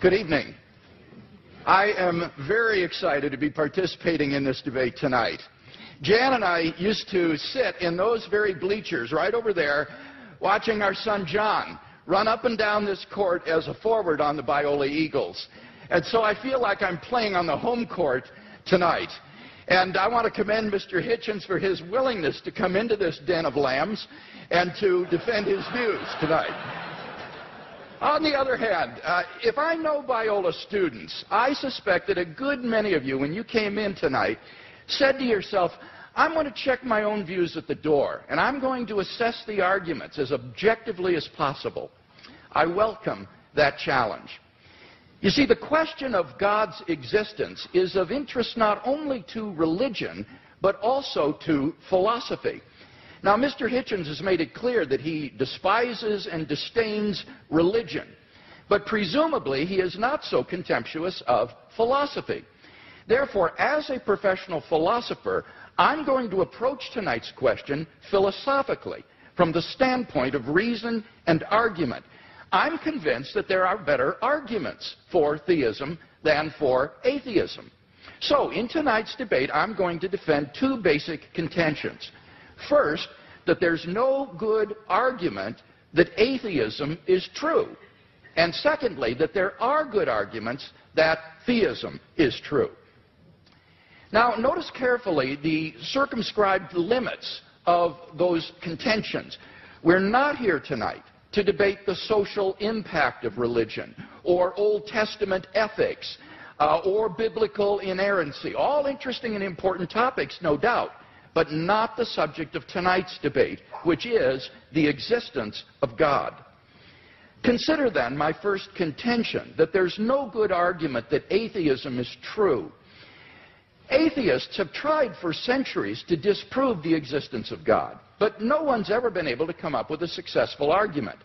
Good evening. I am very excited to be participating in this debate tonight. Jan and I used to sit in those very bleachers right over there watching our son John run up and down this court as a forward on the Biola Eagles. And so I feel like I'm playing on the home court tonight. And I want to commend Mr. Hitchens for his willingness to come into this den of lambs and to defend his views tonight. On the other hand, if I know Biola students, I suspect that a good many of you, when you came in tonight, said to yourself, I'm going to check my own views at the door, and I'm going to assess the arguments as objectively as possible. I welcome that challenge. You see, the question of God's existence is of interest not only to religion, but also to philosophy. Now, Mr. Hitchens has made it clear that he despises and disdains religion, but presumably he is not so contemptuous of philosophy. Therefore, as a professional philosopher, I'm going to approach tonight's question philosophically, from the standpoint of reason and argument. I'm convinced that there are better arguments for theism than for atheism. So, in tonight's debate, I'm going to defend two basic contentions. First, that there's no good argument that atheism is true. And secondly, that there are good arguments that theism is true. Now, notice carefully the circumscribed limits of those contentions. We're not here tonight to debate the social impact of religion, or Old Testament ethics, or biblical inerrancy. All interesting and important topics, no doubt, but not the subject of tonight's debate, which is the existence of God. Consider then my first contention, that there's no good argument that atheism is true. Atheists have tried for centuries to disprove the existence of God, but no one's ever been able to come up with a successful argument.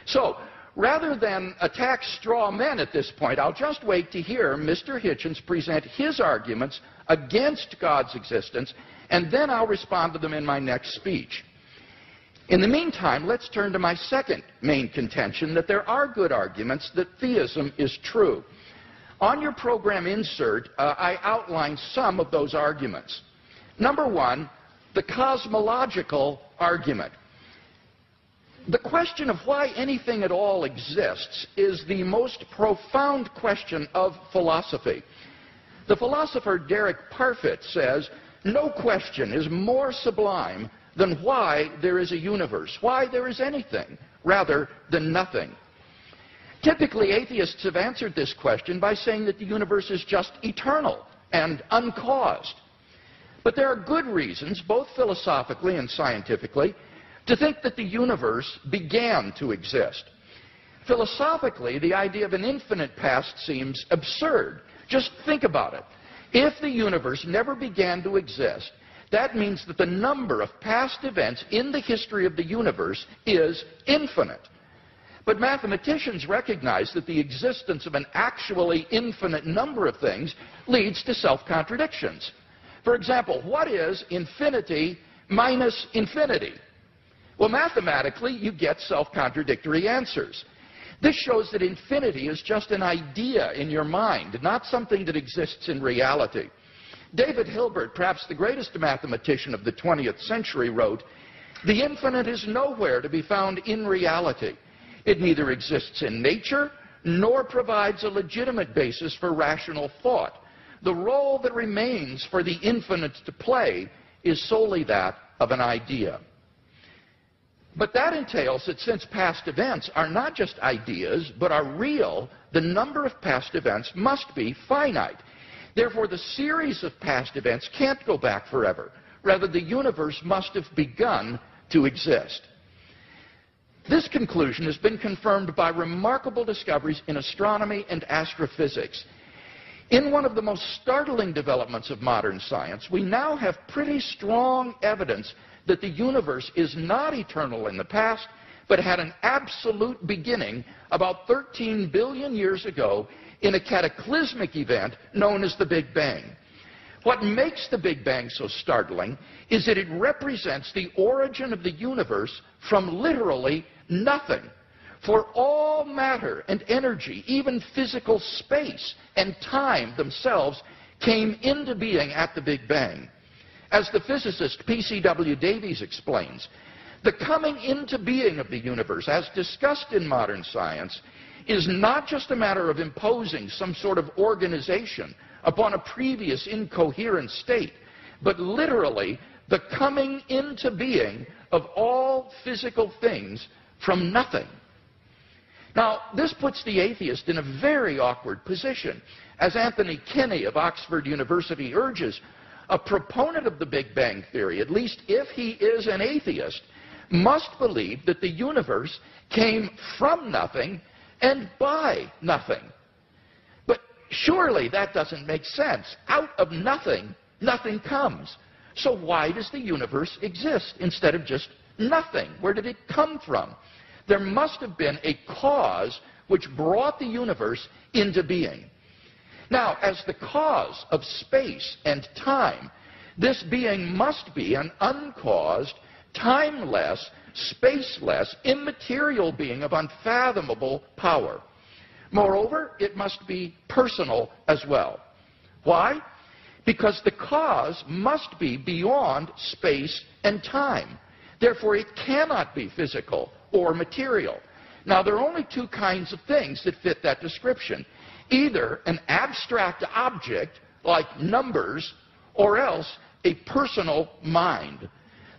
So, rather than attack straw men at this point, I'll just wait to hear Mr. Hitchens present his arguments against God's existence, and then I'll respond to them in my next speech. In the meantime, let's turn to my second main contention, that there are good arguments that theism is true. On your program insert, I outline some of those arguments. Number one, the cosmological argument. The question of why anything at all exists is the most profound question of philosophy. The philosopher Derek Parfit says, no question is more sublime than why there is a universe, why there is anything, rather than nothing. Typically, atheists have answered this question by saying that the universe is just eternal and uncaused. But there are good reasons, both philosophically and scientifically, to think that the universe began to exist. Philosophically, the idea of an infinite past seems absurd. Just think about it. If the universe never began to exist, that means that the number of past events in the history of the universe is infinite. But mathematicians recognize that the existence of an actually infinite number of things leads to self-contradictions. For example, what is infinity minus infinity? Well, mathematically, you get self-contradictory answers. This shows that infinity is just an idea in your mind, not something that exists in reality. David Hilbert, perhaps the greatest mathematician of the 20th century, wrote, "The infinite is nowhere to be found in reality. It neither exists in nature nor provides a legitimate basis for rational thought. The role that remains for the infinite to play is solely that of an idea." But that entails that since past events are not just ideas, but are real, the number of past events must be finite. Therefore, the series of past events can't go back forever. Rather, the universe must have begun to exist. This conclusion has been confirmed by remarkable discoveries in astronomy and astrophysics. In one of the most startling developments of modern science, we now have pretty strong evidence that the universe is not eternal in the past, but had an absolute beginning about 13 billion years ago in a cataclysmic event known as the Big Bang. What makes the Big Bang so startling is that it represents the origin of the universe from literally nothing, For all matter and energy, even physical space and time themselves, came into being at the Big Bang. As the physicist P.C.W. Davies explains, the coming into being of the universe, as discussed in modern science, is not just a matter of imposing some sort of organization upon a previous incoherent state, but literally the coming into being of all physical things from nothing. Now, this puts the atheist in a very awkward position. As Anthony Kinney of Oxford University urges, a proponent of the Big Bang Theory, at least if he is an atheist, must believe that the universe came from nothing and by nothing. But surely that doesn't make sense. Out of nothing, nothing comes. So why does the universe exist instead of just nothing? Where did it come from? There must have been a cause which brought the universe into being. Now, as the cause of space and time, this being must be an uncaused, timeless, spaceless, immaterial being of unfathomable power. Moreover, it must be personal as well. Why? Because the cause must be beyond space and time. Therefore, it cannot be physical or material. Now, there are only two kinds of things that fit that description. Either an abstract object, like numbers, or else a personal mind.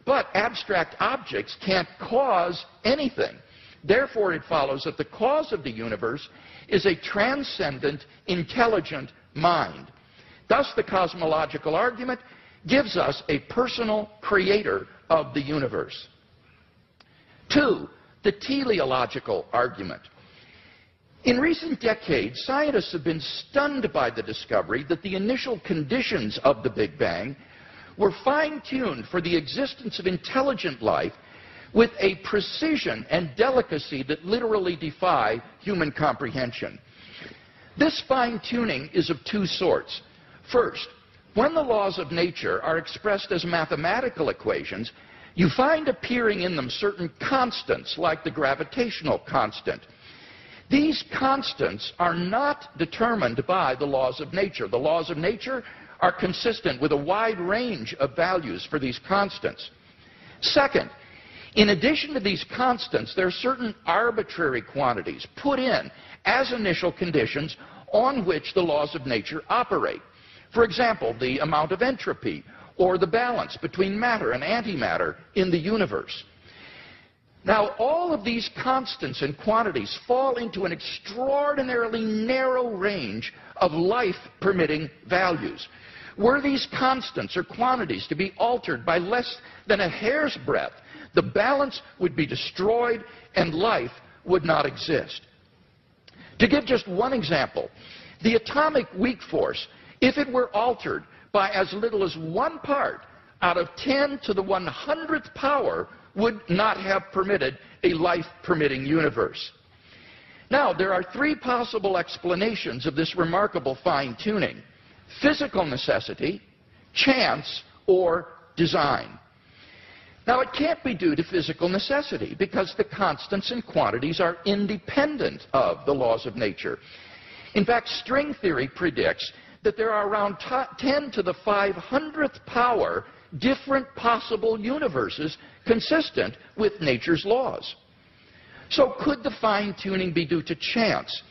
But abstract objects can't cause anything. Therefore, it follows that the cause of the universe is a transcendent, intelligent mind. Thus, the cosmological argument gives us a personal creator of the universe. 2, the teleological argument. In recent decades, scientists have been stunned by the discovery that the initial conditions of the Big Bang were fine-tuned for the existence of intelligent life with a precision and delicacy that literally defy human comprehension. This fine-tuning is of two sorts. First, when the laws of nature are expressed as mathematical equations, you find appearing in them certain constants, like the gravitational constant. These constants are not determined by the laws of nature. The laws of nature are consistent with a wide range of values for these constants. Second, in addition to these constants, there are certain arbitrary quantities put in as initial conditions on which the laws of nature operate. For example, the amount of entropy, or the balance between matter and antimatter in the universe. Now, all of these constants and quantities fall into an extraordinarily narrow range of life-permitting values. Were these constants or quantities to be altered by less than a hair's breadth, the balance would be destroyed and life would not exist. To give just one example, the atomic weak force, if it were altered by as little as 1 part out of 10 to the 100th power, would not have permitted a life-permitting universe. Now, there are 3 possible explanations of this remarkable fine-tuning: physical necessity, chance, or design. Now, it can't be due to physical necessity because the constants and quantities are independent of the laws of nature. In fact, string theory predicts that there are around 10 to the 500th power different possible universes consistent with nature's laws. So could the fine-tuning be due to chance?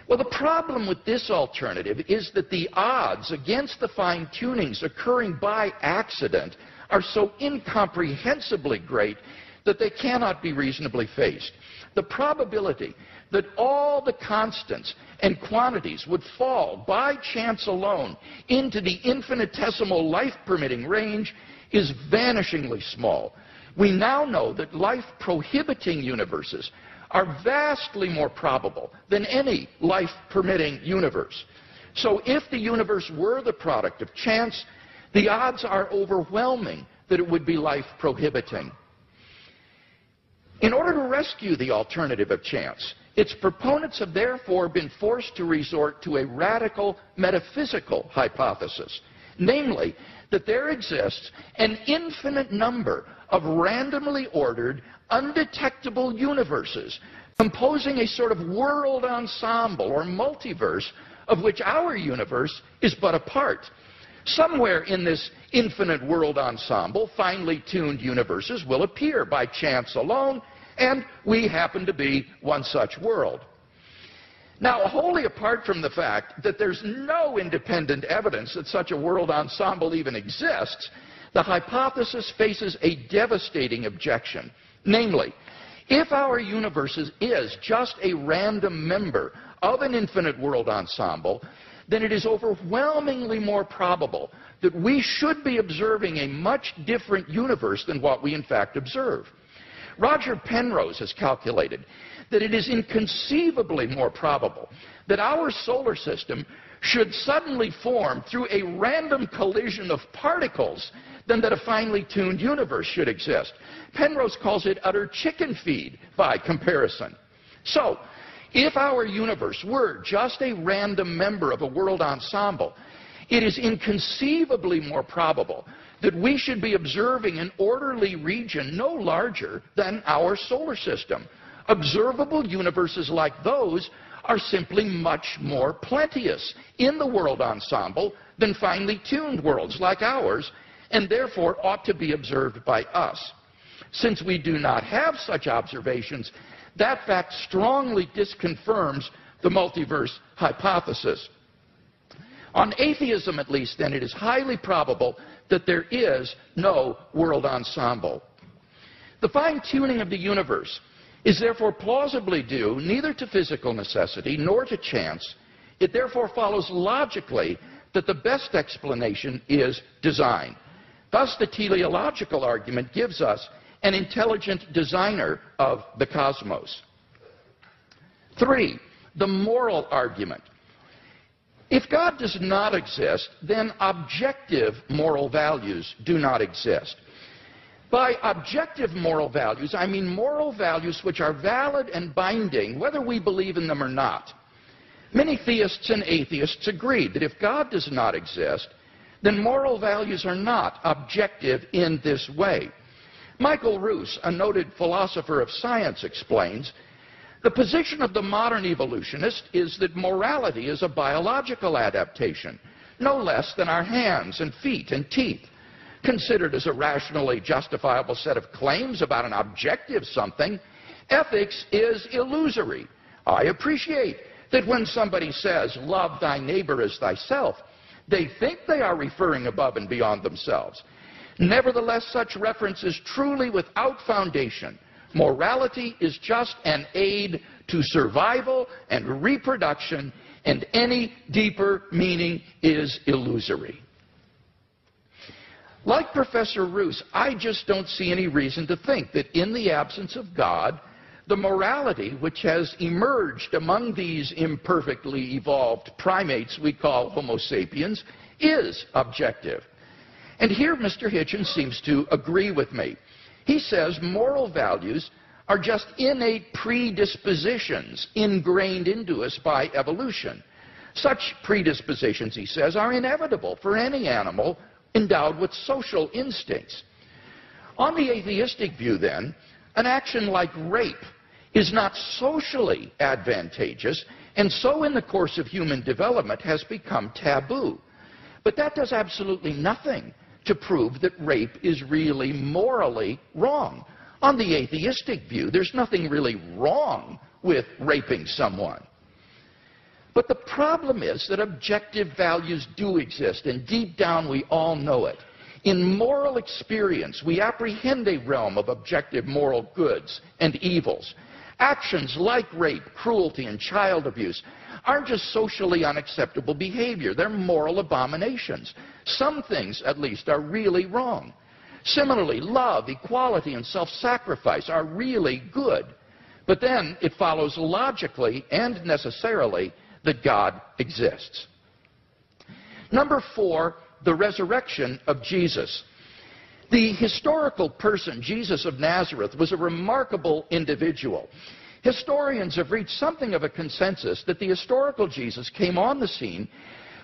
Well, the problem with this alternative is that the odds against the fine-tunings occurring by accident are so incomprehensibly great that they cannot be reasonably faced. The probability that all the constants and quantities would fall by chance alone into the infinitesimal life-permitting range is vanishingly small. We now know that life-prohibiting universes are vastly more probable than any life-permitting universe. So if the universe were the product of chance, the odds are overwhelming that it would be life-prohibiting. In order to rescue the alternative of chance, its proponents have therefore been forced to resort to a radical metaphysical hypothesis, namely that there exists an infinite number of randomly ordered, undetectable universes, composing a sort of world ensemble or multiverse of which our universe is but a part. Somewhere in this infinite world ensemble, finely tuned universes will appear by chance alone, and we happen to be one such world. Now, wholly apart from the fact that there's no independent evidence that such a world ensemble even exists, the hypothesis faces a devastating objection. Namely, if our universe is just a random member of an infinite world ensemble, then it is overwhelmingly more probable that we should be observing a much different universe than what we in fact observe. Roger Penrose has calculated that it is inconceivably more probable that our solar system should suddenly form through a random collision of particles than that a finely tuned universe should exist. Penrose calls it utter chicken feed by comparison. So, if our universe were just a random member of a world ensemble, it is inconceivably more probable that we should be observing an orderly region no larger than our solar system. Observable universes like those are simply much more plenteous in the world ensemble than finely tuned worlds like ours, and therefore ought to be observed by us. Since we do not have such observations, that fact strongly disconfirms the multiverse hypothesis. On atheism, at least, then, it is highly probable that there is no world ensemble. The fine-tuning of the universe is therefore plausibly due neither to physical necessity nor to chance. It therefore follows logically that the best explanation is design. Thus, the teleological argument gives us an intelligent designer of the cosmos. 3, the moral argument. If God does not exist, then objective moral values do not exist. By objective moral values, I mean moral values which are valid and binding, whether we believe in them or not. Many theists and atheists agree that if God does not exist, then moral values are not objective in this way. Michael Ruse, a noted philosopher of science, explains, the position of the modern evolutionist is that morality is a biological adaptation, no less than our hands and feet and teeth. Considered as a rationally justifiable set of claims about an objective something, ethics is illusory. I appreciate that when somebody says, love thy neighbor as thyself, they think they are referring above and beyond themselves. Nevertheless, such reference is truly without foundation. Morality is just an aid to survival and reproduction, and any deeper meaning is illusory. Like Professor Ruse, I just don't see any reason to think that in the absence of God, the morality which has emerged among these imperfectly evolved primates we call Homo sapiens is objective. And here Mr. Hitchens seems to agree with me. He says moral values are just innate predispositions ingrained into us by evolution. Such predispositions, he says, are inevitable for any animal endowed with social instincts. On the atheistic view, then, an action like rape is not socially advantageous, and so in the course of human development has become taboo. But that does absolutely nothing to prove that rape is really morally wrong. On the atheistic view, there's nothing really wrong with raping someone. But the problem is that objective values do exist, and deep down we all know it. In moral experience, we apprehend a realm of objective moral goods and evils. Actions like rape, cruelty, and child abuse aren't just socially unacceptable behavior. They're moral abominations. Some things, at least, are really wrong. Similarly, love, equality, and self-sacrifice are really good. But then it follows logically and necessarily that God exists. Number 4, the resurrection of Jesus. The historical person, Jesus of Nazareth, was a remarkable individual. Historians have reached something of a consensus that the historical Jesus came on the scene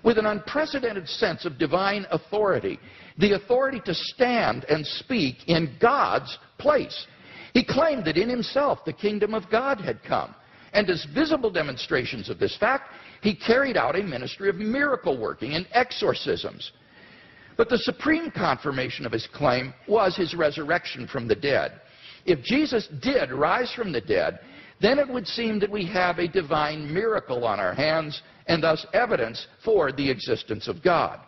with an unprecedented sense of divine authority, the authority to stand and speak in God's place. He claimed that in himself the kingdom of God had come. And as visible demonstrations of this fact, he carried out a ministry of miracle working and exorcisms. But the supreme confirmation of his claim was his resurrection from the dead. If Jesus did rise from the dead, then it would seem that we have a divine miracle on our hands, and thus evidence for the existence of God.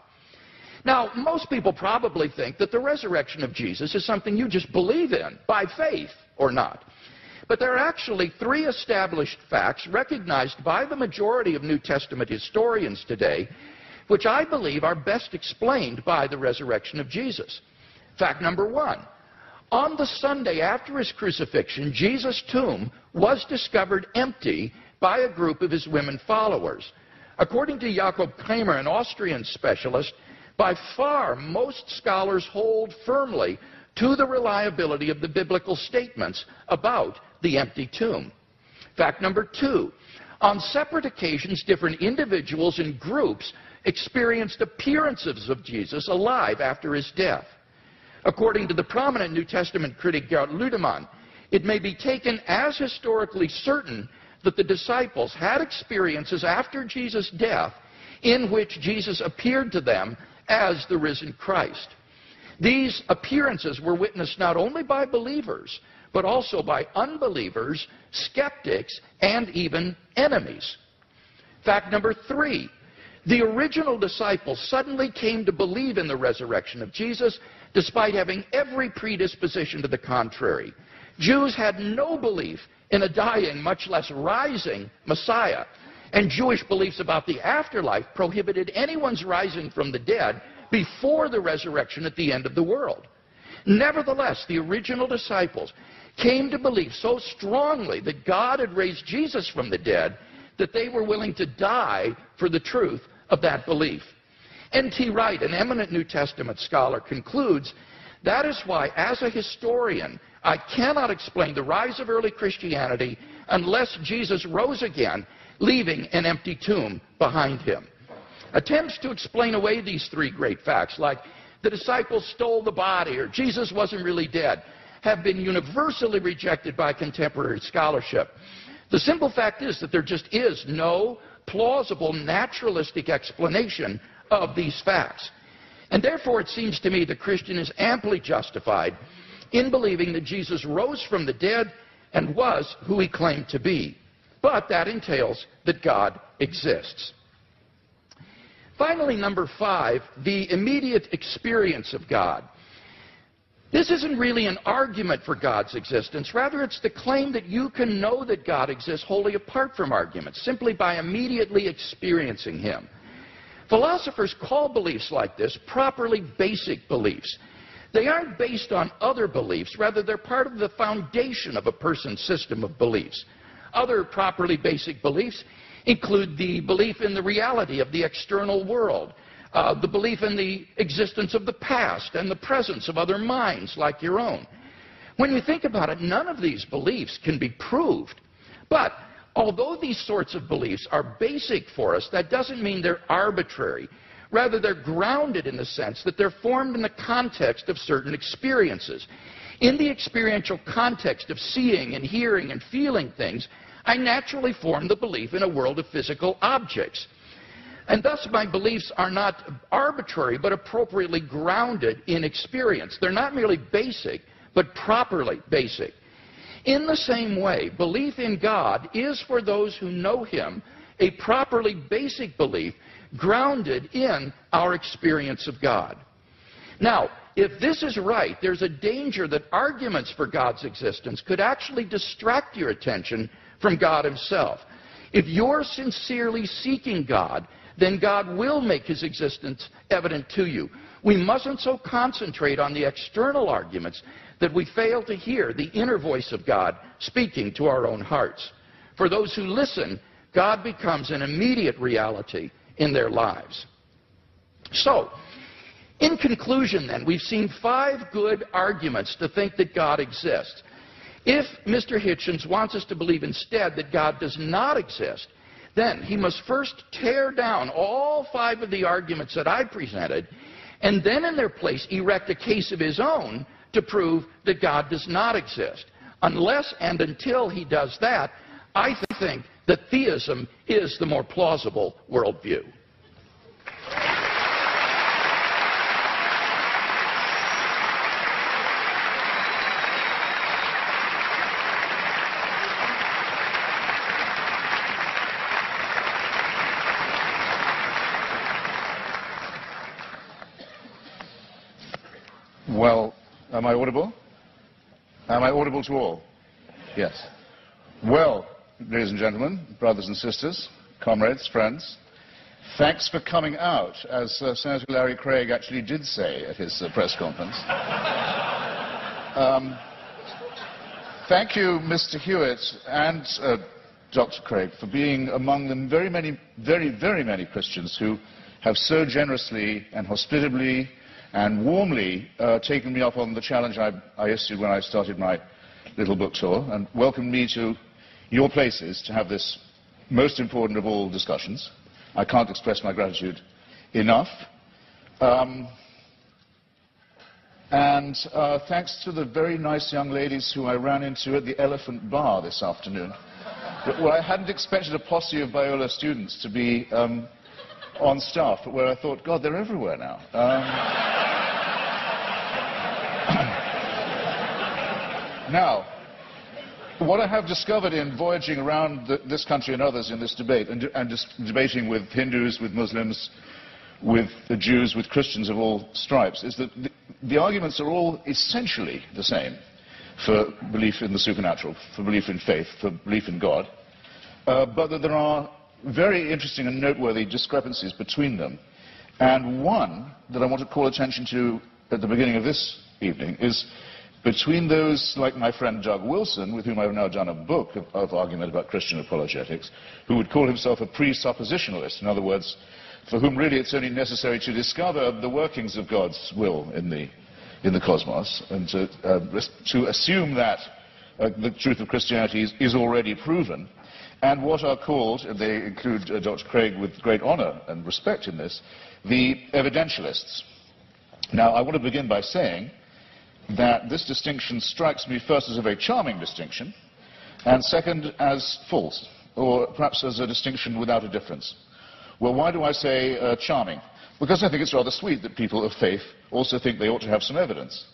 Now, most people probably think that the resurrection of Jesus is something you just believe in, by faith or not. But there are actually three established facts recognized by the majority of New Testament historians today, which I believe are best explained by the resurrection of Jesus. Fact number one, on the Sunday after his crucifixion, Jesus' tomb was discovered empty by a group of his women followers. According to Jakob Kramer, an Austrian specialist, by far most scholars hold firmly to the reliability of the biblical statements about the empty tomb. Fact number two, on separate occasions, different individuals and groups experienced appearances of Jesus alive after his death. According to the prominent New Testament critic Gerhard Ludemann, it may be taken as historically certain that the disciples had experiences after Jesus' death in which Jesus appeared to them as the risen Christ. These appearances were witnessed not only by believers, but also by unbelievers, skeptics, and even enemies. Fact number three, the original disciples suddenly came to believe in the resurrection of Jesus despite having every predisposition to the contrary. Jews had no belief in a dying, much less rising, Messiah. And Jewish beliefs about the afterlife prohibited anyone's rising from the dead before the resurrection at the end of the world. Nevertheless, the original disciples came to believe so strongly that God had raised Jesus from the dead that they were willing to die for the truth of that belief. N.T. Wright, an eminent New Testament scholar, concludes, that is why, as a historian, I cannot explain the rise of early Christianity unless Jesus rose again, leaving an empty tomb behind him. Attempts to explain away these three great facts, like the disciples stole the body or Jesus wasn't really dead, have been universally rejected by contemporary scholarship. The simple fact is that there just is no plausible naturalistic explanation of these facts. And therefore it seems to me the Christian is amply justified in believing that Jesus rose from the dead and was who he claimed to be. But that entails that God exists. Finally, number five, the immediate experience of God. This isn't really an argument for God's existence. Rather, it's the claim that you can know that God exists wholly apart from arguments, simply by immediately experiencing him. Philosophers call beliefs like this properly basic beliefs. They aren't based on other beliefs. Rather, they're part of the foundation of a person's system of beliefs. Other properly basic beliefs include the belief in the reality of the external world, the belief in the existence of the past and the presence of other minds like your own. When you think about it, none of these beliefs can be proved. But although these sorts of beliefs are basic for us, that doesn't mean they're arbitrary. Rather, they're grounded in the sense that they're formed in the context of certain experiences. In the experiential context of seeing and hearing and feeling things, I naturally form the belief in a world of physical objects. And thus my beliefs are not arbitrary, but appropriately grounded in experience. They're not merely basic, but properly basic. In the same way, belief in God is, for those who know him, a properly basic belief grounded in our experience of God. Now, if this is right, there's a danger that arguments for God's existence could actually distract your attention from God himself. If you're sincerely seeking God, then God will make his existence evident to you. We mustn't so concentrate on the external arguments that we fail to hear the inner voice of God speaking to our own hearts. For those who listen, God becomes an immediate reality in their lives. So, in conclusion then, we've seen 5 good arguments to think that God exists. If Mr. Hitchens wants us to believe instead that God does not exist, then he must first tear down all 5 of the arguments that I presented, and then in their place erect a case of his own to prove that God does not exist. Unless and until he does that, I think that theism is the more plausible worldview. Well, am I audible? Am I audible to all? Yes. Well, ladies and gentlemen, brothers and sisters, comrades, friends, thanks for coming out, as Senator Larry Craig actually did say at his press conference. Thank you, Mr. Hewitt and Dr. Craig, for being among the very many Christians who have so generously and hospitably and warmly taken me up on the challenge I issued when I started my little book tour, and welcomed me to your places to have this most important of all discussions. I can't express my gratitude enough. And thanks to the very nice young ladies who I ran into at the Elephant Bar this afternoon. Well, I hadn't expected a posse of Biola students to be on staff, but where I thought, God, they're everywhere now. Now, what I have discovered in voyaging around this country and others in this debate, and just debating with Hindus, with Muslims, with the Jews, with Christians of all stripes, is that the arguments are all essentially the same for belief in the supernatural, for belief in faith, for belief in God, but that there are very interesting and noteworthy discrepancies between them. And one that I want to call attention to at the beginning of this evening is between those like my friend Doug Wilson, with whom I've now done a book of argument about Christian apologetics, who would call himself a presuppositionalist, in other words, for whom really it's only necessary to discover the workings of God's will in the cosmos, and to assume that the truth of Christianity is already proven, and what are called, and they include Dr. Craig with great honor and respect in this, the evidentialists. Now, I want to begin by saying that this distinction strikes me first as a very charming distinction, and second as false, or perhaps as a distinction without a difference. Well, why do I say charming? Because I think it's rather sweet that people of faith also think they ought to have some evidence.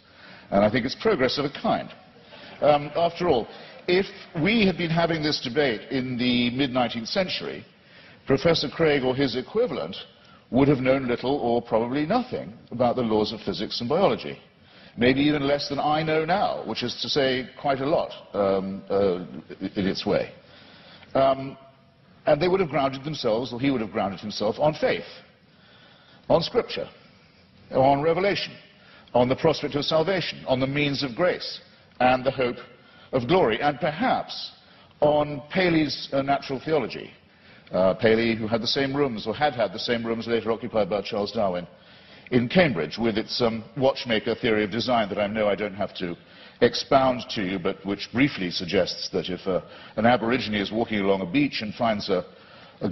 And I think it's progress of a kind. After all, if we had been having this debate in the mid-19th century, Professor Craig or his equivalent would have known little or probably nothing about the laws of physics and biology. Maybe even less than I know now, which is to say quite a lot in its way. And they would have grounded themselves, or he would have grounded himself, on faith, on Scripture, on revelation, on the prospect of salvation, on the means of grace, and the hope of glory, and perhaps on Paley's natural theology. Paley, who had the same rooms, or had the same rooms later occupied by Charles Darwin in Cambridge, with its watchmaker theory of design that I know I don't have to expound to you, but which briefly suggests that if an Aborigine is walking along a beach and finds a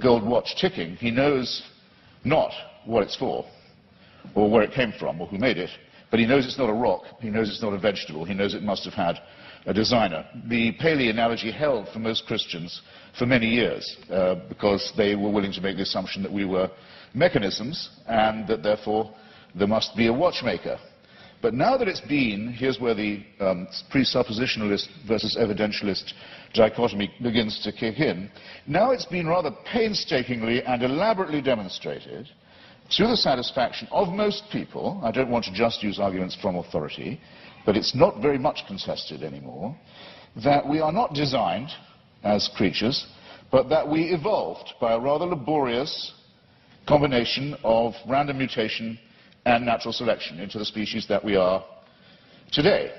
gold watch ticking, he knows not what it's for, or where it came from, or who made it, but he knows it's not a rock, he knows it's not a vegetable, he knows it must have had a designer. The Paley analogy held for most Christians for many years, because they were willing to make the assumption that we were mechanisms, and that therefore there must be a watchmaker. But now that it's been, here's where the presuppositionalist versus evidentialist dichotomy begins to kick in. Now it's been rather painstakingly and elaborately demonstrated, to the satisfaction of most people, I don't want to just use arguments from authority, but it's not very much contested anymore, that we are not designed as creatures, but that we evolved by a rather laborious combination of random mutation and natural selection into the species that we are today.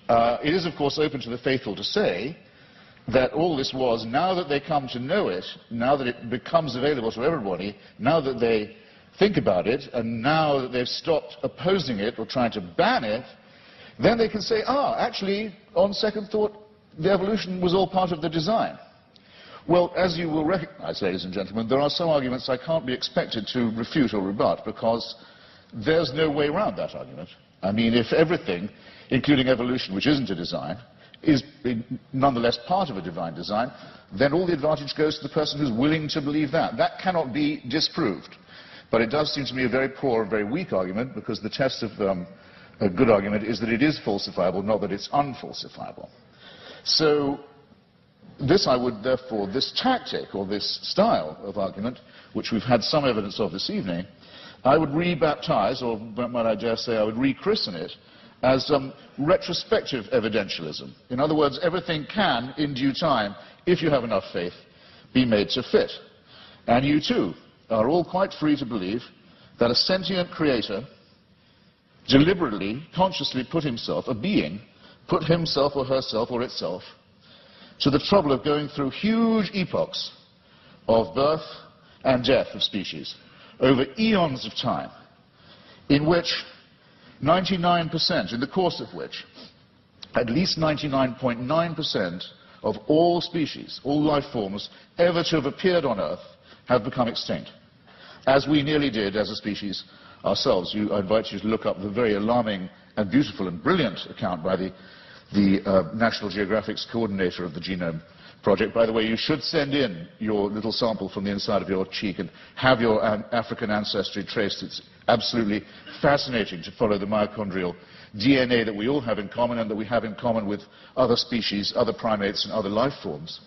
It is, of course, open to the faithful to say that all this was, now that they come to know it, now that it becomes available to everybody, now that they think about it, and now that they've stopped opposing it or trying to ban it, then they can say, actually, on second thought, the evolution was all part of the design. Well, as you will recognize, ladies and gentlemen, there are some arguments I can't be expected to refute or rebut because there's no way around that argument. I mean, if everything, including evolution, which isn't a design, is nonetheless part of a divine design, then all the advantage goes to the person who's willing to believe that. That cannot be disproved. But it does seem to me a very poor, very weak argument, because the test of a good argument is that it is falsifiable, not that it's unfalsifiable. So this I would therefore, this tactic or this style of argument, which we've had some evidence of this evening, I would rebaptize, or might I dare say I would rechristen it, as retrospective evidentialism. In other words, everything can, in due time, if you have enough faith, be made to fit. And you too are all quite free to believe that a sentient creator deliberately, consciously put himself, a being, put himself or herself or itself to the trouble of going through huge epochs of birth and death of species over eons of time, in which 99%, in the course of which at least 99.9% of all species, all life forms ever to have appeared on Earth have become extinct, as we nearly did as a species ourselves. I invite you to look up the very alarming and beautiful and brilliant account by the National Geographic's coordinator of the Genome Project. By the way, you should send in your little sample from the inside of your cheek and have your African ancestry traced. It's absolutely fascinating to follow the mitochondrial DNA that we all have in common and that we have in common with other species, other primates and other life forms,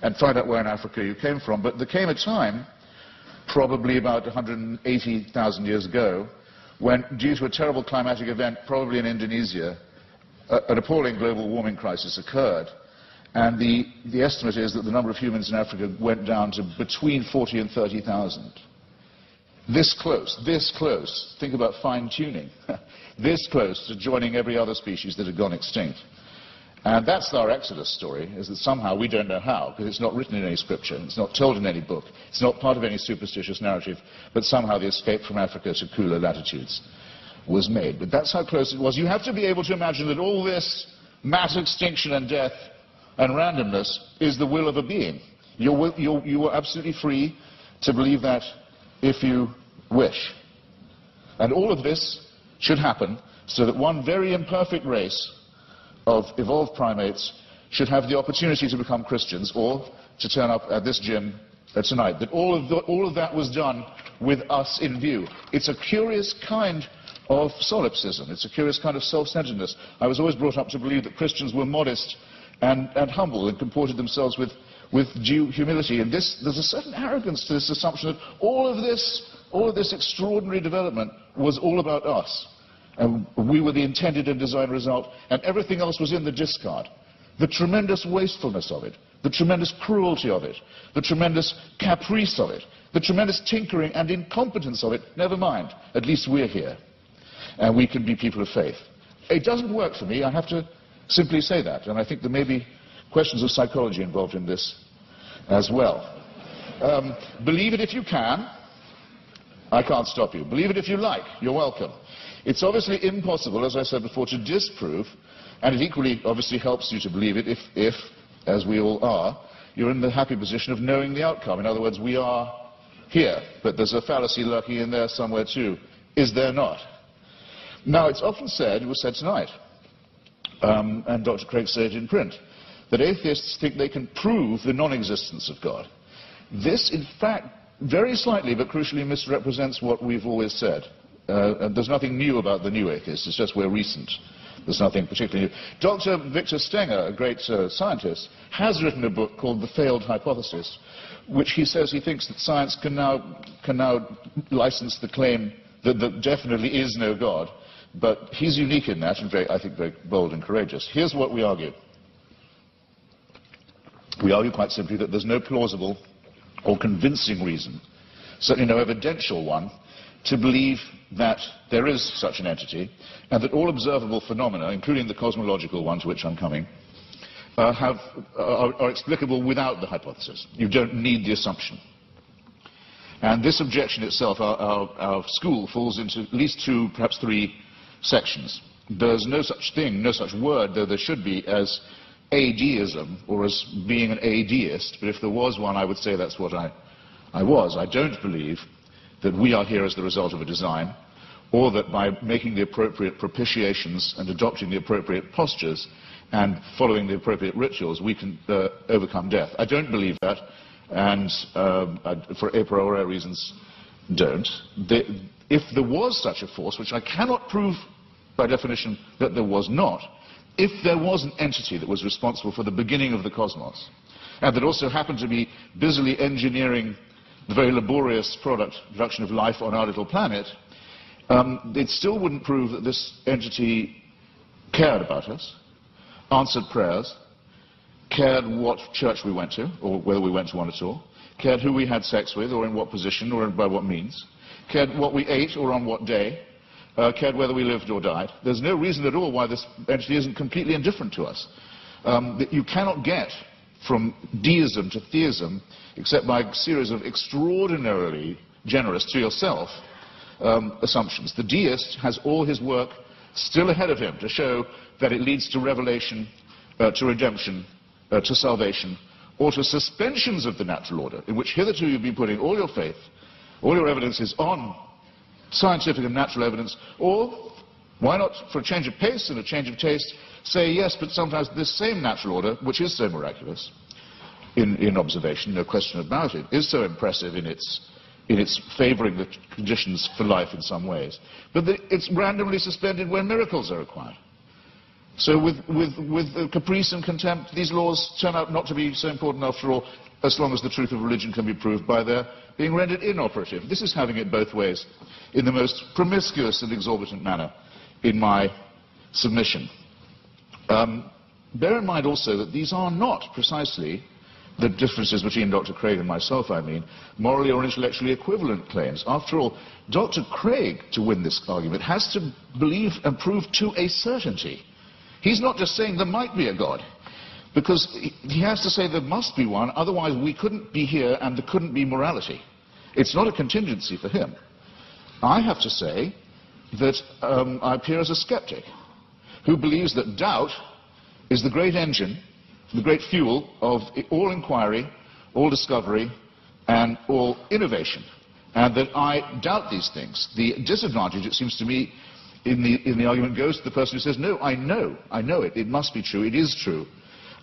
and find out where in Africa you came from. But there came a time, probably about 180,000 years ago, when, due to a terrible climatic event, probably in Indonesia, an appalling global warming crisis occurred. And the estimate is that the number of humans in Africa went down to between 40 and 30,000. This close, think about fine-tuning, this close to joining every other species that had gone extinct. And that's our Exodus story, is that somehow, we don't know how, because it's not written in any scripture, it's not told in any book, it's not part of any superstitious narrative, but somehow the escape from Africa to cooler latitudes was made. But that's how close it was. You have to be able to imagine that all this mass extinction and death and randomness is the will of a being. You are absolutely free to believe that if you wish. And all of this should happen so that one very imperfect race of evolved primates should have the opportunity to become Christians or to turn up at this gym tonight. That all of that was done with us in view. It's a curious kind of solipsism. It's a curious kind of self-centeredness. I was always brought up to believe that Christians were modest and humble and comported themselves with due humility. And there's a certain arrogance to this assumption that all of this extraordinary development was all about us. And we were the intended and designed result, and everything else was in the discard. The tremendous wastefulness of it, the tremendous cruelty of it, the tremendous caprice of it, the tremendous tinkering and incompetence of it, never mind. At least we're here, and we can be people of faith. It doesn't work for me, I have to simply say that, and I think there may be questions of psychology involved in this as well. Believe it if you can. I can't stop you. Believe it if you like. You're welcome. It's obviously impossible, as I said before, to disprove, and it equally obviously helps you to believe it if, as we all are, you're in the happy position of knowing the outcome. In other words, we are here, but there's a fallacy lurking in there somewhere too. Is there not? Now, it's often said, it was said tonight, and Dr. Craig said it in print, that atheists think they can prove the non-existence of God. This, in fact, very slightly but crucially misrepresents what we've always said. There's nothing new about the new atheists, it's just we're recent. There's nothing particularly new. Dr. Victor Stenger, a great scientist, has written a book called The Failed Hypothesis, which he says he thinks that science can now license the claim that there definitely is no God, but he's unique in that and I think very bold and courageous. Here's what we argue. We argue quite simply that there's no plausible or convincing reason, certainly no evidential one, to believe that there is such an entity, and that all observable phenomena, including the cosmological one to which I'm coming, are explicable without the hypothesis. You don't need the assumption. And this objection itself, our school falls into at least two, perhaps three sections. There's no such thing, no such word, though there should be, as adeism or as being an adeist, but if there was one, I would say that's what I was. I don't believe that we are here as the result of a design, or that by making the appropriate propitiations and adopting the appropriate postures and following the appropriate rituals, we can overcome death. I don't believe that, and for a priori reasons, don't. If there was such a force, which I cannot prove by definition that there was not, if there was an entity that was responsible for the beginning of the cosmos, and that also happened to be busily engineering the very laborious production of life on our little planet, it still wouldn't prove that this entity cared about us, answered prayers, cared what church we went to, or whether we went to one at all, cared who we had sex with, or in what position, or by what means, cared what we ate, or on what day, cared whether we lived or died. There's no reason at all why this entity isn't completely indifferent to us. That you cannot get from deism to theism except by a series of extraordinarily generous to yourself assumptions. The deist has all his work still ahead of him to show that it leads to revelation, to redemption, to salvation, or to suspensions of the natural order, in which hitherto you've been putting all your faith, all your evidence is on scientific and natural evidence, or, why not, for a change of pace and a change of taste, say yes, but sometimes this same natural order, which is so miraculous in observation, no question about it, is so impressive in its favouring the conditions for life in some ways, but it's randomly suspended when miracles are required. So with caprice and contempt, these laws turn out not to be so important after all, as long as the truth of religion can be proved by their being rendered inoperative. This is having it both ways in the most promiscuous and exorbitant manner in my submission. Bear in mind also that these are not precisely the differences between Dr. Craig and myself, I mean, morally or intellectually equivalent claims. After all, Dr. Craig, to win this argument, has to believe and prove to a certainty. He's not just saying there might be a God, because he has to say there must be one, otherwise we couldn't be here and there couldn't be morality. It's not a contingency for him. I have to say that I appear as a skeptic who believes that doubt is the great engine, the great fuel of all inquiry, all discovery, and all innovation, and that I doubt these things. The disadvantage, it seems to me, in the argument goes to the person who says, no, I know it, it must be true, it is true.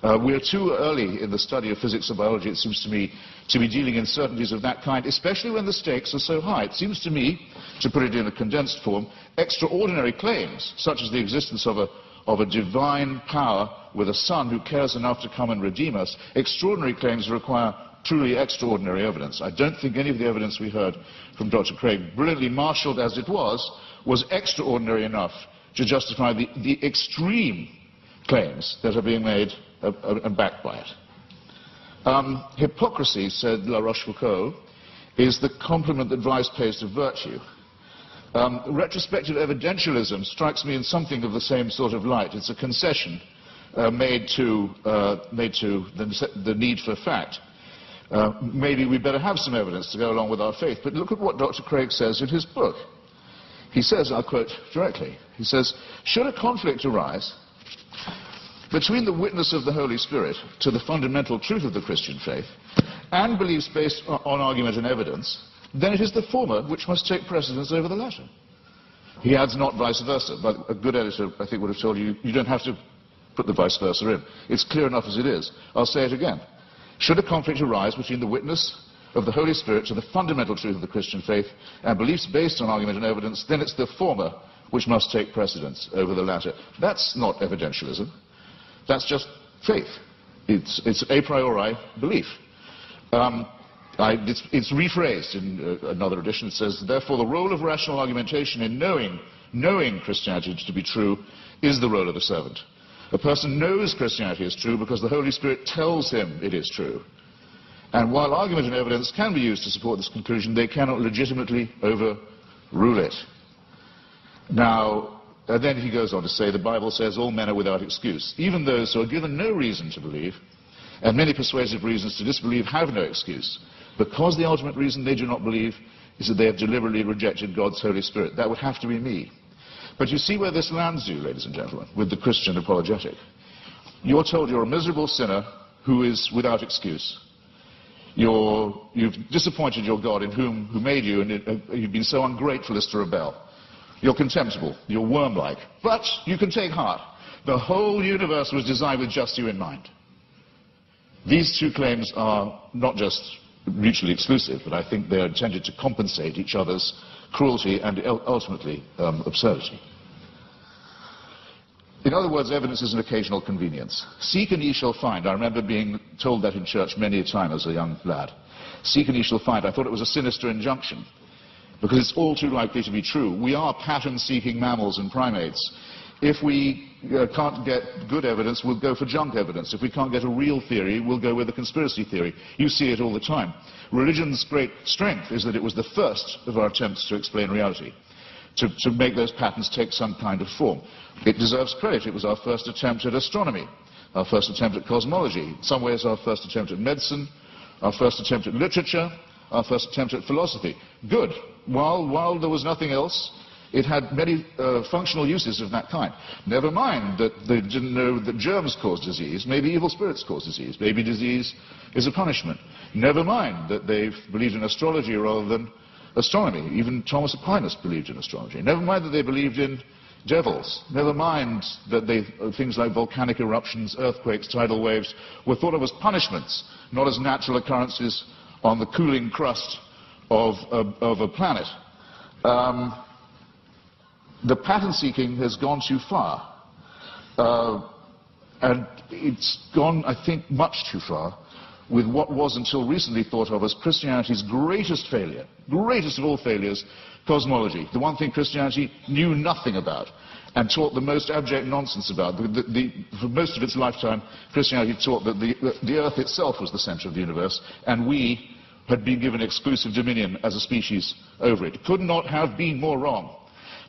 We're too early in the study of physics or biology, it seems to me, to be dealing in certainties of that kind, especially when the stakes are so high. It seems to me, to put it in a condensed form, extraordinary claims, such as the existence of a divine power with a son who cares enough to come and redeem us, extraordinary claims require truly extraordinary evidence. I don't think any of the evidence we heard from Dr. Craig, brilliantly marshalled as it was extraordinary enough to justify the extreme claims that are being made and backed by it. Hypocrisy, said La Rochefoucauld, is the compliment that vice pays to virtue. Retrospective evidentialism strikes me in something of the same sort of light. It's a concession made to the need for fact. Maybe we better have some evidence to go along with our faith, but look at what Dr. Craig says in his book. He says, I'll quote directly, he says, should a conflict arise between the witness of the Holy Spirit to the fundamental truth of the Christian faith and beliefs based on argument and evidence, then it is the former which must take precedence over the latter. He adds not vice versa, but a good editor, I think, would have told you, you don't have to put the vice versa in. It's clear enough as it is. I'll say it again. Should a conflict arise between the witness of the Holy Spirit to the fundamental truth of the Christian faith and beliefs based on argument and evidence, then it's the former which must take precedence over the latter. That's not evidentialism. That's just faith. It's a priori belief. It's rephrased in another edition. It says, therefore, the role of rational argumentation in knowing Christianity to be true is the role of the servant. A person knows Christianity is true because the Holy Spirit tells him it is true. And while argument and evidence can be used to support this conclusion, they cannot legitimately overrule it. Now, then he goes on to say, the Bible says all men are without excuse. Even those who are given no reason to believe, and many persuasive reasons to disbelieve, have no excuse. Because the ultimate reason they do not believe is that they have deliberately rejected God's Holy Spirit. That would have to be me. But you see where this lands you, ladies and gentlemen, with the Christian apologetic. You're told you're a miserable sinner who is without excuse. You've disappointed your God who made you, and you've been so ungrateful as to rebel. You're contemptible, you're worm-like, but you can take heart. The whole universe was designed with just you in mind. These two claims are not just mutually exclusive, but I think they're intended to compensate each other's cruelty and ultimately absurdity. In other words, evidence is an occasional convenience. Seek and ye shall find. I remember being told that in church many a time as a young lad. Seek and ye shall find. I thought it was a sinister injunction, because it's all too likely to be true. We are pattern-seeking mammals and primates. If we can't get good evidence, we'll go for junk evidence. If we can't get a real theory, we'll go with a conspiracy theory. You see it all the time. Religion's great strength is that it was the first of our attempts to explain reality, to make those patterns take some kind of form. It deserves credit. It was our first attempt at astronomy, our first attempt at cosmology, in some ways our first attempt at medicine, our first attempt at literature, our first attempt at philosophy. Good. While there was nothing else, it had many functional uses of that kind. Never mind that they didn't know that germs cause disease. Maybe evil spirits cause disease. Maybe disease is a punishment. Never mind that they believed in astrology rather than astronomy. Even Thomas Aquinas believed in astrology. Never mind that they believed in devils. Never mind that things like volcanic eruptions, earthquakes, tidal waves were thought of as punishments, not as natural occurrences on the cooling crust of a planet. The pattern-seeking has gone too far, and it's gone, I think, much too far with what was until recently thought of as Christianity's greatest failure, greatest of all failures, cosmology, the one thing Christianity knew nothing about and taught the most abject nonsense about. For most of its lifetime, Christianity taught that the earth itself was the center of the universe, and we had been given exclusive dominion as a species over it. Could not have been more wrong.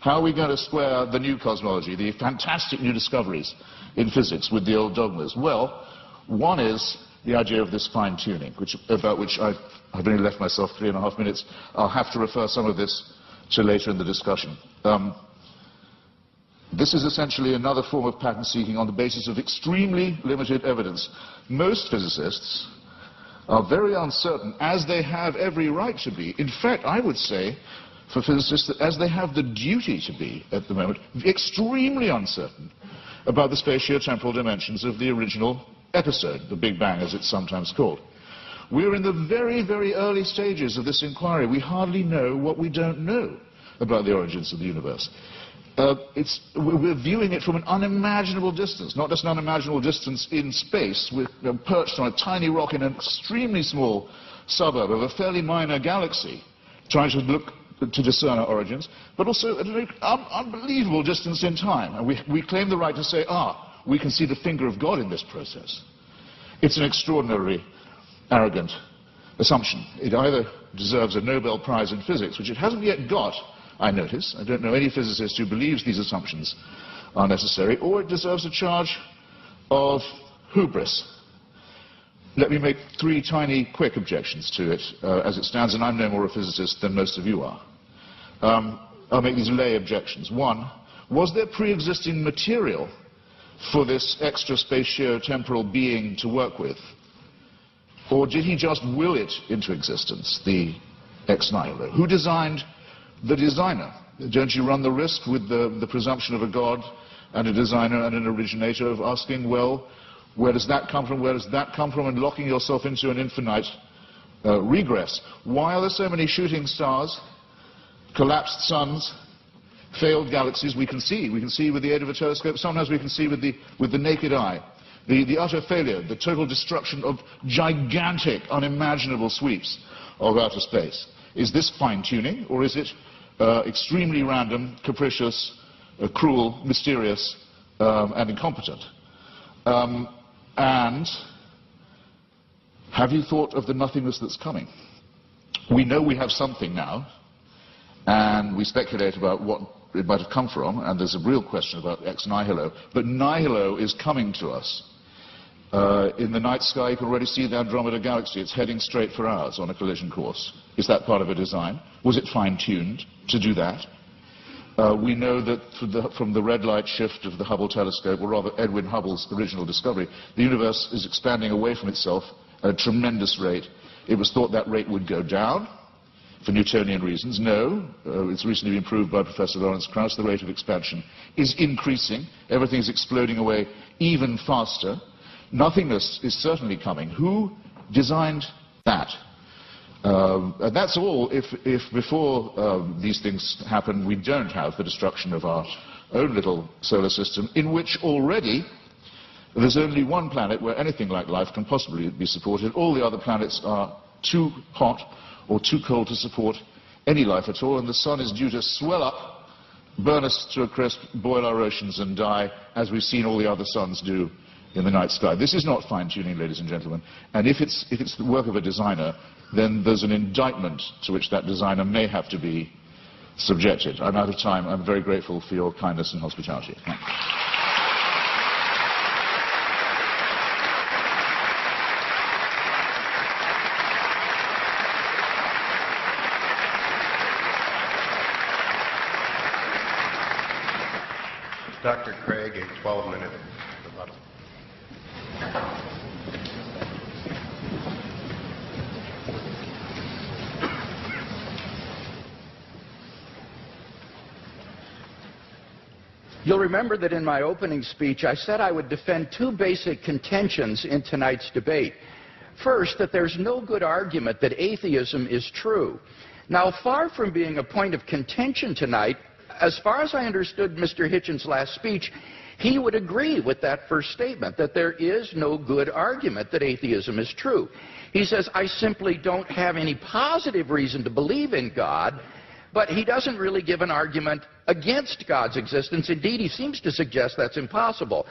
How are we going to square the new cosmology, the fantastic new discoveries in physics with the old dogmas? Well, one is the idea of this fine-tuning, about which I've only left myself 3.5 minutes. I'll have to refer some of this to later in the discussion. This is essentially another form of pattern-seeking on the basis of extremely limited evidence. Most physicists are very uncertain, as they have every right to be. In fact, I would say, for physicists, that as they have the duty to be at the moment, extremely uncertain about the spatio-temporal dimensions of the original episode, the Big Bang as it's sometimes called. We're in the very, very early stages of this inquiry. We hardly know what we don't know about the origins of the universe. We're viewing it from an unimaginable distance, not just an unimaginable distance in space. We're perched on a tiny rock in an extremely small suburb of a fairly minor galaxy, trying to discern our origins, but also at an unbelievable distance in time. And we claim the right to say, we can see the finger of God in this process. It's an extraordinarily arrogant assumption. It either deserves a Nobel Prize in physics, which it hasn't yet got, I notice. I don't know any physicist who believes these assumptions are necessary, or it deserves a charge of hubris. Let me make 3 tiny, quick objections to it as it stands, and I'm no more a physicist than most of you are. I'll make these lay objections. 1, was there pre-existing material for this extra spatio-temporal being to work with? Or did he just will it into existence, the ex nihilo? Who designed the designer? Don't you run the risk with the presumption of a God and a designer and an originator of asking, well, where does that come from? Where does that come from? And locking yourself into an infinite regress. Why are there so many shooting stars, collapsed suns, failed galaxies? We can see with the aid of a telescope. Sometimes we can see with the naked eye. The utter failure, the total destruction of gigantic, unimaginable sweeps of outer space. Is this fine-tuning, or is it extremely random, capricious, cruel, mysterious, and incompetent? And have you thought of the nothingness that's coming? We know we have something now, and we speculate about what it might have come from, and there's a real question about ex nihilo, but nihilo is coming to us. In the night sky, you can already see the Andromeda Galaxy. It's heading straight for ours on a collision course. Is that part of a design? Was it fine-tuned to do that? We know that from the red light shift of the Hubble telescope, or rather Edwin Hubble's original discovery, the universe is expanding away from itself at a tremendous rate. It was thought that rate would go down for Newtonian reasons. No, it's recently been proved by Professor Lawrence Krauss, the rate of expansion is increasing. Everything is exploding away even faster. Nothingness is certainly coming. Who designed that? And that's all if before these things happen we don't have the destruction of our own little solar system, in which already there's only one planet where anything like life can possibly be supported. All the other planets are too hot or too cold to support any life at all, and the sun is due to swell up, burn us to a crisp, boil our oceans and die, as we've seen all the other suns do in the night sky. This is not fine-tuning, ladies and gentlemen, and if it's the work of a designer, then there's an indictment to which that designer may have to be subjected. I'm out of time. I'm very grateful for your kindness and hospitality. Thanks. Dr. Craig, a 12-minute rebuttal. You'll remember that in my opening speech I said I would defend two basic contentions in tonight's debate. First, that there's no good argument that atheism is true. Now, far from being a point of contention tonight, as far as I understood Mr. Hitchens' last speech, he would agree with that first statement, that there is no good argument that atheism is true. He says, I simply don't have any positive reason to believe in God, but he doesn't really give an argument against God's existence. Indeed, he seems to suggest that's impossible.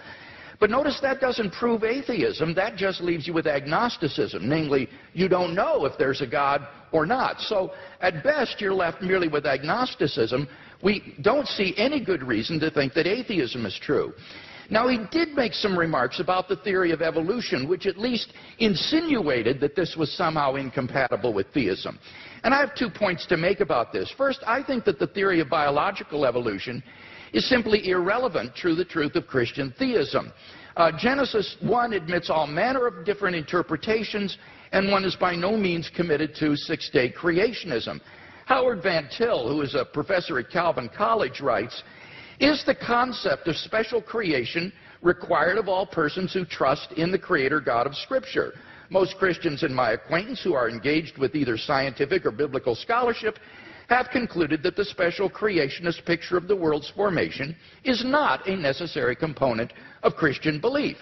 But notice that doesn't prove atheism. That just leaves you with agnosticism, namely, you don't know if there's a God or not. So at best, you're left merely with agnosticism. We don't see any good reason to think that atheism is true. Now, he did make some remarks about the theory of evolution, which at least insinuated that this was somehow incompatible with theism. And I have 2 points to make about this. First, I think that the theory of biological evolution is simply irrelevant to the truth of Christian theism. Genesis 1 admits all manner of different interpretations, and one is by no means committed to six-day creationism. Howard Van Til, who is a professor at Calvin College, writes, is the concept of special creation required of all persons who trust in the Creator God of Scripture? Most Christians in my acquaintance who are engaged with either scientific or biblical scholarship have concluded that the special creationist picture of the world's formation is not a necessary component of Christian belief.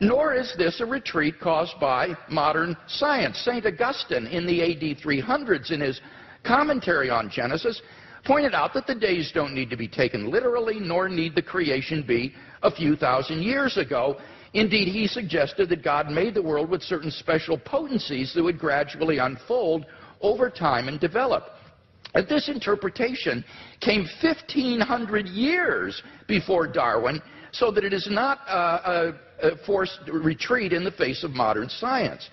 Nor is this a retreat caused by modern science. St. Augustine in the AD 300s, in his commentary on Genesis, pointed out that the days don't need to be taken literally, nor need the creation be a few thousand years ago. Indeed, he suggested that God made the world with certain special potencies that would gradually unfold over time and develop. And this interpretation came 1,500 years before Darwin, so that it is not a forced retreat in the face of modern science.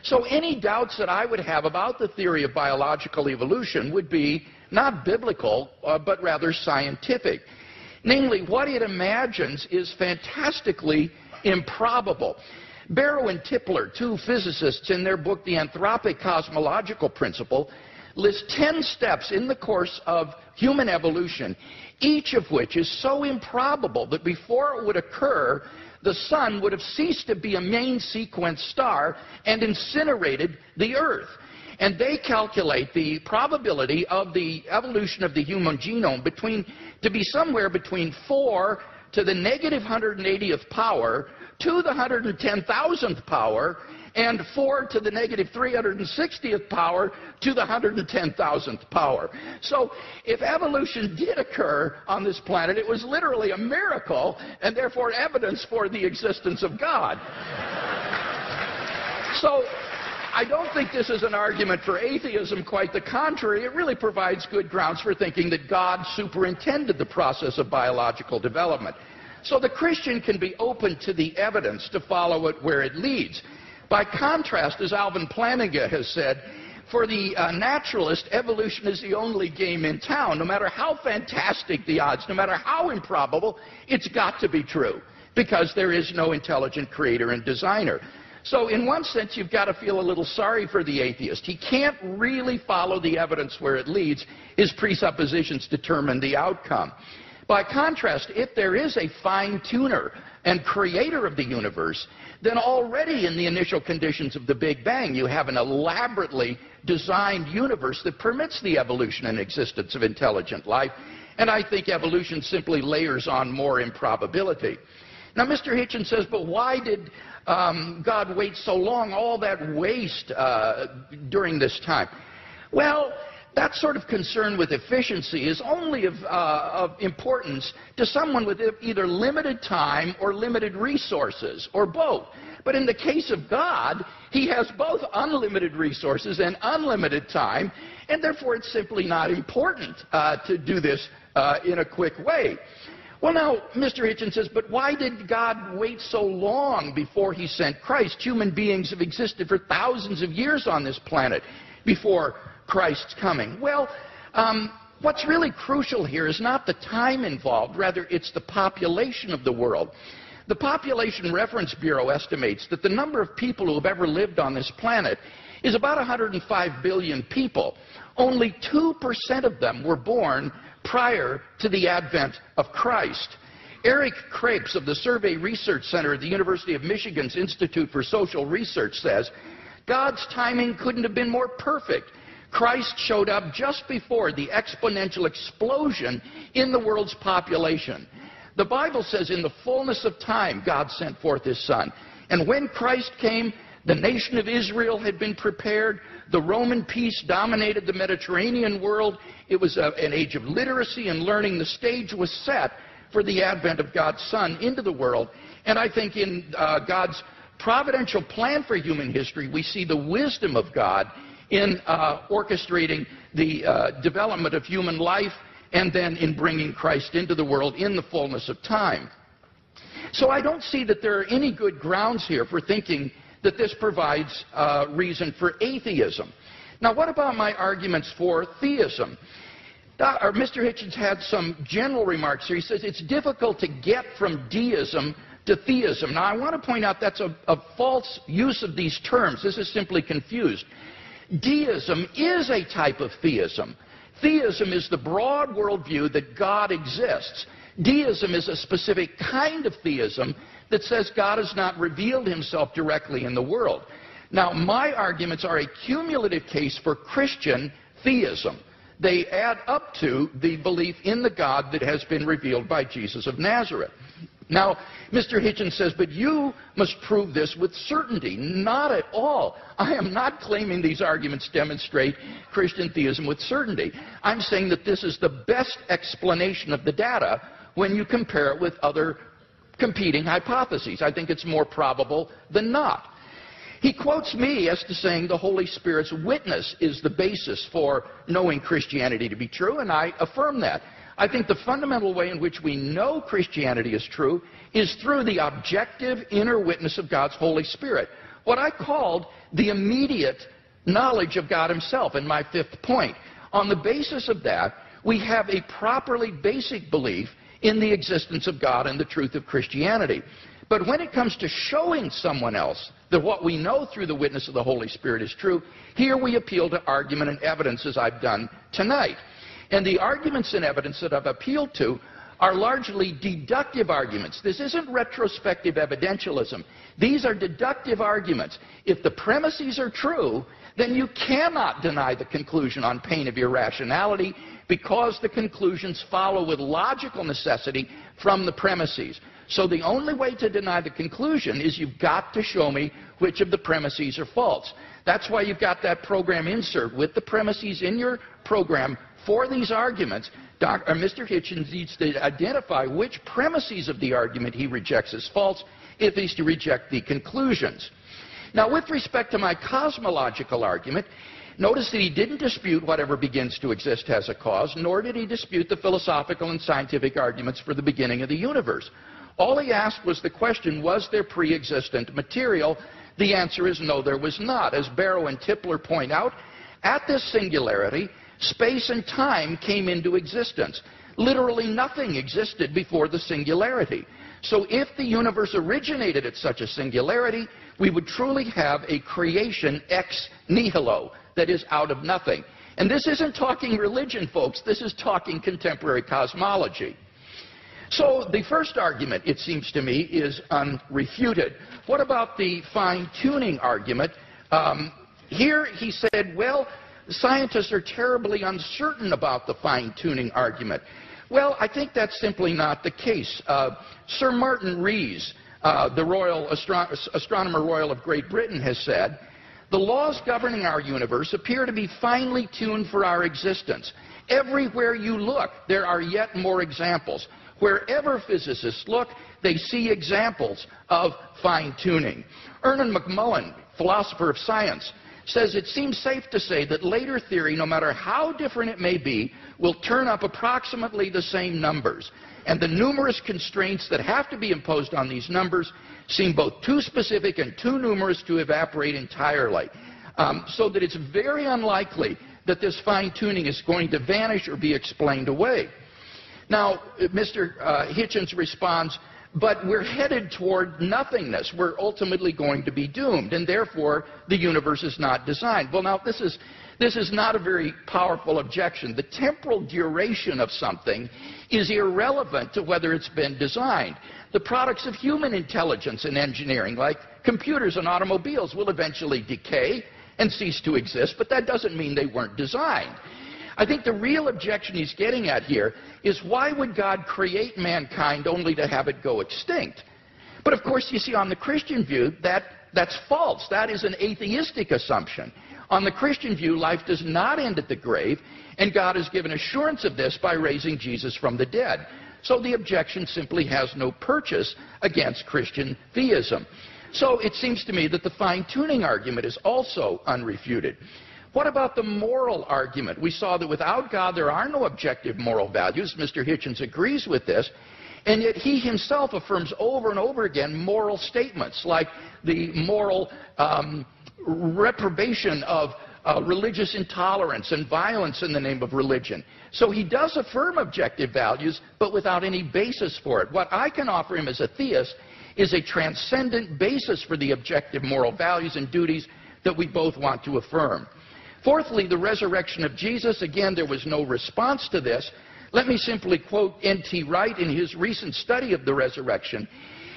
So any doubts that I would have about the theory of biological evolution would be not biblical, but rather scientific. Namely, what it imagines is fantastically improbable. Barrow and Tipler, two physicists, in their book The Anthropic Cosmological Principle, list 10 steps in the course of human evolution, each of which is so improbable that before it would occur, the sun would have ceased to be a main sequence star and incinerated the Earth. And they calculate the probability of the evolution of the human genome to be somewhere between 4 to the negative 180th power to the 110,000th power, and 4 to the negative 360th power to the 110,000th power. So if evolution did occur on this planet, it was literally a miracle, and therefore evidence for the existence of God. So I don't think this is an argument for atheism. Quite the contrary. It really provides good grounds for thinking that God superintended the process of biological development. So the Christian can be open to the evidence to follow it where it leads. By contrast, as Alvin Plantinga has said, for the naturalist, evolution is the only game in town. No matter how fantastic the odds, no matter how improbable, it's got to be true, because there is no intelligent creator and designer. So in one sense, you've got to feel a little sorry for the atheist. He can't really follow the evidence where it leads. His presuppositions determine the outcome. By contrast, if there is a fine-tuner and creator of the universe, then already in the initial conditions of the Big Bang, you have an elaborately designed universe that permits the evolution and existence of intelligent life. And I think evolution simply layers on more improbability. Now, Mr. Hitchens says, but why did God wait so long, all that waste during this time? Well, that sort of concern with efficiency is only of importance to someone with either limited time or limited resources, or both. But in the case of God, he has both unlimited resources and unlimited time, and therefore it's simply not important to do this in a quick way. Well, now, Mr. Hitchens says, but why did God wait so long before he sent Christ? Human beings have existed for thousands of years on this planet before Christ's coming. Well, what's really crucial here is not the time involved, rather it's the population of the world. The Population Reference Bureau estimates that the number of people who have ever lived on this planet is about 105 billion people. Only 2% of them were born prior to the advent of Christ. Eric Krapes of the Survey Research Center at the University of Michigan's Institute for Social Research says, God's timing couldn't have been more perfect. Christ showed up just before the exponential explosion in the world's population. The Bible says in the fullness of time, God sent forth his Son. And when Christ came, the nation of Israel had been prepared. The Roman peace dominated the Mediterranean world. It was an age of literacy and learning. The stage was set for the advent of God's Son into the world. And I think in God's providential plan for human history, we see the wisdom of God in orchestrating the development of human life, and then in bringing Christ into the world in the fullness of time. So I don't see that there are any good grounds here for thinking that this provides reason for atheism. Now, what about my arguments for theism? Mr. Hitchens had some general remarks here. He says it's difficult to get from deism to theism. Now, I want to point out that's a false use of these terms. This is simply confused. Deism is a type of theism. Theism is the broad worldview that God exists. Deism is a specific kind of theism that says God has not revealed himself directly in the world. Now, my arguments are a cumulative case for Christian theism. They add up to the belief in the God that has been revealed by Jesus of Nazareth. Now, Mr. Hitchens says, but you must prove this with certainty. Not at all. I am not claiming these arguments demonstrate Christian theism with certainty. I'm saying that this is the best explanation of the data when you compare it with other competing hypotheses. I think it's more probable than not. He quotes me as to saying the Holy Spirit's witness is the basis for knowing Christianity to be true, and I affirm that. I think the fundamental way in which we know Christianity is true is through the objective inner witness of God's Holy Spirit, what I called the immediate knowledge of God himself in my fifth point. On the basis of that, we have a properly basic belief in the existence of God and the truth of Christianity. But when it comes to showing someone else that what we know through the witness of the Holy Spirit is true, here we appeal to argument and evidence as I've done tonight. And the arguments and evidence that I've appealed to are largely deductive arguments. This isn't retrospective evidentialism. These are deductive arguments. If the premises are true, then you cannot deny the conclusion on pain of irrationality because the conclusions follow with logical necessity from the premises. So the only way to deny the conclusion is you've got to show me which of the premises are false. That's why you've got that program insert with the premises in your program for these arguments. Mr. Hitchens needs to identify which premises of the argument he rejects as false if he's to reject the conclusions. Now, with respect to my cosmological argument, notice that he didn't dispute whatever begins to exist has a cause, nor did he dispute the philosophical and scientific arguments for the beginning of the universe. All he asked was the question, was there pre-existent material? The answer is no, there was not. As Barrow and Tipler point out, At this singularity, space and time came into existence. Literally nothing existed before the singularity. So if the universe originated at such a singularity, we would truly have a creation ex nihilo, that is, out of nothing. And this isn't talking religion, folks. This is talking contemporary cosmology. So the first argument, it seems to me, is unrefuted. What about the fine-tuning argument? Here he said, well, scientists are terribly uncertain about the fine-tuning argument. Well, I think that's simply not the case. Sir Martin Rees, the Royal Astronomer Royal of Great Britain, has said, the laws governing our universe appear to be finely tuned for our existence. Everywhere you look, there are yet more examples. Wherever physicists look, they see examples of fine-tuning. Ernest McMullen, philosopher of science, says it seems safe to say that later theory, no matter how different it may be, will turn up approximately the same numbers. And the numerous constraints that have to be imposed on these numbers seem both too specific and too numerous to evaporate entirely. So that it's very unlikely that this fine-tuning is going to vanish or be explained away. Now, Mr. Hitchens responds, but we're headed toward nothingness. We're ultimately going to be doomed, and therefore the universe is not designed. Well, now, this is not a very powerful objection. The temporal duration of something is irrelevant to whether it's been designed. The products of human intelligence and engineering, like computers and automobiles, will eventually decay and cease to exist, but that doesn't mean they weren't designed. I think the real objection he's getting at here is, why would God create mankind only to have it go extinct? But of course, you see, on the Christian view, that's false. That is an atheistic assumption. On the Christian view, life does not end at the grave, and God has given assurance of this by raising Jesus from the dead. So the objection simply has no purchase against Christian theism. So it seems to me that the fine-tuning argument is also unrefuted. What about the moral argument? We saw that without God there are no objective moral values. Mr. Hitchens agrees with this. And yet he himself affirms over and over again moral statements, like the moral reprobation of religious intolerance and violence in the name of religion. So he does affirm objective values, but without any basis for it. What I can offer him as a theist is a transcendent basis for the objective moral values and duties that we both want to affirm. Fourthly, the resurrection of Jesus. Again, there was no response to this. Let me simply quote N.T. Wright in his recent study of the resurrection.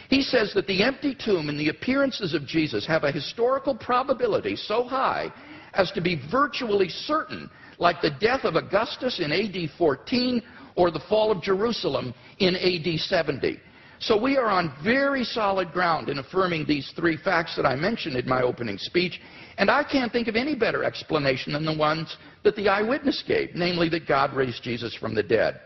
He says that the empty tomb and the appearances of Jesus have a historical probability so high as to be virtually certain, like the death of Augustus in A.D. 14 or the fall of Jerusalem in A.D. 70. So we are on very solid ground in affirming these three facts that I mentioned in my opening speech, and I can't think of any better explanation than the ones that the eyewitness gave, namely that God raised Jesus from the dead.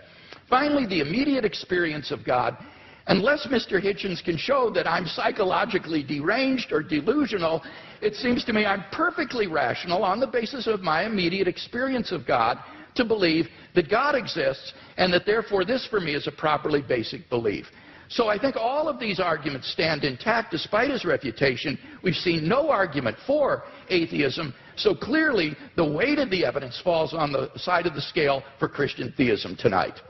Finally, the immediate experience of God. Unless Mr. Hitchens can show that I'm psychologically deranged or delusional, it seems to me I'm perfectly rational on the basis of my immediate experience of God to believe that God exists and that therefore this for me is a properly basic belief. So I think all of these arguments stand intact despite his refutation. We've seen no argument for atheism, so clearly the weight of the evidence falls on the side of the scale for Christian theism tonight.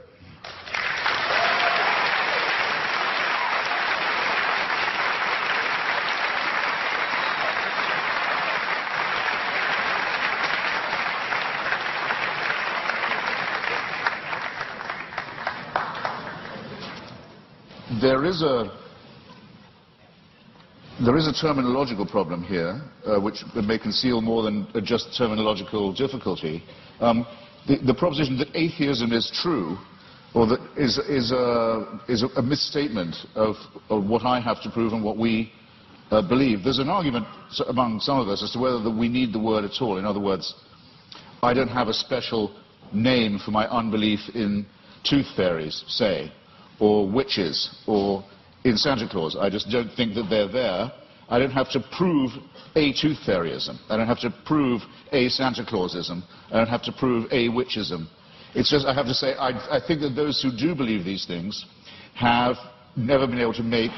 There is a terminological problem here, which may conceal more than just terminological difficulty. The proposition that atheism is true, or that is a misstatement of what I have to prove and what we believe. There's an argument among some of us as to whether we need the word at all. In other words, I don't have a special name for my unbelief in tooth fairies, say, or witches, or in Santa Claus. I just don't think that they're there. I don't have to prove a tooth fairyism. I don't have to prove a Santa Clausism. I don't have to prove a witchism. It's just, I have to say, I think that those who do believe these things have never been able to make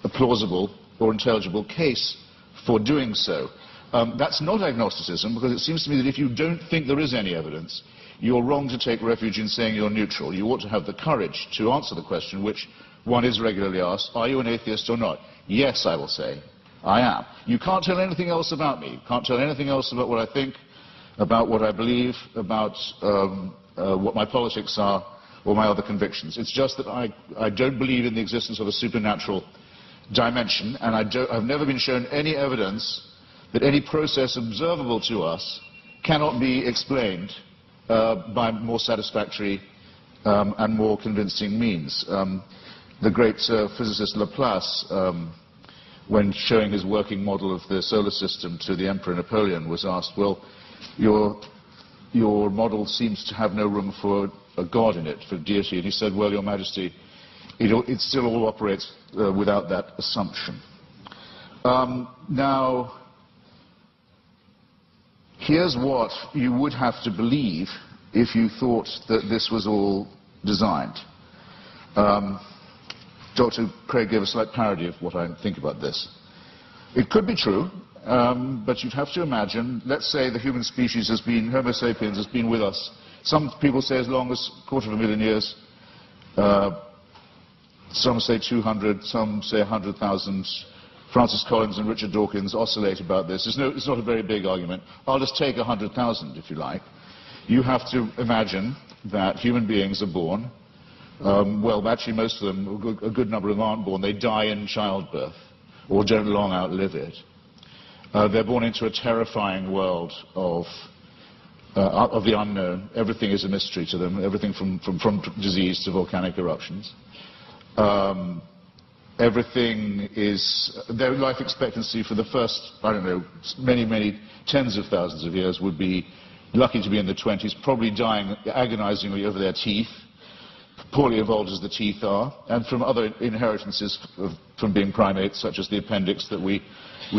a plausible or intelligible case for doing so. That's not agnosticism, because it seems to me that if you don't think there is any evidence, you're wrong to take refuge in saying you're neutral. You ought to have the courage to answer the question which one is regularly asked: are you an atheist or not? Yes, I will say, I am. You can't tell anything else about me. You can't tell anything else about what I think, about what I believe, about what my politics are, or my other convictions. It's just that I don't believe in the existence of a supernatural dimension, and I've never been shown any evidence that any process observable to us cannot be explained by more satisfactory and more convincing means. The great physicist Laplace, when showing his working model of the solar system to the Emperor Napoleon, was asked, well, your model seems to have no room for a god in it, for deity. And he said, well, Your Majesty, it still all operates without that assumption. Now, here's what you would have to believe if you thought that this was all designed. Dr. Craig gave a slight parody of what I think about this. It could be true, but you'd have to imagine, let's say the human species has been, Homo sapiens has been with us, some people say as long as 250,000 years, some say 200, some say 100,000. Francis Collins and Richard Dawkins oscillate about this. It's not a very big argument. I'll just take 100,000 if you like. You have to imagine that human beings are born. Well, actually most of them, a good number of them aren't born. They die in childbirth or don't long outlive it. They're born into a terrifying world of the unknown. Everything is a mystery to them, everything from disease to volcanic eruptions. Everything is, their life expectancy for the first, I don't know, many tens of thousands of years would be lucky to be in the 20s, probably dying agonizingly over their teeth, poorly evolved as the teeth are, and from other inheritances from being primates, such as the appendix that we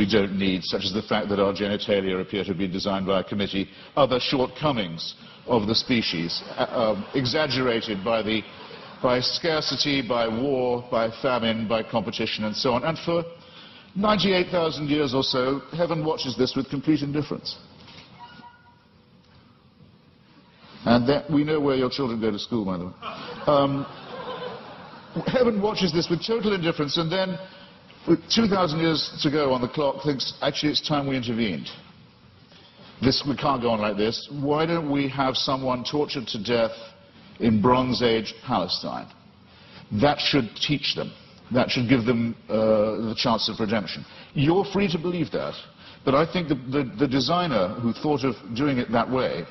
don't need, such as the fact that our genitalia appear to have been designed by a committee, other shortcomings of the species, exaggerated by scarcity, by war, by famine, by competition, and so on. And for 98,000 years or so, heaven watches this with complete indifference. And that, we know where your children go to school, by the way. Heaven watches this with total indifference, and then, with 2,000 years to go on the clock, thinks, actually, it's time we intervened. We can't go on like this. Why don't we have someone tortured to death in Bronze Age Palestine? That should teach them. That should give them the chance of redemption. You're free to believe that, but I think the designer who thought of doing it that way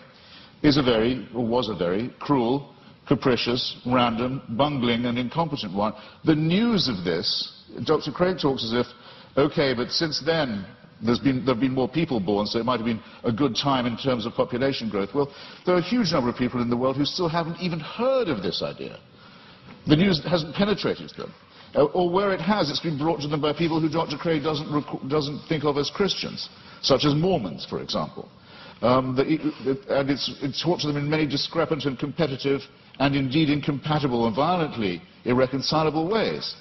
was a very cruel, capricious, random, bungling and incompetent one. The news of this, Dr. Craig talks as if, okay, but since then there have been more people born, so it might have been a good time in terms of population growth. Well, there are a huge number of people in the world who still haven't even heard of this idea. The news hasn't penetrated them. Or where it has, it's been brought to them by people who Dr. Craig doesn't think of as Christians, such as Mormons, for example. And it's taught to them in many discrepant and competitive and indeed incompatible and violently irreconcilable ways.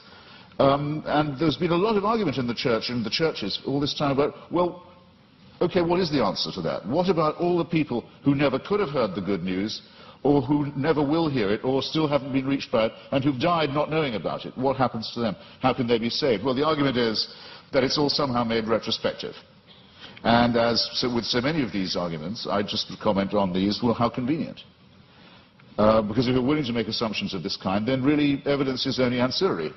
And there's been a lot of argument in the church and the churches all this time about, well, okay, what is the answer to that? What about all the people who never could have heard the good news, or who never will hear it, or still haven't been reached by it, and who've died not knowing about it? What happens to them? How can they be saved? Well, the argument is that it's all somehow made retrospective. And with so many of these arguments, I just comment on these, well, how convenient. Because if you're willing to make assumptions of this kind, then really evidence is only ancillary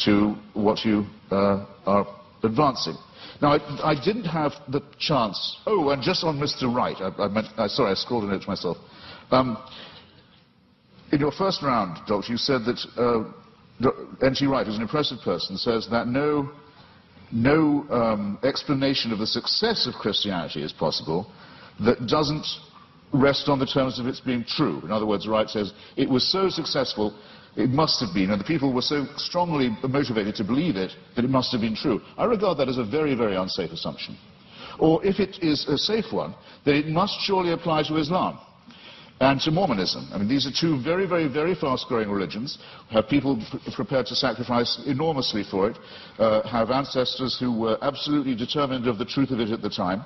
to what you are advancing. Now, I didn't have the chance. Oh, and just on Mr. Wright, sorry, I scrolled a note to myself. In your first round, Doctor, you said that N.T. Wright, who's an impressive person, says that no explanation of the success of Christianity is possible that doesn't rest on the terms of its being true. In other words, Wright says it was so successful, it must have been, and the people were so strongly motivated to believe it that it must have been true. I regard that as a very, very unsafe assumption. Or if it is a safe one, then it must surely apply to Islam. and to Mormonism. I mean, these are two very, very, very fast-growing religions, have people prepared to sacrifice enormously for it, have ancestors who were absolutely determined of the truth of it at the time,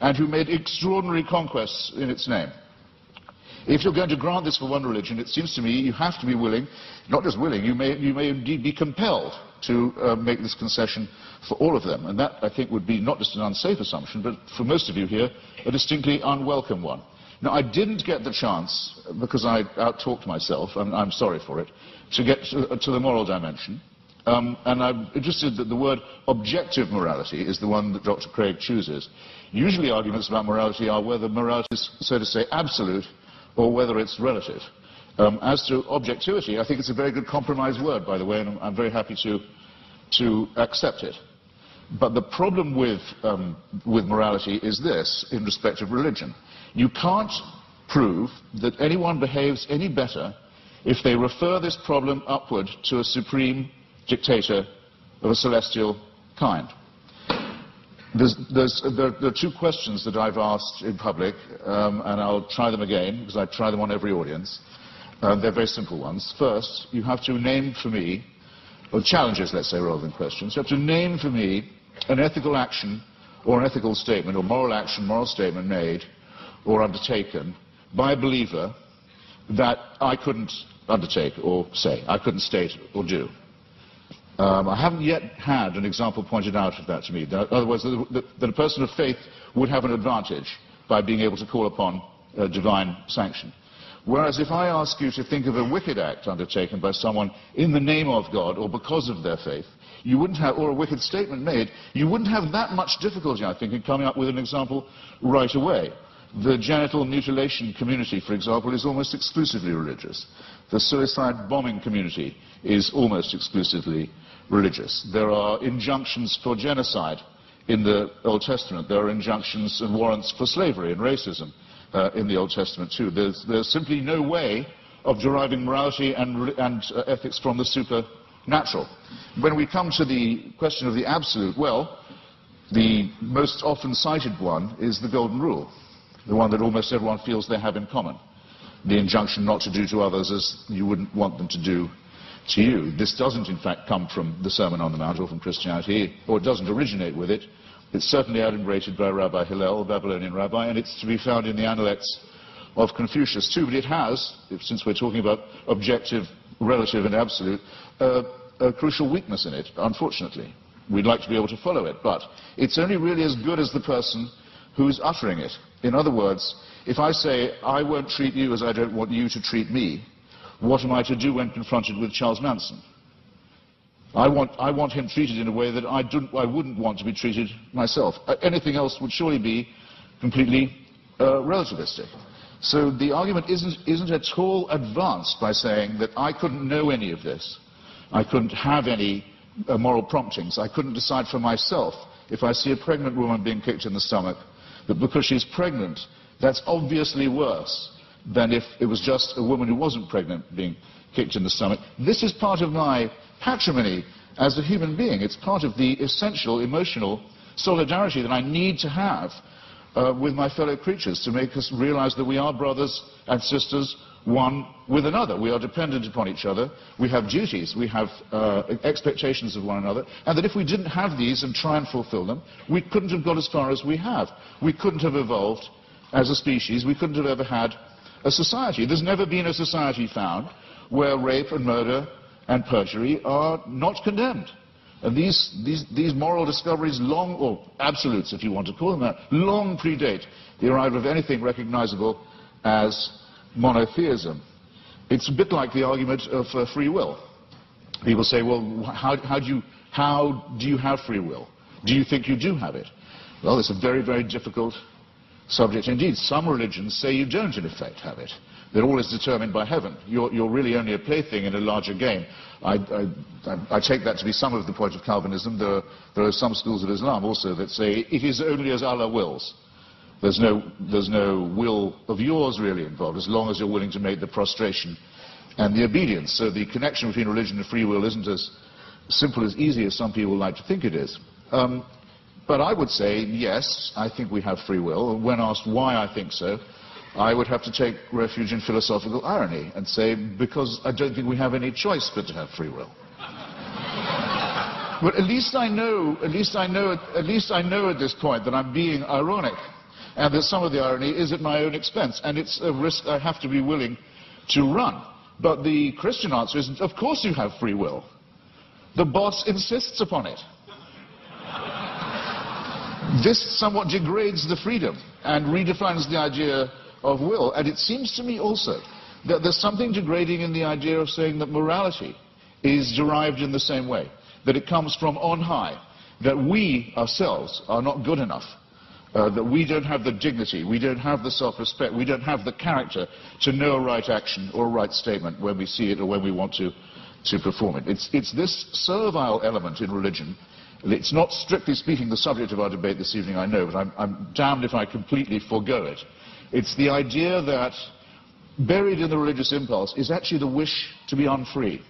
and who made extraordinary conquests in its name. If you're going to grant this for one religion, it seems to me you have to be willing, not just willing, you may indeed be compelled to make this concession for all of them. And that, I think, would be not just an unsafe assumption, but for most of you here, a distinctly unwelcome one. Now, I didn't get the chance, because I out-talked myself, and I'm sorry for it, to get to the moral dimension. And I'm interested that the word objective morality is the one that Dr. Craig chooses. Usually arguments about morality are whether morality is, so to say, absolute, or whether it's relative. As to objectivity, I think it's a very good compromise word, by the way, and I'm very happy to accept it. But the problem with morality is this, in respect of religion. You can't prove that anyone behaves any better if they refer this problem upward to a dictator of a celestial kind. There are two questions that I've asked in public, and I'll try them again, because I try them on every audience. They're very simple ones. First, you have to name for me, or challenges, let's say, rather than questions. You have to name for me an ethical action, or an ethical statement, or moral action, moral statement made, or undertaken by a believer that I couldn't undertake or say, I couldn't state or do. I haven't yet had an example pointed out of that to me. Otherwise, that a person of faith would have an advantage by being able to call upon divine sanction. Whereas if I ask you to think of a wicked act undertaken by someone in the name of God or because of their faith, you wouldn't have, or a wicked statement made, you wouldn't have that much difficulty, I think, in coming up with an example right away. The genital mutilation community, for example, is almost exclusively religious. The suicide bombing community is almost exclusively religious. There are injunctions for genocide in the Old Testament. There are injunctions and warrants for slavery and racism in the Old Testament too. There's simply no way of deriving morality and ethics from the supernatural. When we come to the question of the absolute, well, the most often cited one is the Golden Rule, the one that almost everyone feels they have in common. The injunction not to do to others as you wouldn't want them to do to you. This doesn't, in fact, come from the Sermon on the Mount or from Christianity, or it doesn't originate with it. It's certainly adumbrated by Rabbi Hillel, a Babylonian rabbi, and it's to be found in the Analects of Confucius too. But it has, since we're talking about objective, relative, and absolute, a crucial weakness in it, unfortunately. We'd like to be able to follow it, but it's only really as good as the person who's uttering it. In other words, if I say, I won't treat you as I don't want you to treat me, what am I to do when confronted with Charles Manson? I want him treated in a way that I wouldn't want to be treated myself. Anything else would surely be completely relativistic. So the argument isn't at all advanced by saying that I couldn't know any of this. I couldn't have any moral promptings. I couldn't decide for myself, if I see a pregnant woman being kicked in the stomach, that because she's pregnant, that's obviously worse than if it was just a woman who wasn't pregnant being kicked in the stomach. This is part of my patrimony as a human being. It's part of the essential emotional solidarity that I need to have with my fellow creatures to make us realize that we are brothers and sisters, one with another. We are dependent upon each other. We have duties. We have expectations of one another. And that if we didn't have these and try and fulfill them, we couldn't have got as far as we have. We couldn't have evolved as a species. We couldn't have ever had a society. There's never been a society found where rape and murder and perjury are not condemned. And these moral discoveries long, or absolutes if you want to call them that, long predate the arrival of anything recognizable as monotheism. It's a bit like the argument of free will. People say, well, how do you have free will? Do you think you do have it? Well, it's a very, very difficult subject indeed. Some religions say you don't, in effect, have it. That all is determined by heaven. You're really only a plaything in a larger game. I take that to be some of the point of Calvinism. There are some schools of Islam also that say it is only as Allah wills. There's no will of yours really involved, as long as you're willing to make the prostration and the obedience. So the connection between religion and free will isn't as simple, as easy as some people like to think it is. But I would say, yes, I think we have free will. When asked why I think so, I would have to take refuge in philosophical irony and say, because I don't think we have any choice but to have free will. But at least I know at this point that I'm being ironic, and that some of the irony is at my own expense, and it's a risk I have to be willing to run. But the Christian answer is, of course you have free will. The boss insists upon it. This somewhat degrades the freedom and redefines the idea of will. And it seems to me also that there's something degrading in the idea of saying that morality is derived in the same way, that it comes from on high, that we ourselves are not good enough, that we don't have the dignity, we don't have the self-respect, we don't have the character to know a right action or a right statement when we see it or when we want to perform it. It's this servile element in religion. It's not, strictly speaking, the subject of our debate this evening, I know, but I'm damned if I completely forego it. It's the idea that buried in the religious impulse is actually the wish to be unfree,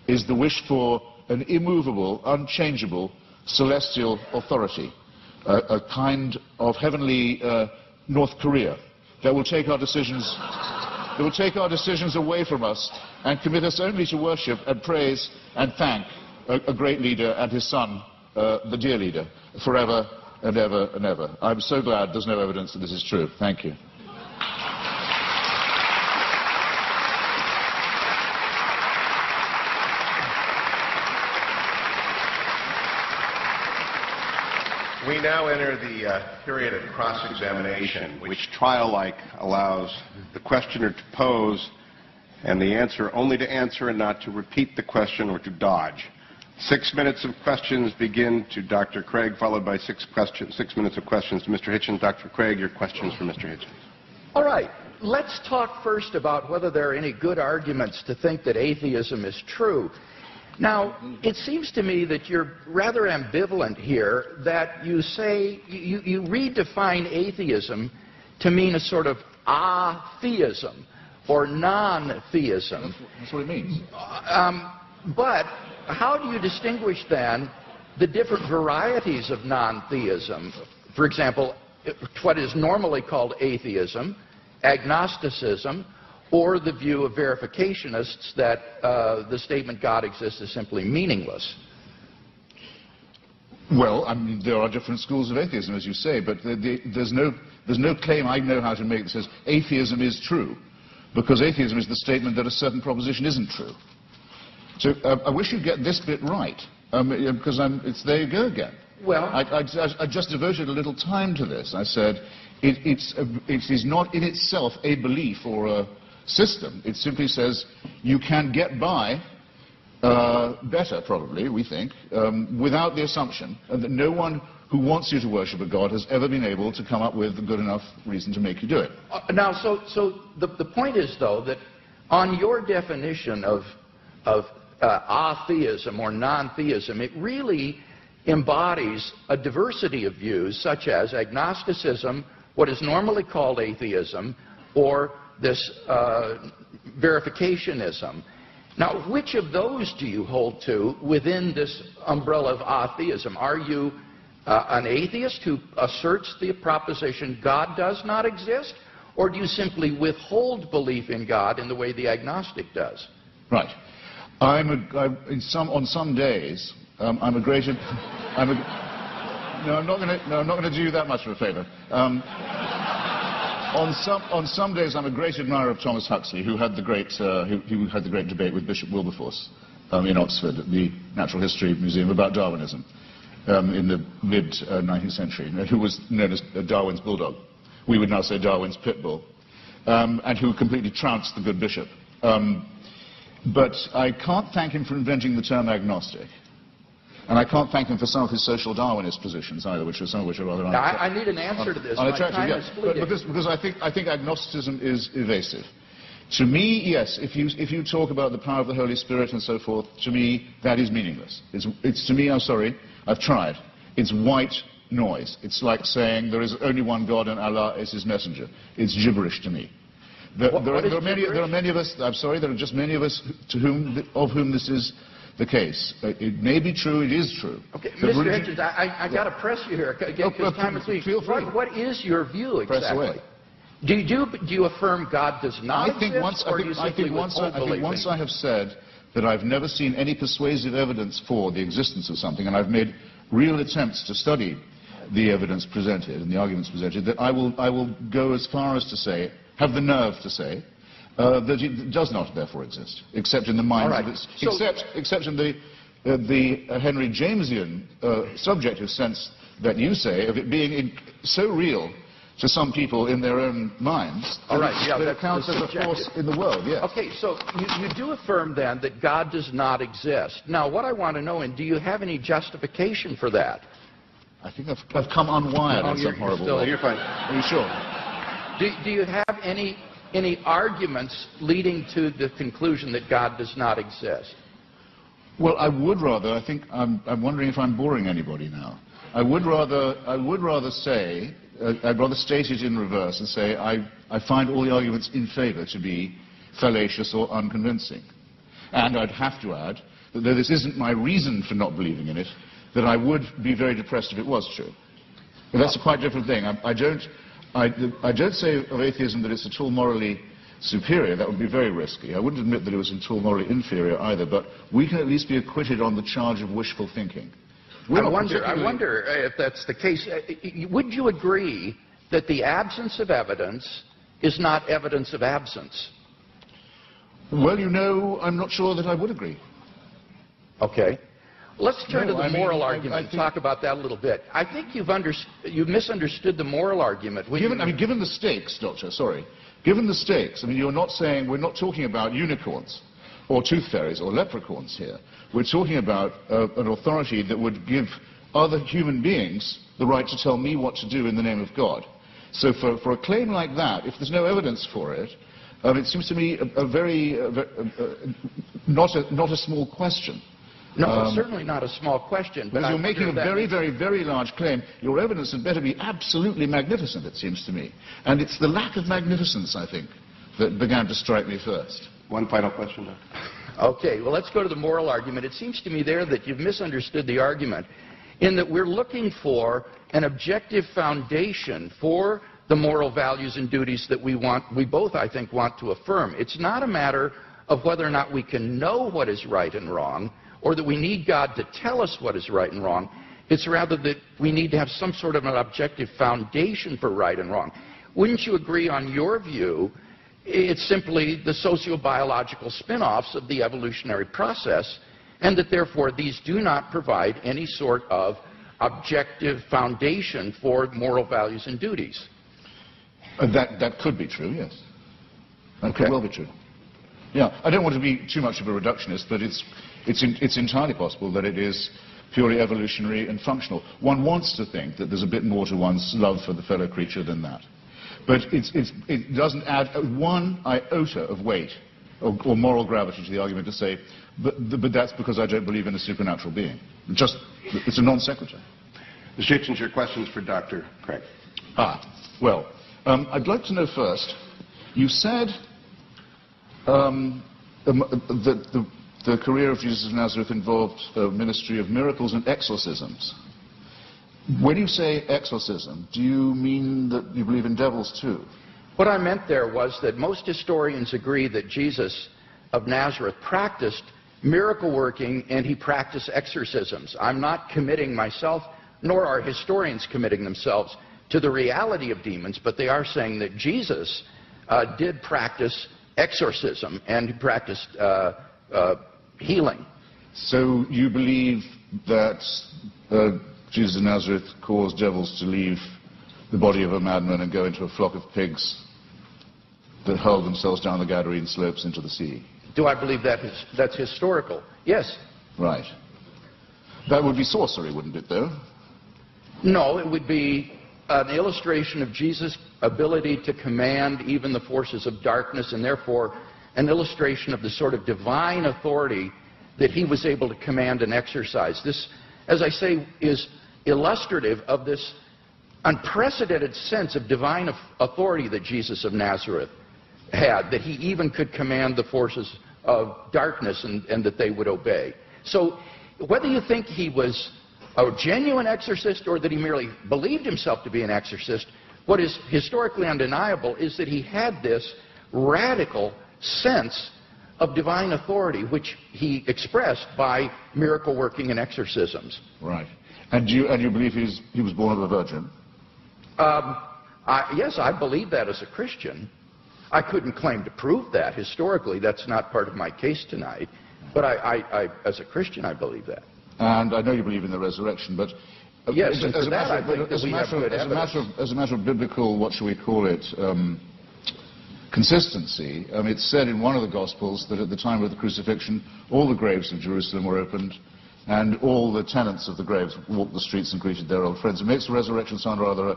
is the wish for an immovable, unchangeable, celestial authority, a kind of heavenly North Korea that will take our decisions away from us and commit us only to worship and praise and thank a great leader and his son, the dear leader, forever and ever and ever. I'm so glad there's no evidence that this is true. Thank you. We now enter the period of cross-examination, which trial-like allows the questioner to pose and the answer only to answer and not to repeat the question or to dodge. 6 minutes of questions begin to Dr. Craig, followed by 6 minutes of questions to Mr. Hitchens. Dr. Craig, your questions for Mr. Hitchens. All right. Let's talk first about whether there are any good arguments to think that atheism is true. Now, it seems to me that you're rather ambivalent here, that you say, you redefine atheism to mean a sort of atheism or non-theism. That's what it means. But how do you distinguish then the different varieties of non-theism? For example, what is normally called atheism, agnosticism, or the view of verificationists that the statement God exists is simply meaningless? Well, I mean, there are different schools of atheism, as you say, but there's no claim I know how to make that says atheism is true, because atheism is the statement that a certain proposition isn't true. So I wish you'd get this bit right, because there you go again. Well, I just devoted a little time to this. I said it is not in itself a belief or a system. It simply says you can get by better, probably, we think, without the assumption that no one who wants you to worship a God has ever been able to come up with a good enough reason to make you do it. Now, so the point is, though, that on your definition of atheism or non-theism, it really embodies a diversity of views, such as agnosticism, what is normally called atheism, or this verificationism. Now, which of those do you hold to within this umbrella of atheism? Are you an atheist who asserts the proposition God does not exist, or do you simply withhold belief in God in the way the agnostic does? Right. On some days, I'm a great. No, I'm not going to do you that much of a favor. On some days, I'm a great admirer of Thomas Huxley, who had the great debate with Bishop Wilberforce in Oxford at the Natural History Museum about Darwinism in the mid-19th century, who was known as Darwin's bulldog. We would now say Darwin's pit bull, and who completely trounced the good bishop. But I can't thank him for inventing the term agnostic. And I can't thank him for some of his social Darwinist positions either, some of which are rather unattractive. I need an answer to this. Because I think agnosticism is evasive. To me, yes, if you talk about the power of the Holy Spirit and so forth, to me, that is meaningless. It's to me, I'm sorry, I've tried. It's white noise. It's like saying there is only one God and Allah is his messenger. It's gibberish to me. There are many of us, I'm sorry, there are just many of us of whom this is the case. It may be true, it is true. Okay, Mr. Hitchens, I got to press you here, because time is leaving. Feel free. What is your view exactly? Press away. Do you affirm God does not exist, or do you simply withhold believing? I think once I have said that I've never seen any persuasive evidence for the existence of something, and I've made real attempts to study the evidence presented and the arguments presented, that I will go as far as to say, have the nerve to say, that it does not therefore exist, except in the minds of its, except in the Henry Jamesian subjective sense that you say of it being so real to some people in their own minds that it counts as a force in the world. Yes. Okay, so you do affirm then that God does not exist. Now, what I want to know, and do you have any justification for that? I think I've come unwired in some horrible way. You're fine. Are you sure? Do you have any arguments leading to the conclusion that God does not exist? Well, I would rather. I think I'm wondering if I'm boring anybody now. I would rather say. I'd rather state it in reverse and say I find all the arguments in favour to be fallacious or unconvincing. And I'd have to add that though this isn't my reason for not believing in it, that I would be very depressed if it was true. But that's a quite different thing. I don't say of atheism that it's at all morally superior. That would be very risky. I wouldn't admit that it was at all morally inferior either, but we can at least be acquitted on the charge of wishful thinking. I wonder if that's the case. Would you agree that the absence of evidence is not evidence of absence? Well, you know, I'm not sure that I would agree. Okay. Let's turn to the moral argument and talk about that a little bit. I think you've misunderstood the moral argument. Given the stakes, Doctor, given the stakes, you're not saying, we're not talking about unicorns or tooth fairies or leprechauns here. We're talking about an authority that would give other human beings the right to tell me what to do in the name of God. So for a claim like that, if there's no evidence for it, it seems to me not a small question. No, it's certainly not a small question. But you're making a very, very, very large claim. Your evidence had better be absolutely magnificent, it seems to me. And it's the lack of magnificence, I think, that began to strike me first. One final question, Doctor. Okay, well, let's go to the moral argument. It seems to me there that you've misunderstood the argument in that we're looking for an objective foundation for the moral values and duties that we both, I think, want to affirm. It's not a matter of whether or not we can know what is right and wrong, or that we need God to tell us what is right and wrong. It's rather that we need to have some sort of an objective foundation for right and wrong. Wouldn't you agree on your view? It's simply the sociobiological spin-offs of the evolutionary process, and that therefore these do not provide any sort of objective foundation for moral values and duties. That could be true, yes. That could well be true. Yeah, I don't want to be too much of a reductionist, but it's entirely possible that it is purely evolutionary and functional. One wants to think that there's a bit more to one's love for the fellow creature than that. But it doesn't add one iota of weight or moral gravity to the argument to say, but that's because I don't believe in a supernatural being. It's a non sequitur. Mr. Hitchens, your questions for Dr. Craig. Well, I'd like to know first, you said that the career of Jesus of Nazareth involved a ministry of miracles and exorcisms. When you say exorcism, do you mean that you believe in devils too? What I meant there was that most historians agree that Jesus of Nazareth practiced miracle working and he practiced exorcisms. I'm not committing myself, nor are historians committing themselves to the reality of demons, but they are saying that Jesus did practice exorcism and he practiced healing. So you believe that Jesus of Nazareth caused devils to leave the body of a madman and go into a flock of pigs that hurled themselves down the Gadarene slopes into the sea? Do I believe that's historical? Yes. Right. That would be sorcery, wouldn't it, though? No, it would be an illustration of Jesus' ability to command even the forces of darkness, and therefore an illustration of the sort of divine authority that he was able to command and exercise. This, as I say, is illustrative of this unprecedented sense of divine authority that Jesus of Nazareth had, that he even could command the forces of darkness and that they would obey. So whether you think he was a genuine exorcist or that he merely believed himself to be an exorcist, What is historically undeniable is that he had this radical sense of divine authority, which he expressed by miracle working and exorcisms. Right. And you believe he was born of a virgin? Yes, I believe that as a Christian. I couldn't claim to prove that historically. That's not part of my case tonight. But as a Christian, I believe that. And I know you believe in the resurrection, but yes, as a matter of biblical, what shall we call it, consistency, it's said in one of the Gospels that at the time of the crucifixion, all the graves of Jerusalem were opened, and all the tenants of the graves walked the streets and greeted their old friends. It makes the resurrection sound rather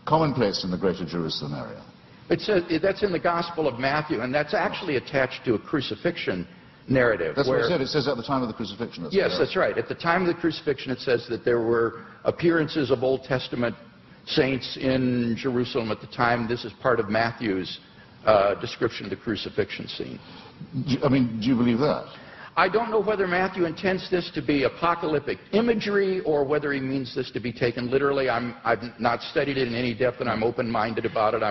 commonplace in the greater Jerusalem area. It says, that's in the Gospel of Matthew, and that's actually attached to a crucifixion narrative. That's what it said. It says at the time of the crucifixion. Yes, that's right. At the time of the crucifixion, it says that there were appearances of Old Testament saints in Jerusalem at the time. This is part of Matthew's description of the crucifixion scene. Do you believe that? I don't know whether Matthew intends this to be apocalyptic imagery or whether he means this to be taken literally. I've not studied it in any depth, and I'm open-minded about it.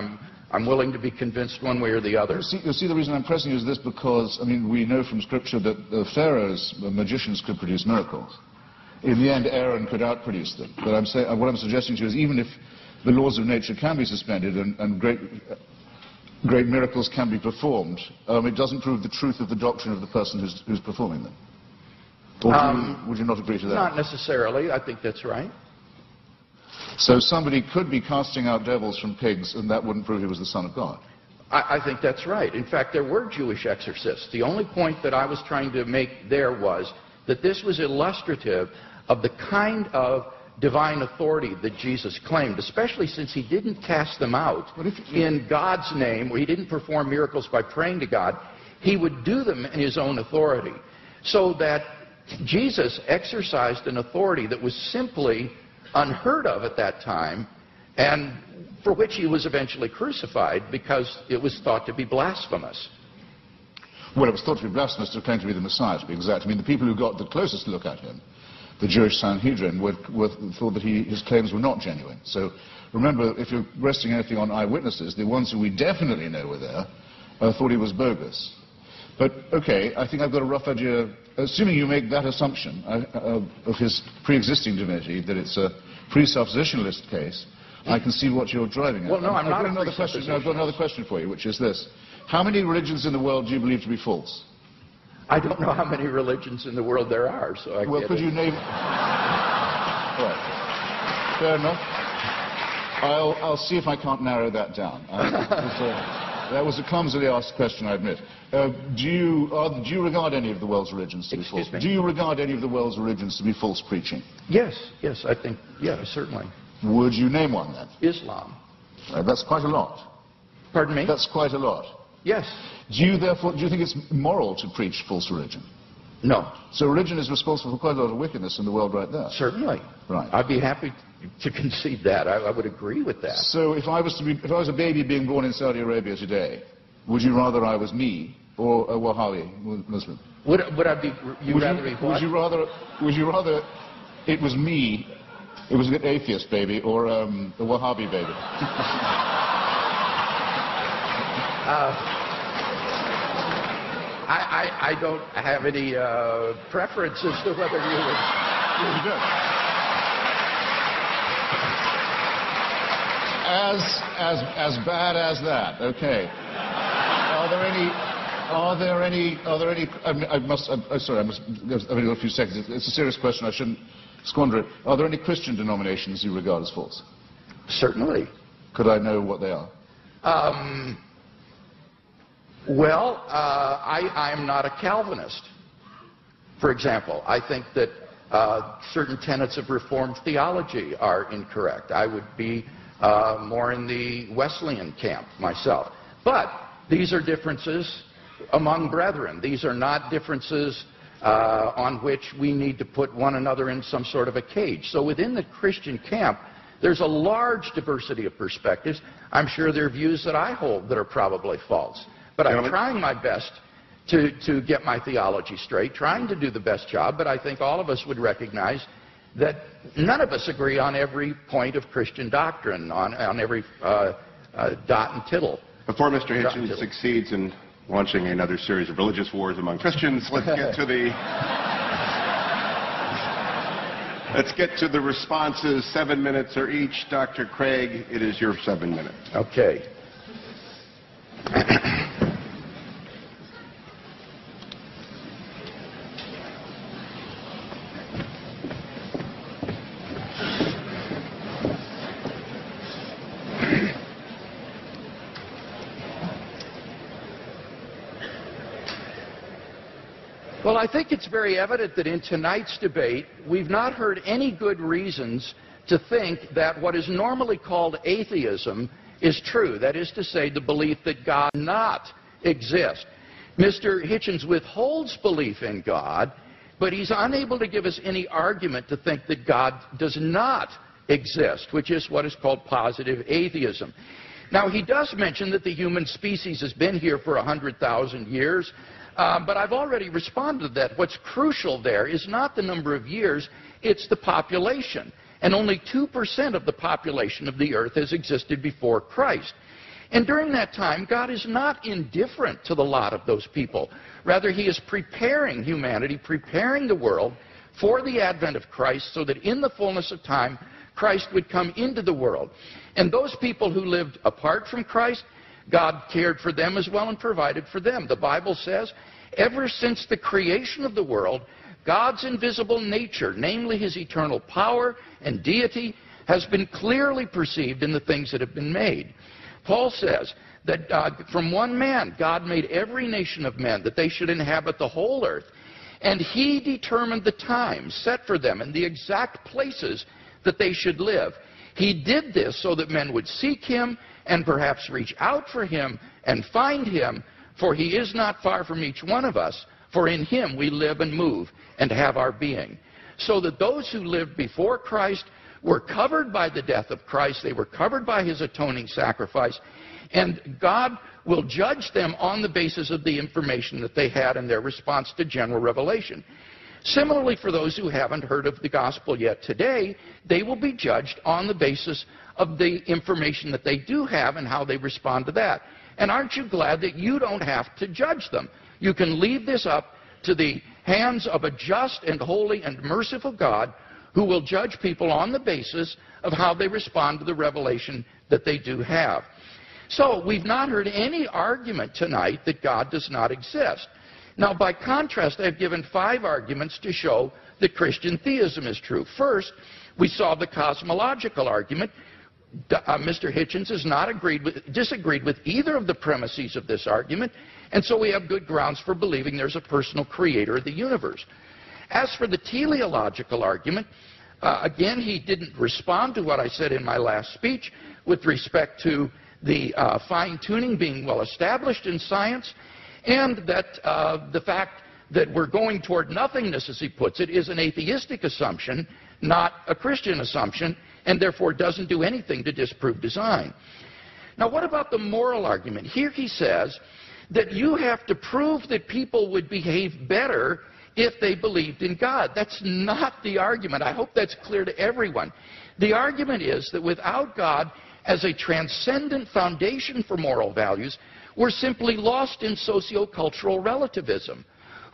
I'm willing to be convinced one way or the other. You see, the reason I'm pressing you is this because, we know from Scripture that the pharaohs, the magicians, could produce miracles. In the end, Aaron could outproduce them. But what I'm suggesting to you is even if the laws of nature can be suspended and great miracles can be performed, it doesn't prove the truth of the doctrine of the person who's performing them. Or would you not agree to that? Not necessarily. I think that's right. So somebody could be casting out devils from pigs, and that wouldn't prove he was the Son of God. I think that's right. In fact, there were Jewish exorcists. The only point that I was trying to make there was that this was illustrative of the kind of divine authority that Jesus claimed, especially since he didn't cast them out in God's name, where he didn't perform miracles by praying to God. He would do them in his own authority. So that Jesus exercised an authority that was simply unheard of at that time, and for which he was eventually crucified because it was thought to be blasphemous. Well, it was thought to be blasphemous to claim to be the Messiah, to be exact. The people who got the closest look at him, the Jewish Sanhedrin, thought that his claims were not genuine. So remember, if you're resting anything on eyewitnesses, the ones who we definitely know were there thought he was bogus. But, okay, I think I've got a rough idea. Assuming you make that assumption of his pre-existing divinity, that it's a presuppositionalist case, I can see what you're driving at. Well, no, I've got another question for you, which is this. How many religions in the world do you believe to be false? I don't know how many religions in the world there are, so I Well, could you name... Right. Fair enough. I'll see if I can't narrow that down. That was a clumsily asked question, I admit. Do you regard any of the world's religions to be false? Do you regard any of the world's religions to be false preaching? Yes, I think, certainly. Would you name one, then? Islam. That's quite a lot. Pardon me? That's quite a lot. Yes. Do you think it's moral to preach false religion? No. So religion is responsible for quite a lot of wickedness in the world right there? Certainly. Right. I'd be happy to concede that. I would agree with that. So if I was a baby being born in Saudi Arabia today, would you rather I was me or a Wahhabi Muslim? Would I be? Rather be what? Would you rather it was me? It was an atheist baby or a Wahhabi baby? I don't have any preference as to whether you would. You don't. As bad as that. Okay. Are there any? I've only got a few seconds. It's a serious question. I shouldn't squander it. Are there any Christian denominations you regard as false? Certainly. Could I know what they are? Well, I'm not a Calvinist, for example. I think that certain tenets of Reformed theology are incorrect. I would be more in the Wesleyan camp myself. But these are differences among brethren. These are not differences on which we need to put one another in some sort of a cage. So within the Christian camp, there's a large diversity of perspectives. I'm sure there are views that I hold that are probably false. But I'm trying my best to get my theology straight, trying to do the best job, but I think all of us would recognize that none of us agree on every point of Christian doctrine, on every dot and tittle. Before Mr. Hitchens succeeds in launching another series of religious wars among Christians, let's get to the responses. 7 minutes are each. Dr. Craig, it is your 7 minutes. Okay. Well, I think it's very evident that in tonight's debate, we've not heard any good reasons to think that what is normally called atheism is true. That is to say, the belief that God does not exist. Mr. Hitchens withholds belief in God, but he's unable to give us any argument to think that God does not exist, which is what is called positive atheism. Now, he does mention that the human species has been here for 100,000 years, but I've already responded to that. What's crucial there is not the number of years, it's the population. And only 2% of the population of the earth has existed before Christ. And during that time, God is not indifferent to the lot of those people. Rather, he is preparing humanity, preparing the world for the advent of Christ so that in the fullness of time, Christ would come into the world. And those people who lived apart from Christ, God cared for them as well and provided for them. The Bible says, ever since the creation of the world, God's invisible nature, namely his eternal power and deity, has been clearly perceived in the things that have been made. Paul says that from one man, God made every nation of men, that they should inhabit the whole earth. And he determined the times set for them and the exact places that they should live. He did this so that men would seek him and perhaps reach out for him and find him, for he is not far from each one of us, for in him we live and move and have our being. So that those who lived before Christ were covered by the death of Christ, they were covered by his atoning sacrifice, and God will judge them on the basis of the information that they had in their response to general revelation. Similarly, for those who haven't heard of the gospel yet today, they will be judged on the basis of the information that they do have and how they respond to that. And aren't you glad that you don't have to judge them? You can leave this up to the hands of a just and holy and merciful God who will judge people on the basis of how they respond to the revelation that they do have. So we've not heard any argument tonight that God does not exist. Now, by contrast, I've given 5 arguments to show that Christian theism is true. First, we saw the cosmological argument. Mr. Hitchens has not disagreed with either of the premises of this argument, and so we have good grounds for believing there's a personal creator of the universe. As for the teleological argument, again, he didn't respond to what I said in my last speech with respect to the fine-tuning being well established in science, and that the fact that we're going toward nothingness, as he puts it, is an atheistic assumption, not a Christian assumption, and therefore doesn't do anything to disprove design. Now, what about the moral argument? Here he says that you have to prove that people would behave better if they believed in God. That's not the argument. I hope that's clear to everyone. The argument is that without God as a transcendent foundation for moral values, we're simply lost in socio-cultural relativism.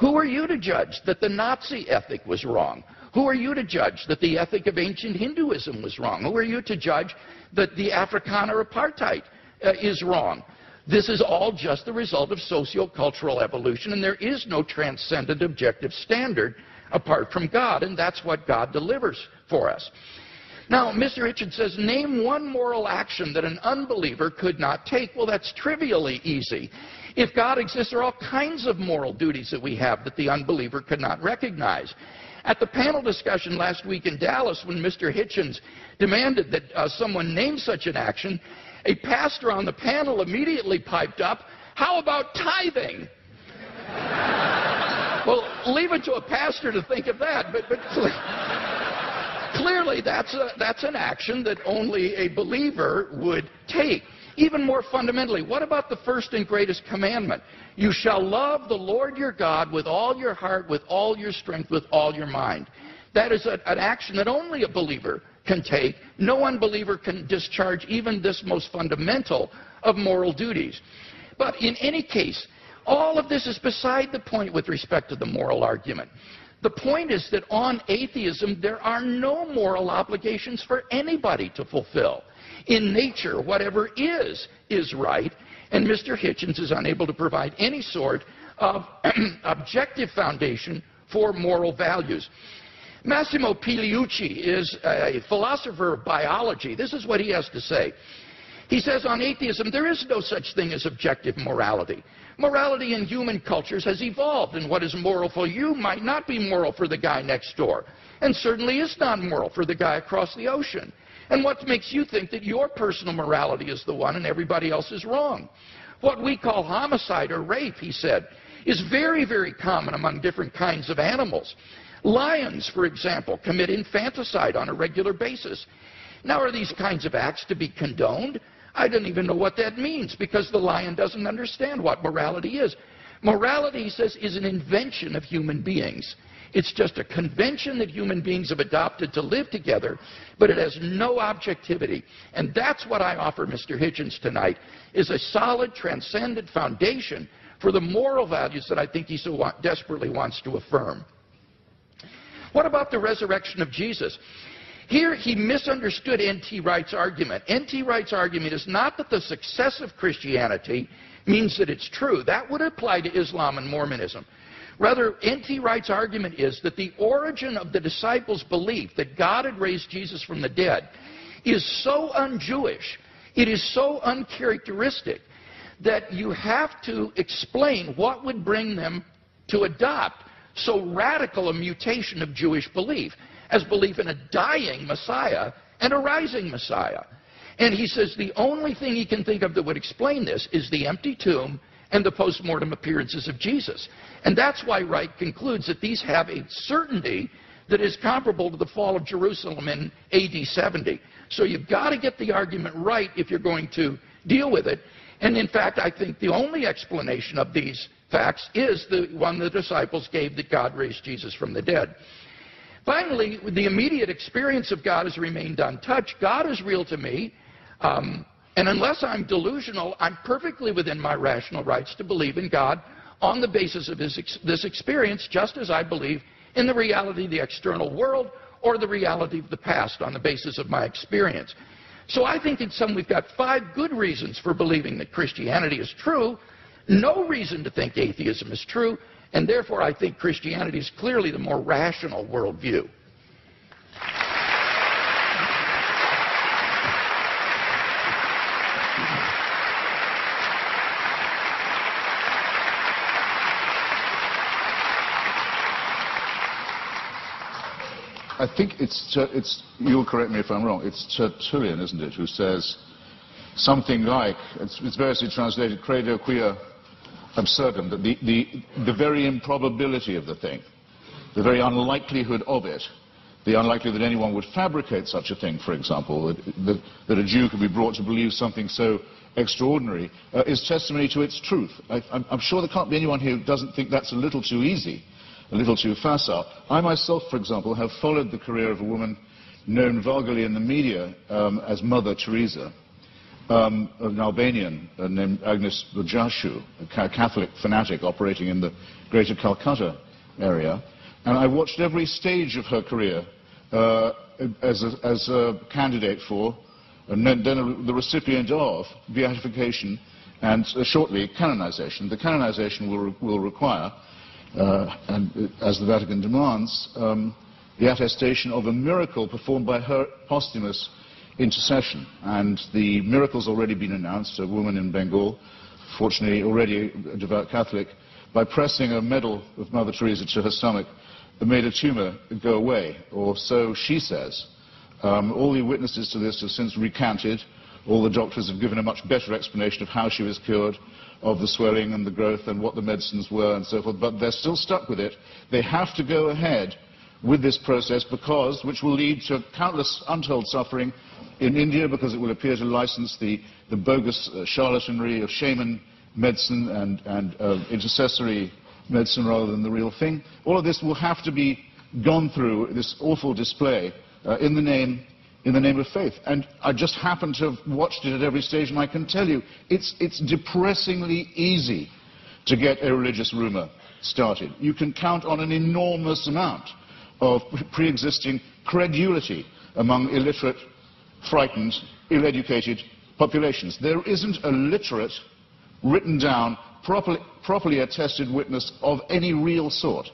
Who are you to judge that the Nazi ethic was wrong? Who are you to judge that the ethic of ancient Hinduism was wrong? Who are you to judge that the Afrikaner apartheid is wrong? This is all just the result of socio-cultural evolution, and there is no transcendent objective standard apart from God, and that's what God delivers for us. Now, Mr. Hitchens says, name one moral action that an unbeliever could not take. Well, that's trivially easy. If God exists, there are all kinds of moral duties that we have that the unbeliever could not recognize. At the panel discussion last week in Dallas, when Mr. Hitchens demanded that someone name such an action, a pastor on the panel immediately piped up, how about tithing? Well, leave it to a pastor to think of that, but clearly that's an action that only a believer would take. Even more fundamentally, what about the first and greatest commandment? You shall love the Lord your God with all your heart, with all your strength, with all your mind. That is an action that only a believer can take. No unbeliever can discharge even this most fundamental of moral duties. But in any case, all of this is beside the point with respect to the moral argument. The point is that on atheism, there are no moral obligations for anybody to fulfill. In nature, whatever is right, and Mr. Hitchens is unable to provide any sort of objective foundation for moral values. Massimo Pigliucci is a philosopher of biology. This is what he has to say. He says on atheism, there is no such thing as objective morality. Morality in human cultures has evolved, and what is moral for you might not be moral for the guy next door, and certainly is not moral for the guy across the ocean. And what makes you think that your personal morality is the one and everybody else is wrong? What we call homicide or rape, he said, is very, very common among different kinds of animals. Lions, for example, commit infanticide on a regular basis. Now, are these kinds of acts to be condoned? I don't even know what that means, because the lion doesn't understand what morality is. Morality, he says, is an invention of human beings. It's just a convention that human beings have adopted to live together, but it has no objectivity. And that's what I offer Mr. Hitchens tonight, is a solid, transcendent foundation for the moral values that I think he so desperately wants to affirm. What about the resurrection of Jesus? Here he misunderstood N.T. Wright's argument. N.T. Wright's argument is not that the success of Christianity means that it's true. That would apply to Islam and Mormonism. Rather, N.T. Wright's argument is that the origin of the disciples' belief that God had raised Jesus from the dead is so un-Jewish, it is so uncharacteristic, that you have to explain what would bring them to adopt so radical a mutation of Jewish belief as belief in a dying Messiah and a rising Messiah. And he says the only thing he can think of that would explain this is the empty tomb and the post-mortem appearances of Jesus. And that's why Wright concludes that these have a certainty that is comparable to the fall of Jerusalem in AD 70. So you've got to get the argument right if you're going to deal with it. And in fact, I think the only explanation of these facts is the one the disciples gave, that God raised Jesus from the dead. Finally, the immediate experience of God has remained untouched. God is real to me, and unless I'm delusional, I'm perfectly within my rational rights to believe in God on the basis of this experience, just as I believe in the reality of the external world or the reality of the past on the basis of my experience. So I think in sum we've got 5 good reasons for believing that Christianity is true, no reason to think atheism is true, and therefore I think Christianity is clearly the more rational worldview. I think it's, you'll correct me if I'm wrong, it's Tertullian, isn't it, who says something like, it's variously translated, credo quia absurdum, that the very improbability of the thing, the very unlikelihood of it, the unlikelihood that anyone would fabricate such a thing, for example, that a Jew could be brought to believe something so extraordinary, is testimony to its truth. I'm sure there can't be anyone who doesn't think that's a little too easy, a little too facile. I myself, for example, have followed the career of a woman known vulgarly in the media as Mother Teresa, an Albanian named Agnes Bujashu, a Catholic fanatic operating in the greater Calcutta area. And I watched every stage of her career as a candidate for, and then the recipient of, beatification and shortly canonization. The canonization will require, and as the Vatican demands, the attestation of a miracle performed by her posthumous intercession. And the miracle's already been announced. A woman in Bengal, fortunately already a devout Catholic, by pressing a medal of Mother Teresa to her stomach, made a tumor go away, or so she says. All the witnesses to this have since recanted. All the doctors have given a much better explanation of how she was cured, of the swelling and the growth and what the medicines were and so forth, but they're still stuck with it. They have to go ahead with this process because, which will lead to countless untold suffering in India, because it will appear to license the bogus charlatanry of shaman medicine and intercessory medicine rather than the real thing. All of this will have to be gone through this awful display in the name of faith. And I just happen to have watched it at every stage, and I can tell you, it's depressingly easy to get a religious rumor started. You can count on an enormous amount of pre-existing credulity among illiterate, frightened, ill-educated populations. There isn't a literate, written down, properly attested witness of any real sort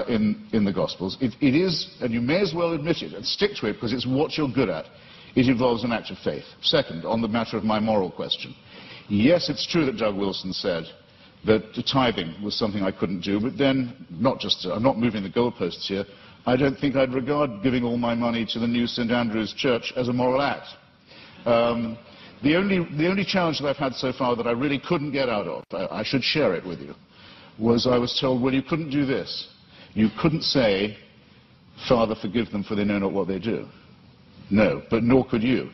in the Gospels. It is, and you may as well admit it and stick to it because it's what you're good at, it involves an act of faith. Second, on the matter of my moral question, yes, it's true that Doug Wilson said that tithing was something I couldn't do, but then, I'm not moving the goalposts here, I don't think I'd regard giving all my money to the new St. Andrew's Church as a moral act. The only challenge that I've had so far that I really couldn't get out of, I should share it with you, was I was told, well, you couldn't do this. You couldn't say, Father, forgive them for they know not what they do. No, but nor could you,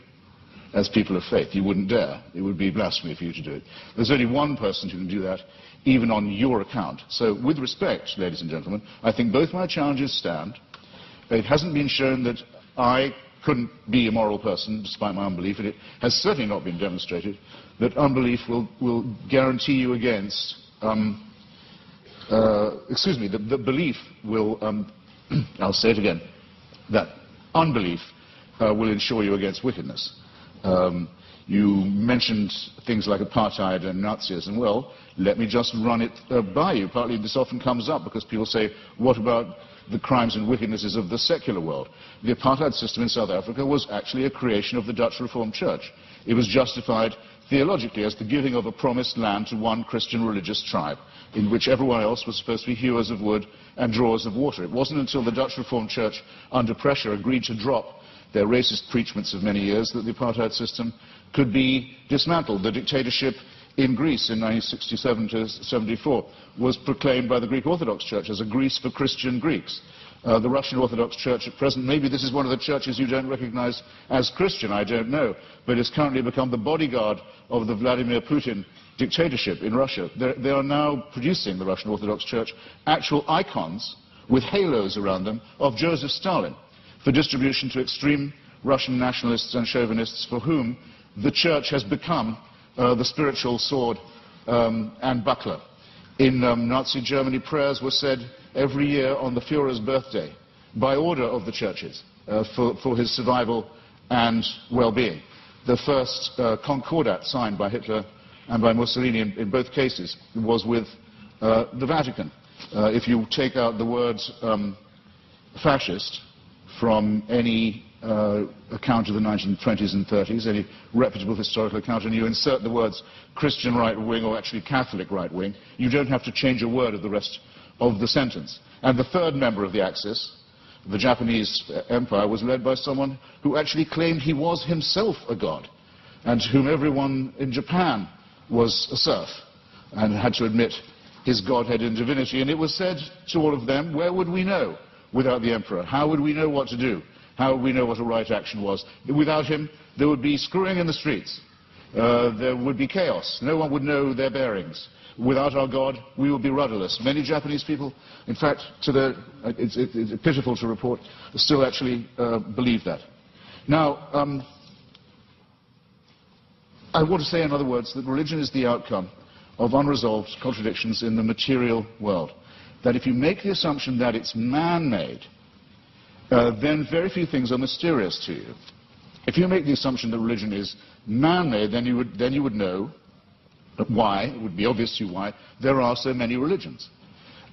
as people of faith. You wouldn't dare. It would be blasphemy for you to do it. There's only one person who can do that, even on your account. So, with respect, ladies and gentlemen, I think both my challenges stand. It hasn't been shown that I couldn't be a moral person, despite my unbelief, and it has certainly not been demonstrated that unbelief will guarantee you against, the belief will, I'll say it again, that unbelief will ensure you against wickedness. You mentioned things like apartheid and Nazism. Well, let me just run it by you. Partly this often comes up because people say, what about the crimes and wickednesses of the secular world? The apartheid system in South Africa was actually a creation of the Dutch Reformed Church. It was justified theologically as the giving of a promised land to one Christian religious tribe, in which everyone else was supposed to be hewers of wood and drawers of water. It wasn't until the Dutch Reformed Church, under pressure, agreed to drop their racist preachments of many years that the apartheid system could be dismantled. The dictatorship in Greece in 1967 to 74 was proclaimed by the Greek Orthodox Church as a Greece for Christian Greeks. The Russian Orthodox Church at present, maybe this is one of the churches you don't recognize as Christian, I don't know, but it's currently become the bodyguard of the Vladimir Putin dictatorship in Russia. They are now producing, the Russian Orthodox Church, actual icons with halos around them of Joseph Stalin for distribution to extreme Russian nationalists and chauvinists for whom the church has become the spiritual sword and buckler. In Nazi Germany, prayers were said every year on the Führer's birthday by order of the churches for his survival and well-being. The first concordat signed by Hitler and by Mussolini in both cases was with the Vatican. If you take out the words fascist from any account of the 1920s and 30s, any reputable historical account, and you insert the words Christian right wing or actually Catholic right wing, you don't have to change a word of the rest of the sentence. And the third member of the Axis, the Japanese Empire, was led by someone who actually claimed he was himself a god, and to whom everyone in Japan was a serf, and had to admit his godhead and divinity. And it was said to all of them, where would we know without the emperor? How would we know what to do? How would we know what a right action was? Without him, there would be screwing in the streets. There would be chaos. No one would know their bearings. Without our God, we would be rudderless. Many Japanese people, in fact, it's pitiful to report, still actually believe that. Now, I want to say, in other words, that religion is the outcome of unresolved contradictions in the material world. That if you make the assumption that it's man-made, then very few things are mysterious to you. If you make the assumption that religion is man-made, then you would know why, it would be obvious to you why, there are so many religions.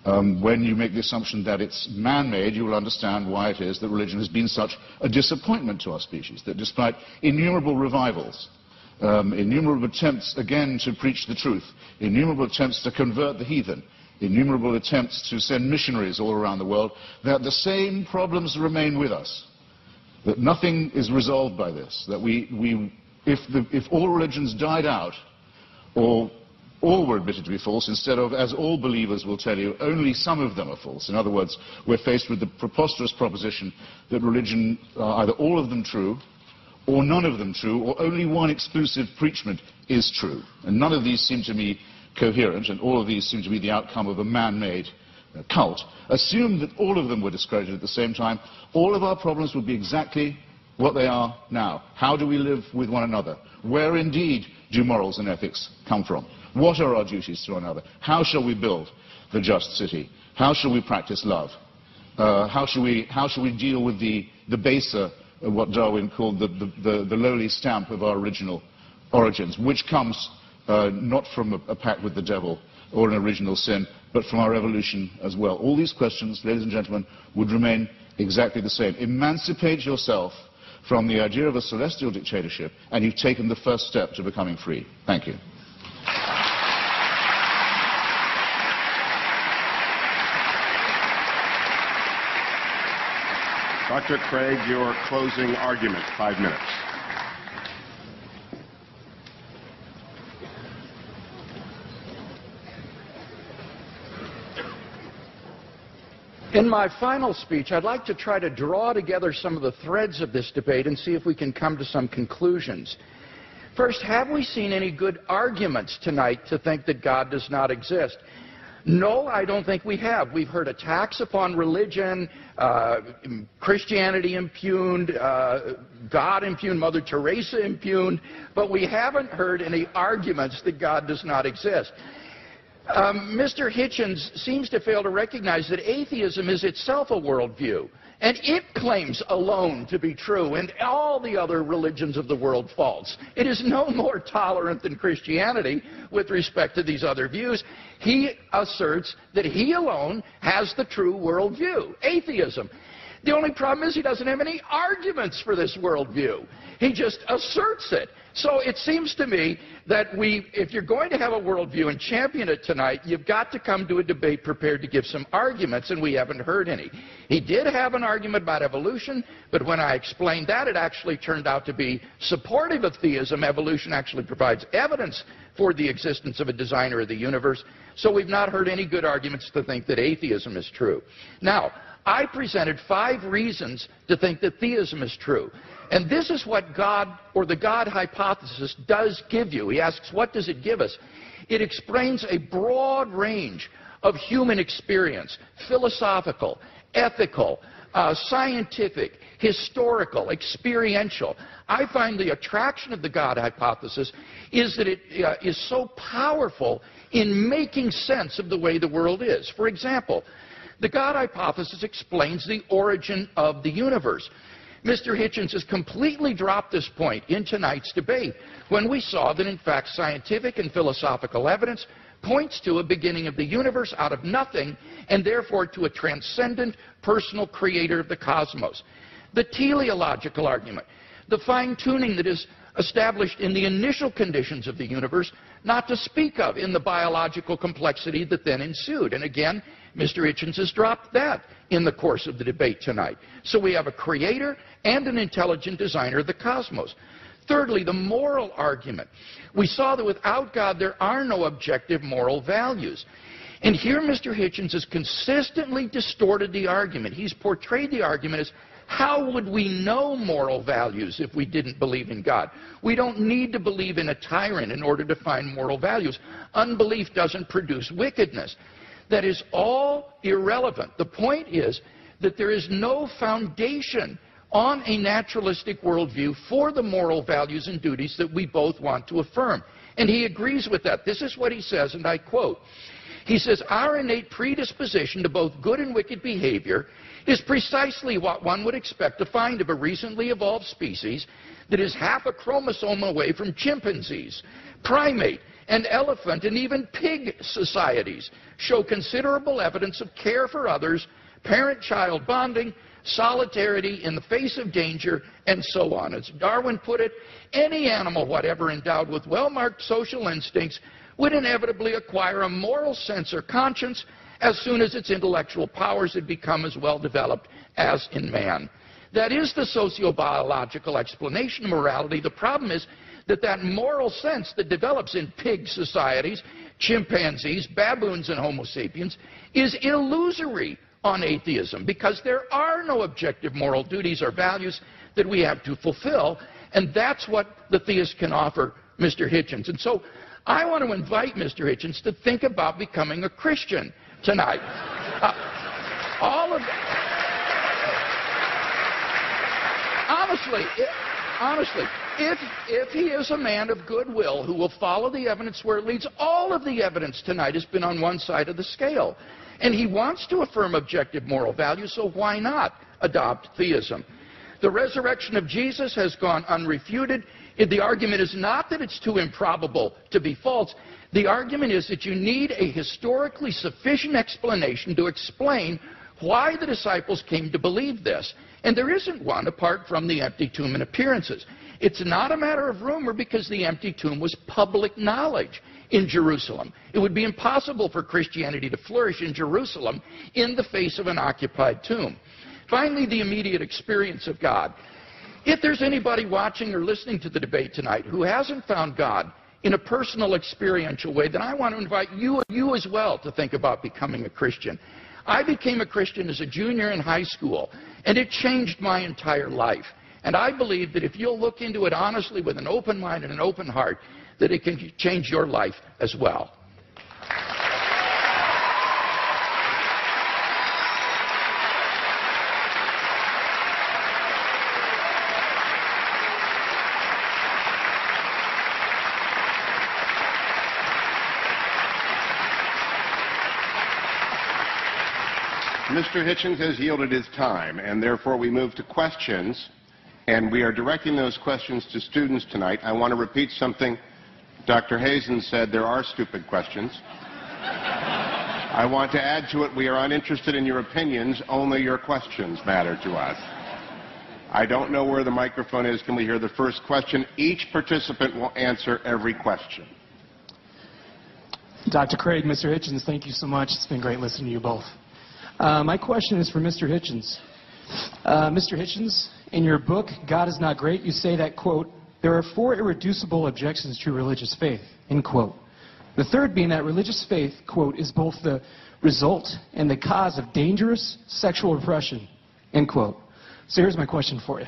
When you make the assumption that it's man-made, you will understand why it is that religion has been such a disappointment to our species, that despite innumerable revivals, innumerable attempts again to preach the truth, innumerable attempts to convert the heathen, innumerable attempts to send missionaries all around the world, that the same problems remain with us, that nothing is resolved by this, that if all religions died out, or all were admitted to be false, instead of, as all believers will tell you, only some of them are false. In other words, we're faced with the preposterous proposition that religion are either all of them true, or none of them true, or only one exclusive preachment is true. And none of these seem to me coherent, and all of these seem to be the outcome of a man-made cult, assumed that all of them were discredited at the same time, all of our problems would be exactly what they are now. How do we live with one another? Where indeed do morals and ethics come from? What are our duties to one another? How shall we build the just city? How shall we practice love? How shall we deal with the baser, what Darwin called the lowly stamp of our original origins, which comes not from a pact with the devil or an original sin, but from our evolution as well. All these questions, ladies and gentlemen, would remain exactly the same. Emancipate yourself from the idea of a celestial dictatorship, and you've taken the first step to becoming free. Thank you. Dr. Craig, your closing argument, 5 minutes. In my final speech, I'd like to try to draw together some of the threads of this debate and see if we can come to some conclusions. First, have we seen any good arguments tonight to think that God does not exist? No, I don't think we have. We've heard attacks upon religion, Christianity impugned, God impugned, Mother Teresa impugned, but we haven't heard any arguments that God does not exist. Mr. Hitchens seems to fail to recognize that atheism is itself a worldview, and it claims alone to be true, and all the other religions of the world false. It is no more tolerant than Christianity with respect to these other views. He asserts that he alone has the true worldview, atheism. The only problem is he doesn't have any arguments for this worldview. He just asserts it. So it seems to me that if you're going to have a worldview and champion it tonight, you've got to come to a debate prepared to give some arguments, and we haven't heard any. He did have an argument about evolution, but when I explained that, it actually turned out to be supportive of theism. Evolution actually provides evidence for the existence of a designer of the universe. So we've not heard any good arguments to think that atheism is true. Now, I presented 5 reasons to think that theism is true. And this is what God, or the God hypothesis, does give you. He asks, what does it give us? It explains a broad range of human experience, philosophical, ethical, scientific, historical, experiential. I find the attraction of the God hypothesis is that it is so powerful in making sense of the way the world is. For example, the God hypothesis explains the origin of the universe. Mr. Hitchens has completely dropped this point in tonight's debate when we saw that, in fact, scientific and philosophical evidence points to a beginning of the universe out of nothing and therefore to a transcendent personal creator of the cosmos. The teleological argument, the fine-tuning that is established in the initial conditions of the universe, not to speak of in the biological complexity that then ensued. And again, Mr. Hitchens has dropped that in the course of the debate tonight. So we have a creator and an intelligent designer of the cosmos. Thirdly, the moral argument. We saw that without God there are no objective moral values. And here Mr. Hitchens has consistently distorted the argument. He's portrayed the argument as, how would we know moral values if we didn't believe in God? We don't need to believe in a tyrant in order to find moral values. Unbelief doesn't produce wickedness. That is all irrelevant. The point is that there is no foundation on a naturalistic worldview for the moral values and duties that we both want to affirm. And he agrees with that. This is what he says, and I quote. He says, our innate predisposition to both good and wicked behavior is precisely what one would expect to find of a recently evolved species that is half a chromosome away from chimpanzees, primate, and elephant, and even pig societies show considerable evidence of care for others, parent-child bonding, solidarity in the face of danger, and so on. As Darwin put it, any animal whatever endowed with well-marked social instincts would inevitably acquire a moral sense or conscience as soon as its intellectual powers had become as well developed as in man. That is the sociobiological explanation of morality. The problem is that moral sense that develops in pig societies, chimpanzees, baboons, and Homo sapiens is illusory on atheism, because there are no objective moral duties or values that we have to fulfill, and that's what the theist can offer Mr. Hitchens. And so I want to invite Mr. Hitchens to think about becoming a Christian tonight. All of honestly, if he is a man of goodwill who will follow the evidence where it leads, all of the evidence tonight has been on one side of the scale. And he wants to affirm objective moral values, so why not adopt theism? The resurrection of Jesus has gone unrefuted. The argument is not that it's too improbable to be false. The argument is that you need a historically sufficient explanation to explain why the disciples came to believe this. And there isn't one apart from the empty tomb and appearances. It's not a matter of rumor because the empty tomb was public knowledge in Jerusalem. It would be impossible for Christianity to flourish in Jerusalem in the face of an occupied tomb. Finally, the immediate experience of God. If there's anybody watching or listening to the debate tonight who hasn't found God in a personal, experiential way, then I want to invite you as well to think about becoming a Christian. I became a Christian as a junior in high school, and it changed my entire life. And I believe that if you'll look into it honestly with an open mind and an open heart, that it can change your life as well. Mr. Hitchens has yielded his time, and therefore we move to questions, and we are directing those questions to students tonight. I want to repeat something Dr. Hazen said: there are stupid questions. I want to add to it, we are uninterested in your opinions, only your questions matter to us. I don't know where the microphone is. Can we hear the first question? Each participant will answer every question. Dr. Craig, Mr. Hitchens, thank you so much. It's been great listening to you both. My question is for Mr. Hitchens. Mr. Hitchens, in your book, God is Not Great, you say that, quote, there are 4 irreducible objections to religious faith, end quote. The third being that religious faith, quote, is both the result and the cause of dangerous sexual repression, end quote. So here's my question for you.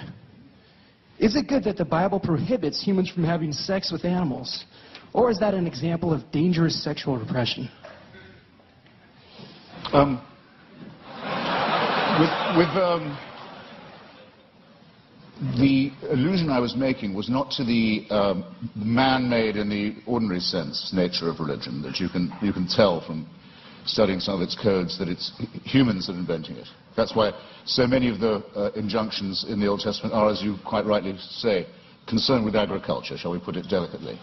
Is it good that the Bible prohibits humans from having sex with animals? Or is that an example of dangerous sexual repression? The allusion I was making was not to the man-made in the ordinary sense nature of religion, that you can tell from studying some of its codes that it's humans that are inventing it. That's why so many of the injunctions in the Old Testament are, as you quite rightly say, concerned with agriculture, shall we put it delicately.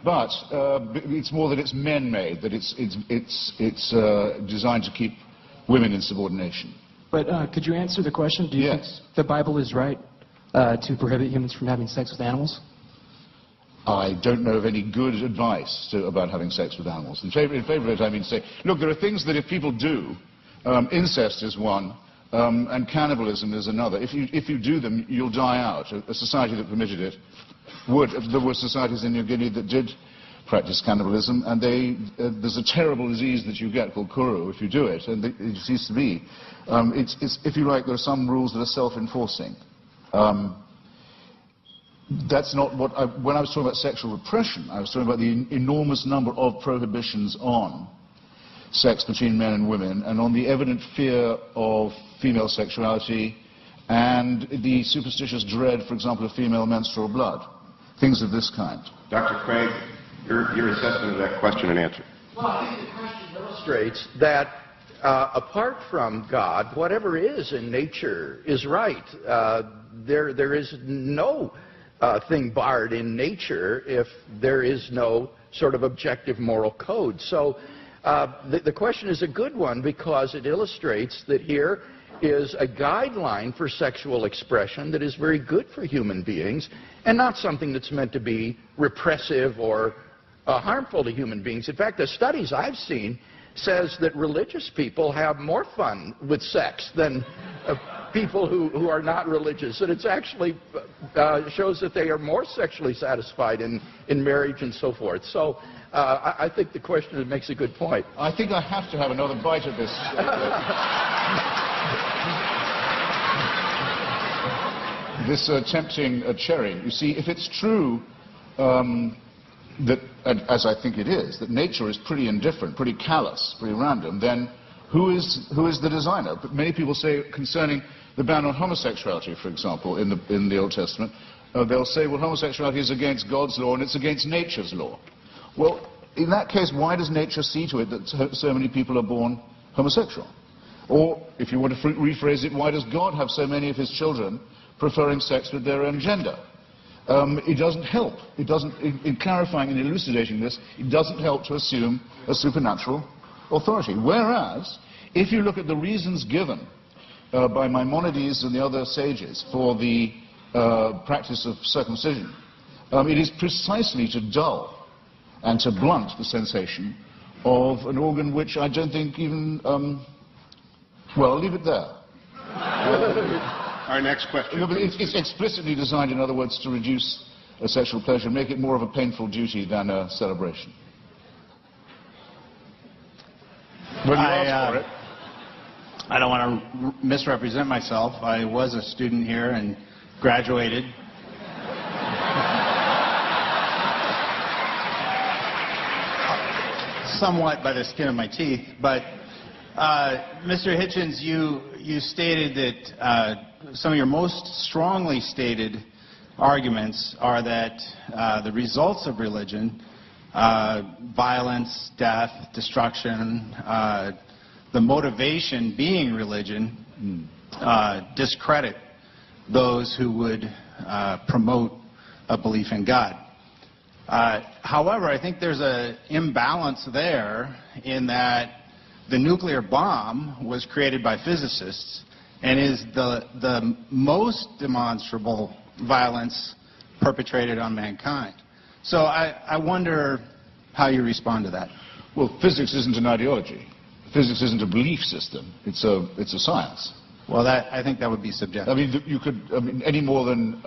But it's more that it's men-made, that it's designed to keep women in subordination. But could you answer the question? Do you think the Bible is right to prohibit humans from having sex with animals? I don't know of any good advice about having sex with animals. In favor of it, I mean to say, look, there are things that if people do, incest is one, and cannibalism is another. If you do them, you'll die out. A society that permitted it would. There were societies in New Guinea that did practice cannibalism, and there's a terrible disease that you get called kuru if you do it, and it seems to be. If you like, there are some rules that are self-enforcing. That's not what when I was talking about sexual repression, I was talking about the enormous number of prohibitions on sex between men and women, and on the evident fear of female sexuality, and the superstitious dread, for example, of female menstrual blood. Things of this kind. Dr. Craig, your assessment of that question and answer. Well, I think the question illustrates that apart from God, whatever is in nature is right. There is no thing barred in nature if there is no sort of objective moral code. So the question is a good one because it illustrates that here is a guideline for sexual expression that is very good for human beings and not something that's meant to be repressive or harmful to human beings. In fact, the studies I've seen says that religious people have more fun with sex than people who are not religious. And it actually shows that they are more sexually satisfied in marriage and so forth. So I think the question makes a good point. I think I have to have another bite of this. This tempting cherry. You see, if it's true that, as I think it is, that nature is pretty indifferent, pretty callous, pretty random, then who is the designer? But many people say concerning the ban on homosexuality, for example, in the Old Testament, they'll say, well, homosexuality is against God's law and it's against nature's law. Well, in that case, why does nature see to it that so many people are born homosexual? Or, if you want to rephrase it, why does God have so many of his children preferring sex with their own gender? It doesn't help. It doesn't, in clarifying and elucidating this, it doesn't help to assume a supernatural authority. Whereas, if you look at the reasons given by Maimonides and the other sages for the practice of circumcision, it is precisely to dull and to blunt the sensation of an organ which I don't think even, well, I'll leave it there. Our next question. No, but it's explicitly designed, in other words, to reduce a sexual pleasure, make it more of a painful duty than a celebration. When you ask for it. I don't want to misrepresent myself. I was a student here and graduated. Somewhat by the skin of my teeth, but Mr. Hitchens, you stated that some of your most strongly stated arguments are that the results of religion, violence, death, destruction, the motivation being religion, discredit those who would promote a belief in God. However, I think there's an imbalance there in that the nuclear bomb was created by physicists and is the most demonstrable violence perpetrated on mankind. So I wonder how you respond to that. Well, physics isn't an ideology. Physics isn't a belief system. It's a science. Well, I think that would be subjective. I mean, you could, any more than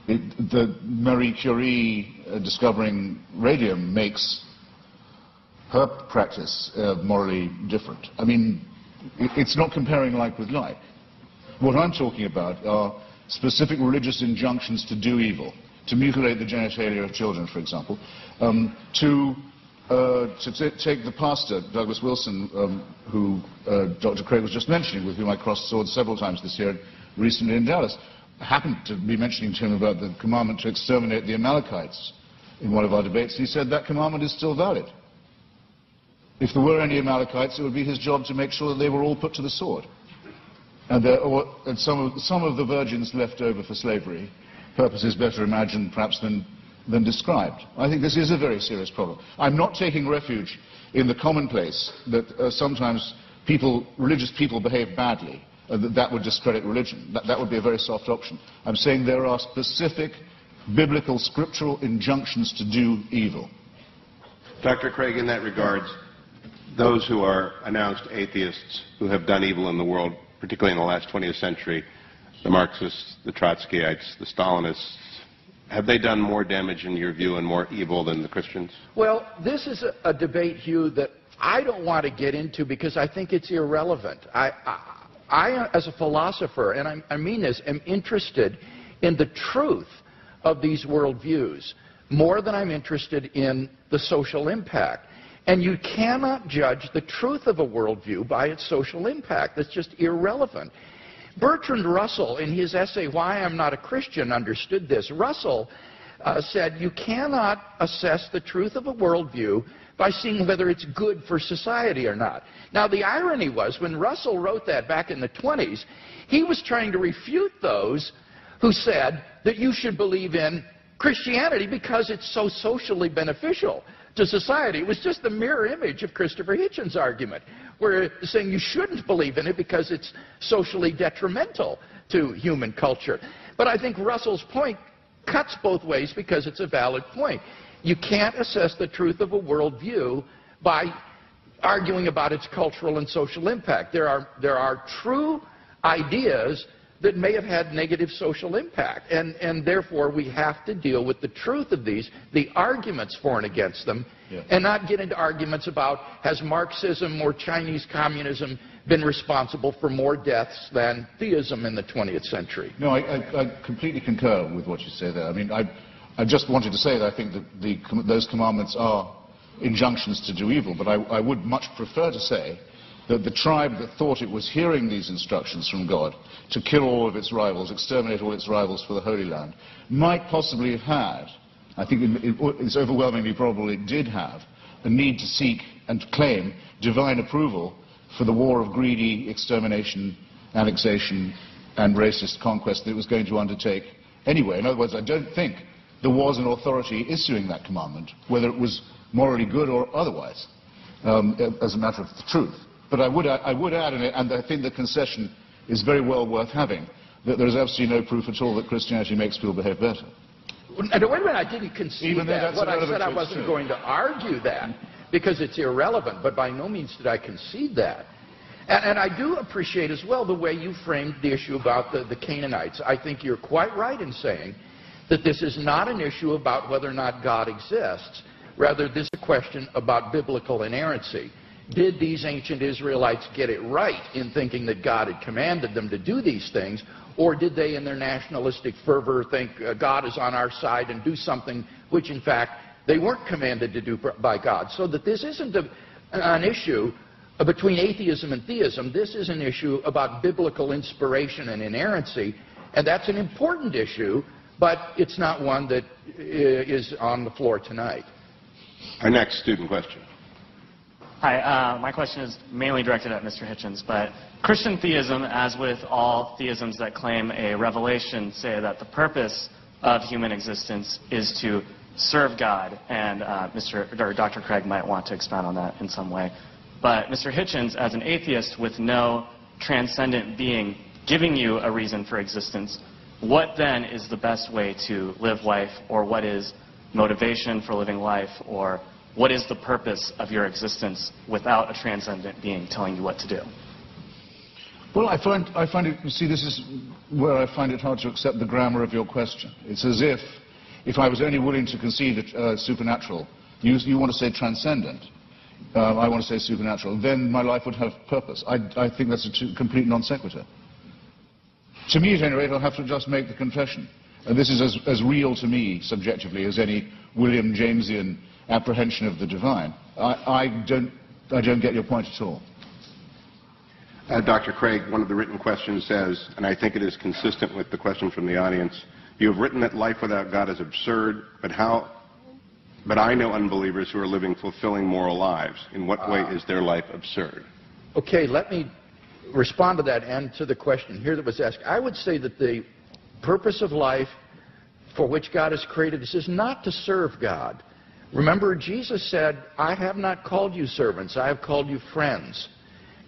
the Marie Curie discovering radium makes her practice morally different. I mean, it's not comparing like with like. What I'm talking about are specific religious injunctions to do evil, to mutilate the genitalia of children, for example, to take the pastor, Douglas Wilson, who Dr. Craig was just mentioning, with whom I crossed swords several times this year, recently in Dallas. I happened to be mentioning to him about the commandment to exterminate the Amalekites in one of our debates. He said that commandment is still valid. If there were any Amalekites, it would be his job to make sure that they were all put to the sword. And some of the virgins left over for slavery, purposes better imagined perhaps than described. I think this is a very serious problem. I'm not taking refuge in the commonplace that sometimes religious people behave badly, that would discredit religion. That would be a very soft option. I'm saying there are specific biblical, scriptural injunctions to do evil. Dr. Craig, in that regard, those who are announced atheists who have done evil in the world, particularly in the last 20th century, the Marxists, the Trotskyites, the Stalinists, have they done more damage in your view and more evil than the Christians? Well, this is a debate, Hugh, that I don't want to get into because I think it's irrelevant. I as a philosopher, and I mean this, am interested in the truth of these worldviews more than I'm interested in the social impact. And you cannot judge the truth of a worldview by its social impact. That's just irrelevant. Bertrand Russell, in his essay, Why I'm Not a Christian, understood this. Russell said you cannot assess the truth of a worldview by seeing whether it's good for society or not. Now, the irony was, when Russell wrote that back in the 20s, he was trying to refute those who said that you should believe in Christianity because it's so socially beneficial to society. It was just the mirror image of Christopher Hitchens' argument, where saying you shouldn't believe in it because it's socially detrimental to human culture. But I think Russell's point cuts both ways because it's a valid point. You can't assess the truth of a worldview by arguing about its cultural and social impact. There are true ideas that may have had negative social impact, and therefore we have to deal with the truth of these, the arguments for and against them, and not get into arguments about has Marxism or Chinese communism been responsible for more deaths than theism in the 20th century. No, I completely concur with what you say there. I mean, I just wanted to say that I think that those commandments are injunctions to do evil, but I would much prefer to say that the tribe that thought it was hearing these instructions from God to kill all of its rivals, exterminate all its rivals for the Holy Land, might possibly have had, I think it's overwhelmingly probable it did have, a need to seek and to claim divine approval for the war of greedy extermination, annexation, and racist conquest that it was going to undertake anyway. In other words, I don't think there was an authority issuing that commandment, whether it was morally good or otherwise, as a matter of the truth. But I would add, and I think the concession is very well worth having, that there is absolutely no proof at all that Christianity makes people behave better. Wait a minute, I didn't concede that. What I said, I wasn't going to argue that, because it's irrelevant, but by no means did I concede that. And I do appreciate as well the way you framed the issue about the Canaanites. I think you're quite right in saying that this is not an issue about whether or not God exists. Rather, this is a question about biblical inerrancy. Did these ancient Israelites get it right in thinking that God had commanded them to do these things, or did they, in their nationalistic fervor, think God is on our side and do something which, in fact, they weren't commanded to do by God? So that this isn't an issue between atheism and theism. This is an issue about biblical inspiration and inerrancy, and that's an important issue, but it's not one that is on the floor tonight. Our next student question. Hi, my question is mainly directed at Mr. Hitchens, but Christian theism, as with all theisms that claim a revelation, say that the of human existence is to serve God, and Dr. Craig might want to expound on that in some way. But Mr. Hitchens, as an atheist with no transcendent being giving you a reason for existence, what then is the best way to live life, or what is motivation for living life, or what is the purpose of your existence without a transcendent being telling you what to do? Well, I find it, you see, this is where I find it hard to accept the grammar of your question. It's as if I was only willing to concede that supernatural, you want to say transcendent, I want to say supernatural, then my life would have purpose. I think that's a complete non sequitur. To me, at any rate, I'll have to just make the confession. And this is as real to me, subjectively, as any William Jamesian apprehension of the divine. I don't get your point at all. Dr. Craig, one of the written questions says, and I think it is consistent with the question from the audience, you have written that life without God is absurd, but I know unbelievers who are living fulfilling moral lives. In what way is their life absurd? Okay, let me respond to that and to the question here that was asked. I would say that the purpose of life for which God has created us is not to serve God. Remember, Jesus said, I have not called you servants, I have called you friends.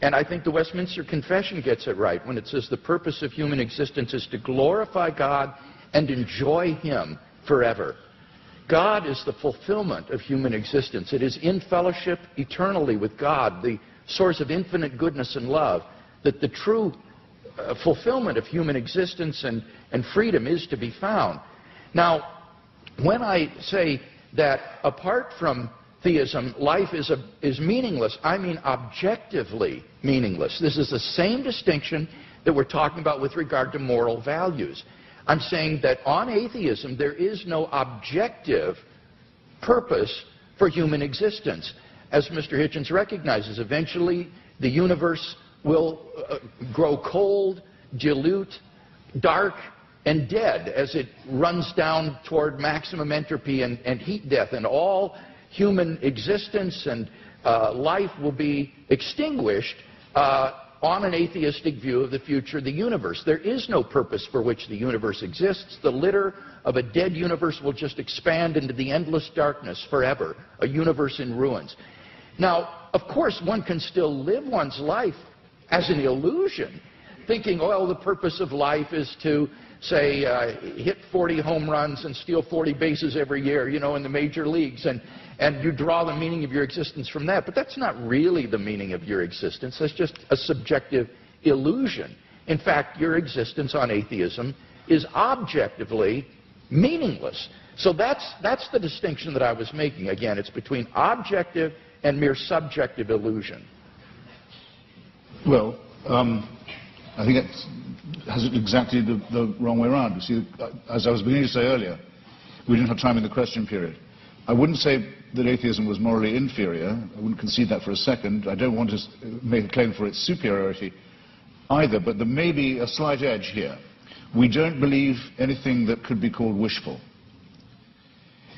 And I think the Westminster Confession gets it right when it says the purpose of human existence is to glorify God and enjoy Him forever. God is the fulfillment of human existence. It is in fellowship eternally with God, the source of infinite goodness and love, that the true fulfillment of human existence and freedom is to be found. Now, when I say that apart from theism, life is meaningless, I mean objectively meaningless. This is the same distinction that we're talking about with regard to moral values. I'm saying that on atheism, there is no objective purpose for human existence. As Mr. Hitchens recognizes, eventually the universe will grow cold, dilute, dark, and dead as it runs down toward maximum entropy and heat death, and all human existence and life will be extinguished on an atheistic view of the future of the universe. There is no purpose for which the universe exists. The litter of a dead universe will just expand into the endless darkness forever, a universe in ruins. Now, of course, one can still live one's life as an illusion, thinking, oh, the purpose of life is to, say, hit 40 home runs and steal 40 bases every year, you know, in the major leagues, and you draw the meaning of your existence from that. But that's not really the meaning of your existence. That's just a subjective illusion. In fact, your existence on atheism is objectively meaningless. So that's the distinction that I was making. Again, it's between objective and mere subjective illusion. Well, I think it has it exactly the wrong way around. You see, as I was beginning to say earlier, We didn't have time in the question period. I wouldn't say that atheism was morally inferior. I wouldn't concede that for a second. I don't want to make a claim for its superiority either, but there may be a slight edge here. We don't believe anything that could be called wishful.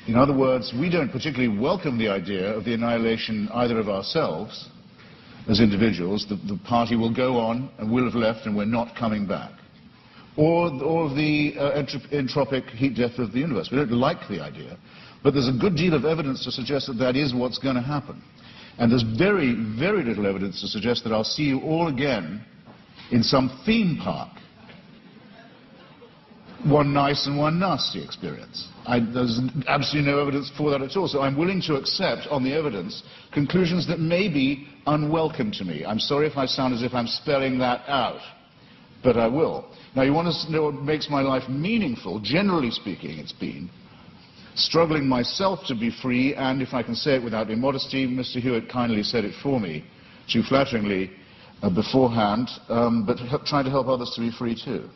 In other words, we don't particularly welcome the idea of the annihilation either of ourselves as individuals, the party will go on and will have left and we're not coming back, or of the entropic heat death of the universe. We don't like the idea, but there's a good deal of evidence to suggest that that is what's going to happen. And there's very, very little evidence to suggest that I'll see you all again in some theme park. One nice and one nasty experience. There's absolutely no evidence for that at all. So I'm willing to accept, on the evidence, conclusions that may be unwelcome to me. I'm sorry if I sound as if I'm spelling that out, but I will. Now, you want to know what makes my life meaningful? Generally speaking, it's been struggling myself to be free, and if I can say it without immodesty, Mr. Hewitt kindly said it for me, too flatteringly beforehand, but trying to help others to be free too.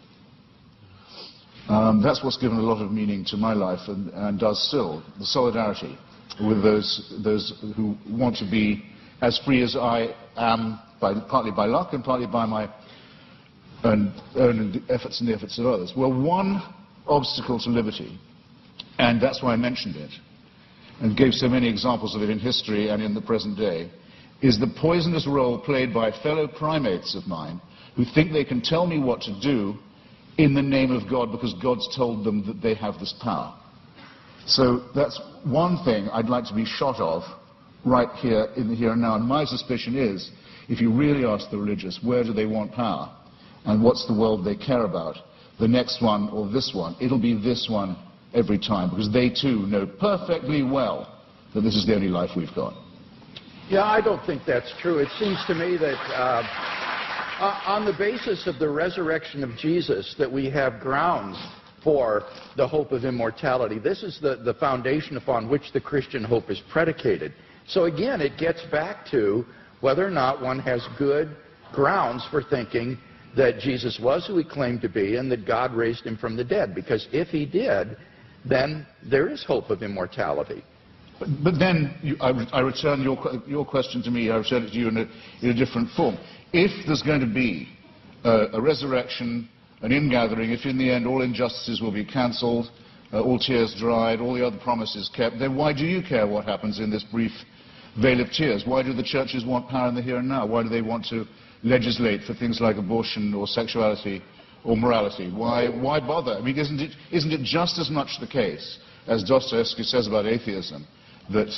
That's what's given a lot of meaning to my life and does still, the solidarity with those who want to be as free as I am, partly by luck and partly by my own efforts and the efforts of others. Well, one obstacle to liberty, and that's why I mentioned it, and gave so many examples of it in history and in the present day, is the poisonous role played by fellow primates of mine who think they can tell me what to do in the name of God because God's told them that they have this power. So that's one thing I'd like to be shot of right here in the here and now. And my suspicion is, if you really ask the religious where do they want power and what's the world they care about, the next one or this one, it'll be this one every time, because they too know perfectly well that this is the only life we've got. Yeah, I don't think that's true. It seems to me that on the basis of the resurrection of Jesus that we have grounds for the hope of immortality. This is the foundation upon which the Christian hope is predicated. So again, it gets back to whether or not one has good grounds for thinking that Jesus was who he claimed to be and that God raised him from the dead. Because if he did, then there is hope of immortality. But then I return your question to me, I return it to you in a different form. If there's going to be a resurrection, an ingathering, if in the end all injustices will be cancelled, all tears dried, all the other promises kept, then why do you care what happens in this brief veil of tears? Why do the churches want power in the here and now? Why do they want to legislate for things like abortion or sexuality or morality? Why bother? I mean, isn't it just as much the case, as Dostoevsky says about atheism, that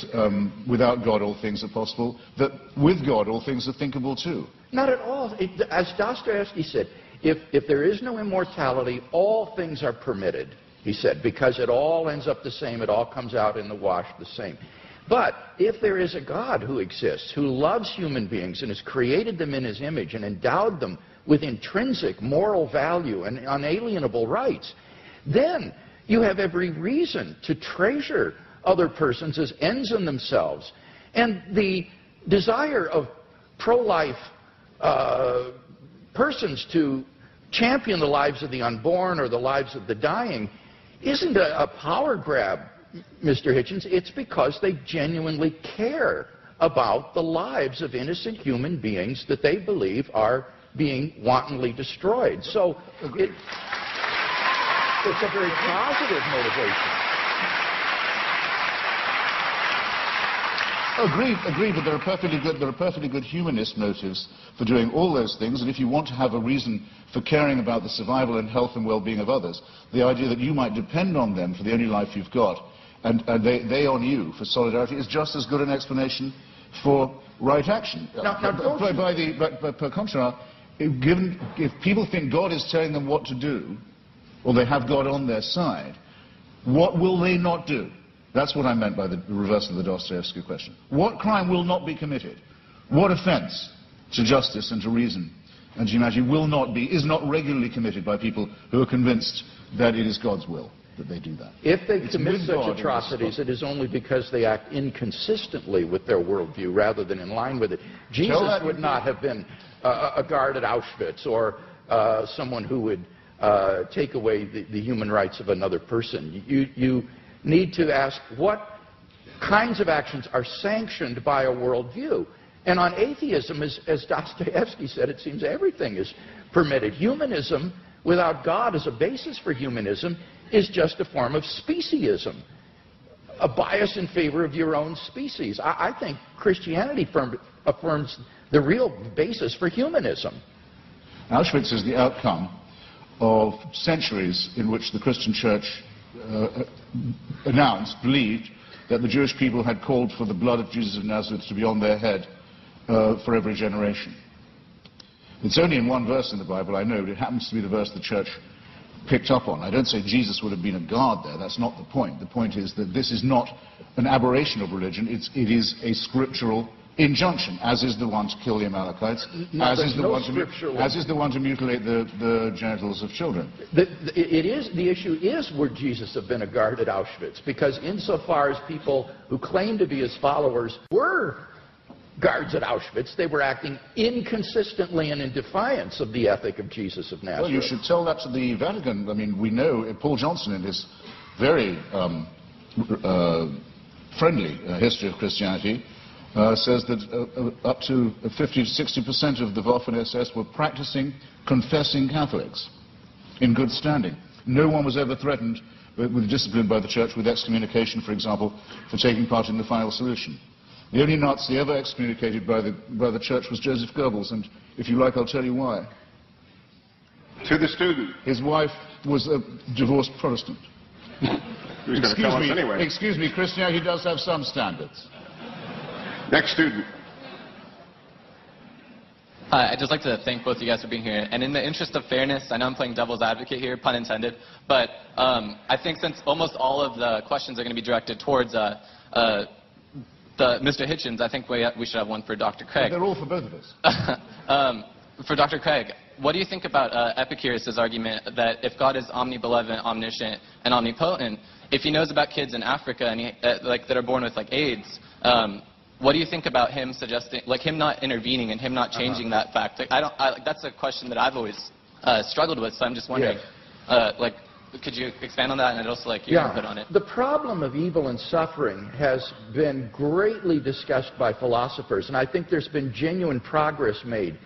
without God all things are possible, that with God all things are thinkable too? Not at all. As Dostoevsky said, if there is no immortality, all things are permitted, he said, because it all ends up the same, it all comes out in the wash the same. But if there is a God who exists, who loves human beings and has created them in his image and endowed them with intrinsic moral value and unalienable rights, then you have every reason to treasure other persons as ends in themselves. And the desire of pro-life persons to champion the lives of the unborn or the lives of the dying isn't a power grab, Mr. Hitchens. It's because they genuinely care about the lives of innocent human beings that they believe are being wantonly destroyed. So it's a very positive motivation. Agreed, but there are perfectly good humanist motives for doing all those things, and if you want to have a reason for caring about the survival and health and well-being of others, the idea that you might depend on them for the only life you've got, and they on you for solidarity, is just as good an explanation for right action. Per contra, if people think God is telling them what to do, or they have God on their side, what will they not do? That's what I meant by the reversal of the Dostoevsky question. What crime will not be committed? What offense to justice and to reason and to humanity is not regularly committed by people who are convinced that it is God's will that they do that? If they commit such atrocities, it is only because they act inconsistently with their worldview rather than in line with it. Jesus would not have been a guard at Auschwitz or someone who would take away the human rights of another person. need to ask what kinds of actions are sanctioned by a worldview. And on atheism, as Dostoevsky said, it seems everything is permitted. Humanism, without God as a basis for humanism, is just a form of speciesism, a bias in favor of your own species. I think Christianity affirms the real basis for humanism. Auschwitz is the outcome of centuries in which the Christian Church believed that the Jewish people had called for the blood of Jesus of Nazareth to be on their head for every generation. It's only in one verse in the Bible, I know, but it happens to be the verse the Church picked up on. I don't say Jesus would have been a guard there. That's not the point. The point is that this is not an aberration of religion. It is a scriptural injunction, as is the one to kill the Amalekites, as is the one to mutilate the genitals of children. The issue is, would Jesus have been a guard at Auschwitz? Because insofar as people who claim to be his followers were guards at Auschwitz, they were acting inconsistently and in defiance of the ethic of Jesus of Nazareth. Well, you should tell that to the Vatican. I mean, we know Paul Johnson, in his very friendly history of Christianity, says that up to 50 to 60% of the Waffen-SS were practicing, confessing Catholics in good standing. No one was ever threatened with discipline by the Church, with excommunication, for example, for taking part in the final solution. The only Nazi ever excommunicated by the Church was Joseph Goebbels, and if you like, I'll tell you why. To the student. His wife was a divorced Protestant. Who's going to tell us anyway? Excuse me, Christianity does have some standards. Next student. Hi, I'd just like to thank both of you guys for being here. And in the interest of fairness, I know I'm playing devil's advocate here, pun intended, but I think since almost all of the questions are going to be directed towards Mr. Hitchens, I think we should have one for Dr. Craig. They're all for both of us. For Dr. Craig, what do you think about Epicurus' argument that if God is omnibenevolent, omniscient, and omnipotent, if he knows about kids in Africa and that are born with AIDS, what do you think about him suggesting, him not intervening and him not changing that fact? That's a question that I've always struggled with. So I'm just wondering, could you expand on that, and I'd also like your input on it? The problem of evil and suffering has been greatly discussed by philosophers, and I think there's been genuine progress made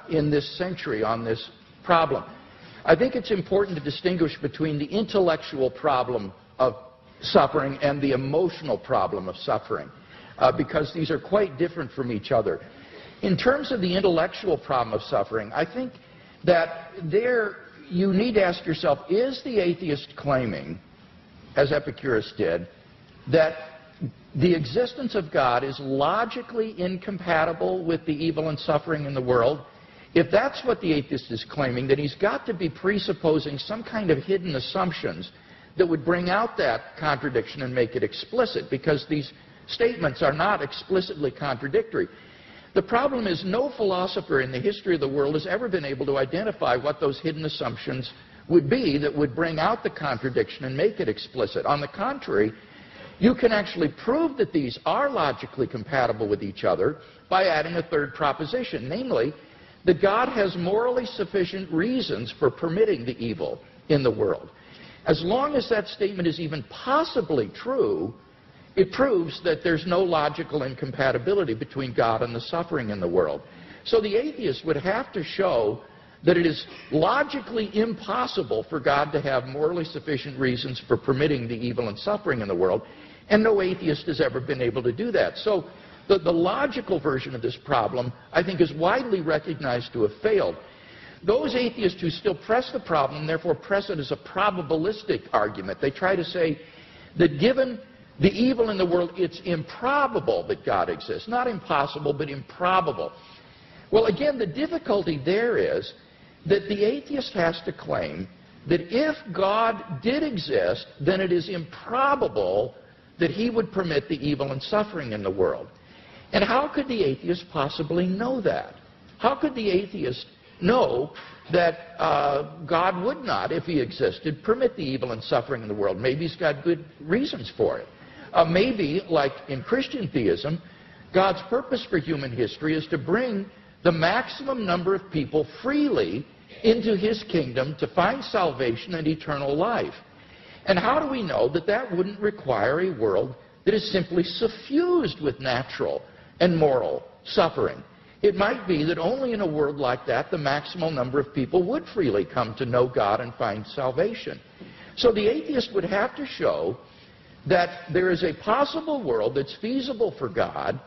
in this century on this problem. I think it's important to distinguish between the intellectual problem of suffering and the emotional problem of suffering, because these are quite different from each other. In terms of the intellectual problem of suffering, I think that you need to ask yourself, is the atheist claiming, as Epicurus did, that the existence of God is logically incompatible with the evil and suffering in the world? If that's what the atheist is claiming, then he's got to be presupposing some kind of hidden assumptions that would bring out that contradiction and make it explicit, because these statements are not explicitly contradictory. The problem is no philosopher in the history of the world has ever been able to identify what those hidden assumptions would be that would bring out the contradiction and make it explicit. On the contrary, you can actually prove that these are logically compatible with each other by adding a third proposition, namely that God has morally sufficient reasons for permitting the evil in the world. As long as that statement is even possibly true, it proves that there's no logical incompatibility between God and the suffering in the world. So the atheist would have to show that it is logically impossible for God to have morally sufficient reasons for permitting the evil and suffering in the world, and no atheist has ever been able to do that. So the logical version of this problem, I think, is widely recognized to have failed. Those atheists who still press the problem, therefore press it as a probabilistic argument. They try to say that given the evil in the world, it's improbable that God exists. Not impossible, but improbable. Well, again, the difficulty there is that the atheist has to claim that if God did exist, then it is improbable that he would permit the evil and suffering in the world. And how could the atheist possibly know that? How could the atheist know that God would not, if he existed, permit the evil and suffering in the world? Maybe he's got good reasons for it. Maybe, like in Christian theism, God's purpose for human history is to bring the maximum number of people freely into his kingdom to find salvation and eternal life. And how do we know that that wouldn't require a world that is simply suffused with natural and moral suffering? It might be that only in a world like that the maximal number of people would freely come to know God and find salvation. So the atheist would have to show that there is a possible world that's feasible for God,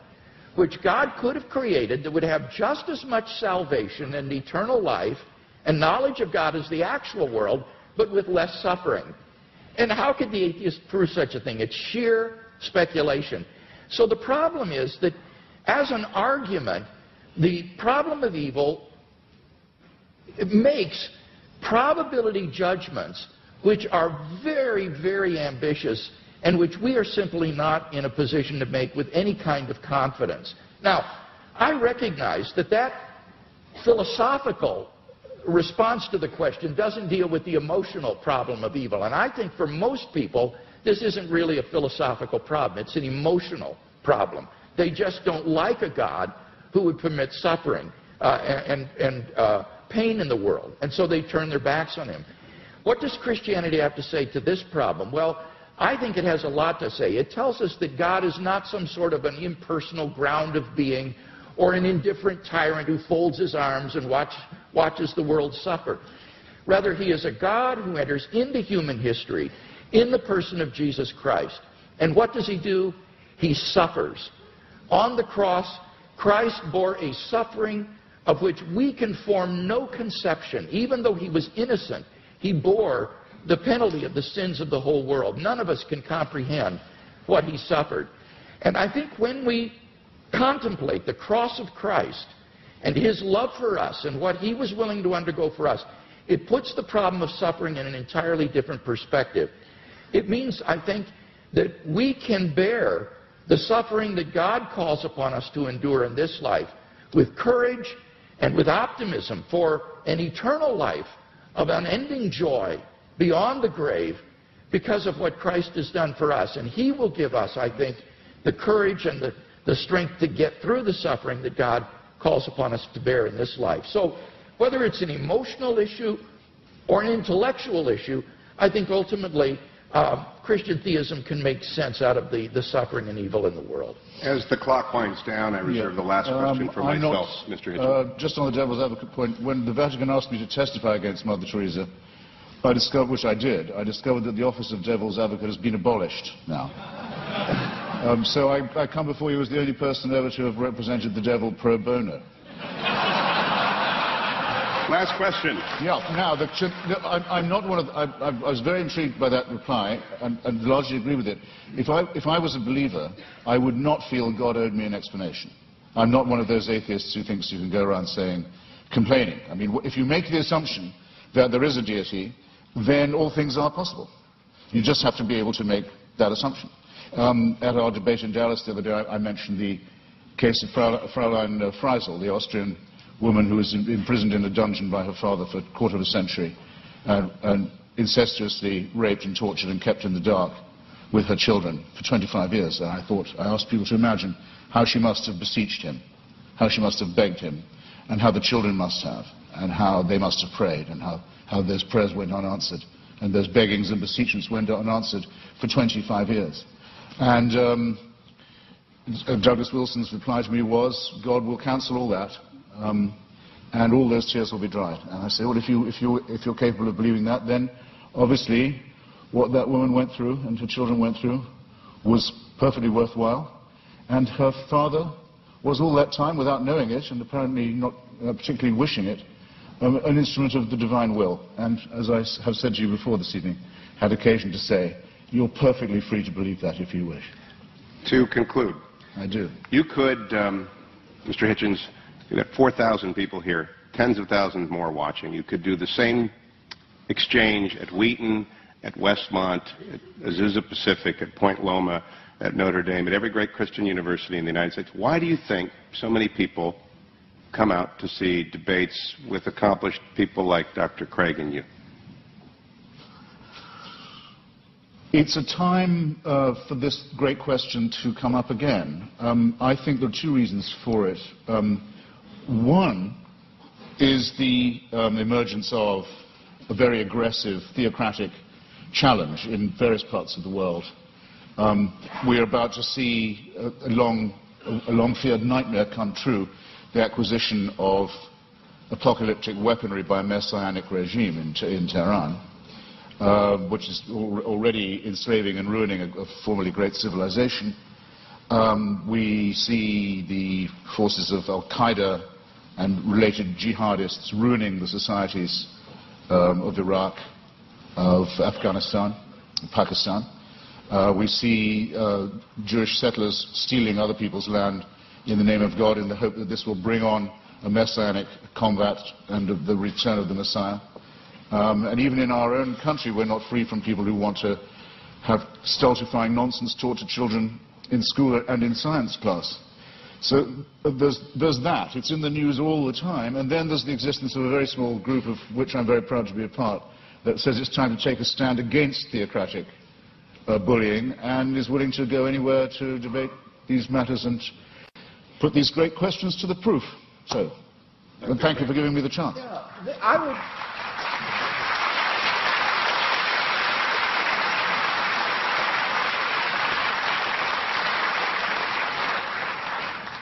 which God could have created, that would have just as much salvation and eternal life and knowledge of God as the actual world, but with less suffering. And how could the atheist prove such a thing? It's sheer speculation. So the problem is that as an argument, the problem of evil makes probability judgments which are very, very ambitious and which we are simply not in a position to make with any kind of confidence. Now, I recognize that that philosophical response to the question doesn't deal with the emotional problem of evil. And I think for most people, this isn't really a philosophical problem. It's an emotional problem. They just don't like a God who would permit suffering and pain in the world. And so they turn their backs on him. What does Christianity have to say to this problem? Well, I think it has a lot to say. It tells us that God is not some sort of an impersonal ground of being or an indifferent tyrant who folds his arms and watches the world suffer. Rather, he is a God who enters into human history in the person of Jesus Christ. And what does he do? He suffers. On the cross, Christ bore a suffering of which we can form no conception. Even though he was innocent, he bore the penalty of the sins of the whole world. None of us can comprehend what he suffered. And I think when we contemplate the cross of Christ and his love for us and what he was willing to undergo for us, it puts the problem of suffering in an entirely different perspective. It means, I think, that we can bear the suffering that God calls upon us to endure in this life with courage and with optimism for an eternal life of unending joy beyond the grave because of what Christ has done for us. And he will give us, I think, the courage and the strength to get through the suffering that God calls upon us to bear in this life. So whether it's an emotional issue or an intellectual issue, I think ultimately Christian theism can make sense out of the suffering and evil in the world. As the clock winds down, I reserve the last question for myself, Mr. Hitchens. Just on the devil's advocate point, when the Vatican asked me to testify against Mother Teresa, I discovered, which I did, I discovered that the office of devil's advocate has been abolished now. So I come before you as the only person ever to have represented the devil pro bono. Last question. Yeah. Now, I'm not one of. I was very intrigued by that reply, and largely agree with it. If I was a believer, I would not feel God owed me an explanation. I'm not one of those atheists who thinks you can go around complaining. I mean, if you make the assumption that there is a deity, then all things are possible. You just have to be able to make that assumption. At our debate in Dallas the other day, I mentioned the case of Fräulein Freisel, the Austrian woman who was imprisoned in a dungeon by her father for a quarter of a century and incestuously raped and tortured and kept in the dark with her children for 25 years. And I asked people to imagine how she must have beseeched him, how she must have begged him, and how the children must have, and how they must have prayed, and how those prayers went unanswered, and those beggings and beseechings went unanswered for 25 years. And Douglas Wilson's reply to me was, God will cancel all that, and all those tears will be dried. And I say, well, if you're capable of believing that, then obviously what that woman went through and her children went through was perfectly worthwhile. And her father was all that time, without knowing it, and apparently not particularly wishing it, an instrument of the divine will. And as I have said to you before this evening, had occasion to say, you're perfectly free to believe that if you wish. To conclude. I do. You could, Mr. Hitchens, you have 4,000 people here, tens of thousands more watching. You could do the same exchange at Wheaton, at Westmont, at Azusa Pacific, at Point Loma, at Notre Dame, at every great Christian university in the United States. Why do you think so many people come out to see debates with accomplished people like Dr. Craig and you? It's a time for this great question to come up again. I think there are two reasons for it. One is the emergence of a very aggressive theocratic challenge in various parts of the world. We are about to see a long-feared nightmare come true, the acquisition of apocalyptic weaponry by a messianic regime in Tehran, which is already enslaving and ruining a formerly great civilization. We see the forces of Al-Qaeda and related jihadists ruining the societies of Iraq, of Afghanistan, Pakistan. We see Jewish settlers stealing other people's land in the name of God in the hope that this will bring on a messianic combat and the return of the Messiah. And even in our own country, we're not free from people who want to have stultifying nonsense taught to children in school and in science class. So there's that. It's in the news all the time. And then there's the existence of a very small group, of which I'm very proud to be a part, that says it's time to take a stand against theocratic bullying and is willing to go anywhere to debate these matters and put these great questions to the proof. So, and thank you for giving me the chance. Yeah,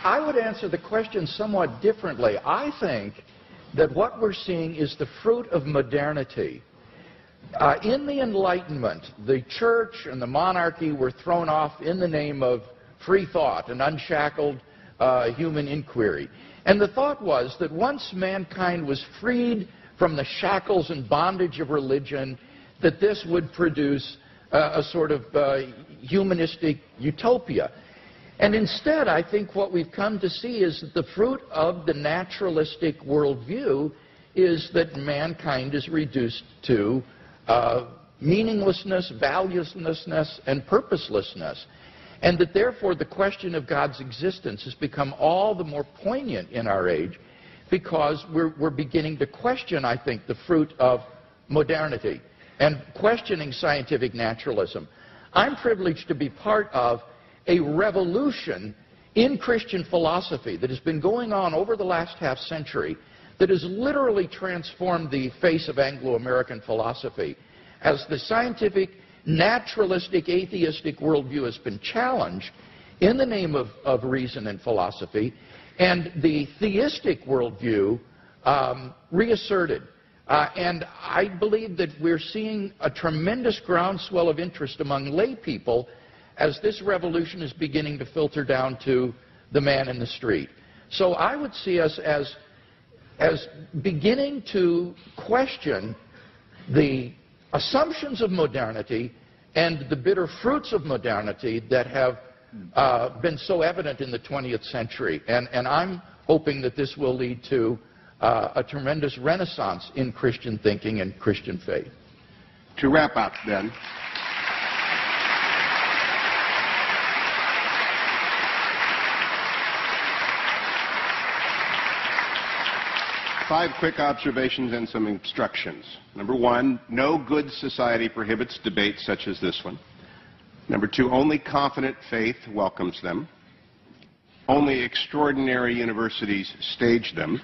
I would answer the question somewhat differently. I think that what we're seeing is the fruit of modernity. In the Enlightenment, the church and the monarchy were thrown off in the name of free thought and unshackled human inquiry. And the thought was that once mankind was freed from the shackles and bondage of religion, that this would produce a sort of humanistic utopia. And instead, I think what we've come to see is that the fruit of the naturalistic worldview is that mankind is reduced to meaninglessness, valuelessness, and purposelessness. And that therefore the question of God's existence has become all the more poignant in our age because we're beginning to question, I think, the fruit of modernity and questioning scientific naturalism. I'm privileged to be part of a revolution in Christian philosophy that has been going on over the last half-century that has literally transformed the face of Anglo-American philosophy. As the scientific, naturalistic, atheistic worldview has been challenged in the name of reason and philosophy, and the theistic worldview reasserted. And I believe that we're seeing a tremendous groundswell of interest among lay people as this revolution is beginning to filter down to the man in the street. So I would see us as beginning to question the assumptions of modernity and the bitter fruits of modernity that have been so evident in the 20th century. And I'm hoping that this will lead to a tremendous renaissance in Christian thinking and Christian faith. To wrap up, then, five quick observations and some instructions. Number one, no good society prohibits debates such as this one. Number two, only confident faith welcomes them. Only extraordinary universities stage them.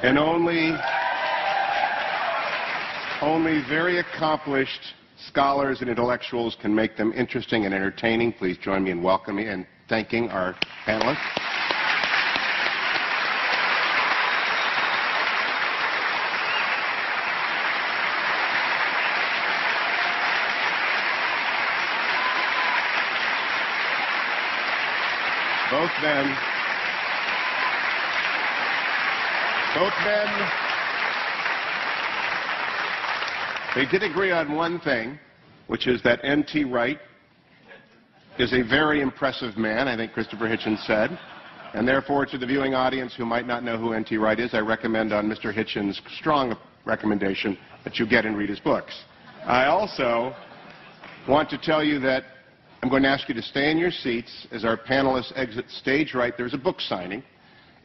And only very accomplished scholars and intellectuals can make them interesting and entertaining. Please join me in welcoming and thanking our panelists. Both men, they did agree on one thing, which is that N.T. Wright is a very impressive man, I think Christopher Hitchens said. And therefore, to the viewing audience who might not know who N.T. Wright is, I recommend on Mr. Hitchens' strong recommendation that you get and read his books. I also want to tell you that I'm going to ask you to stay in your seats as our panelists exit stage right. There's a book signing.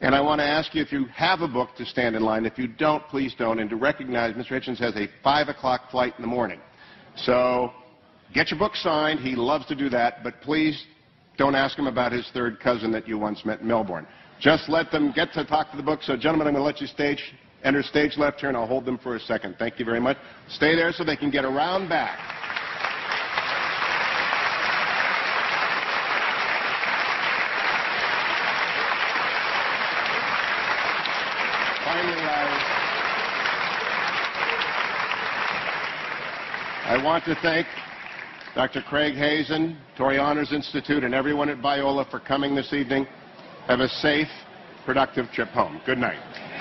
And I want to ask you if you have a book to stand in line. If you don't, please don't. And to recognize Mr. Hitchens has a 5 o'clock flight in the morning. So get your book signed. He loves to do that. But please don't ask him about his third cousin that you once met in Melbourne. Just let them get to talk to the book. So, gentlemen, I'm going to let you enter stage left here, and I'll hold them for a second. Thank you very much. Stay there so they can get around back. Finally, I want to thank Dr. Craig Hazen, Torrey Honors Institute, and everyone at Biola for coming this evening. Have a safe, productive trip home. Good night.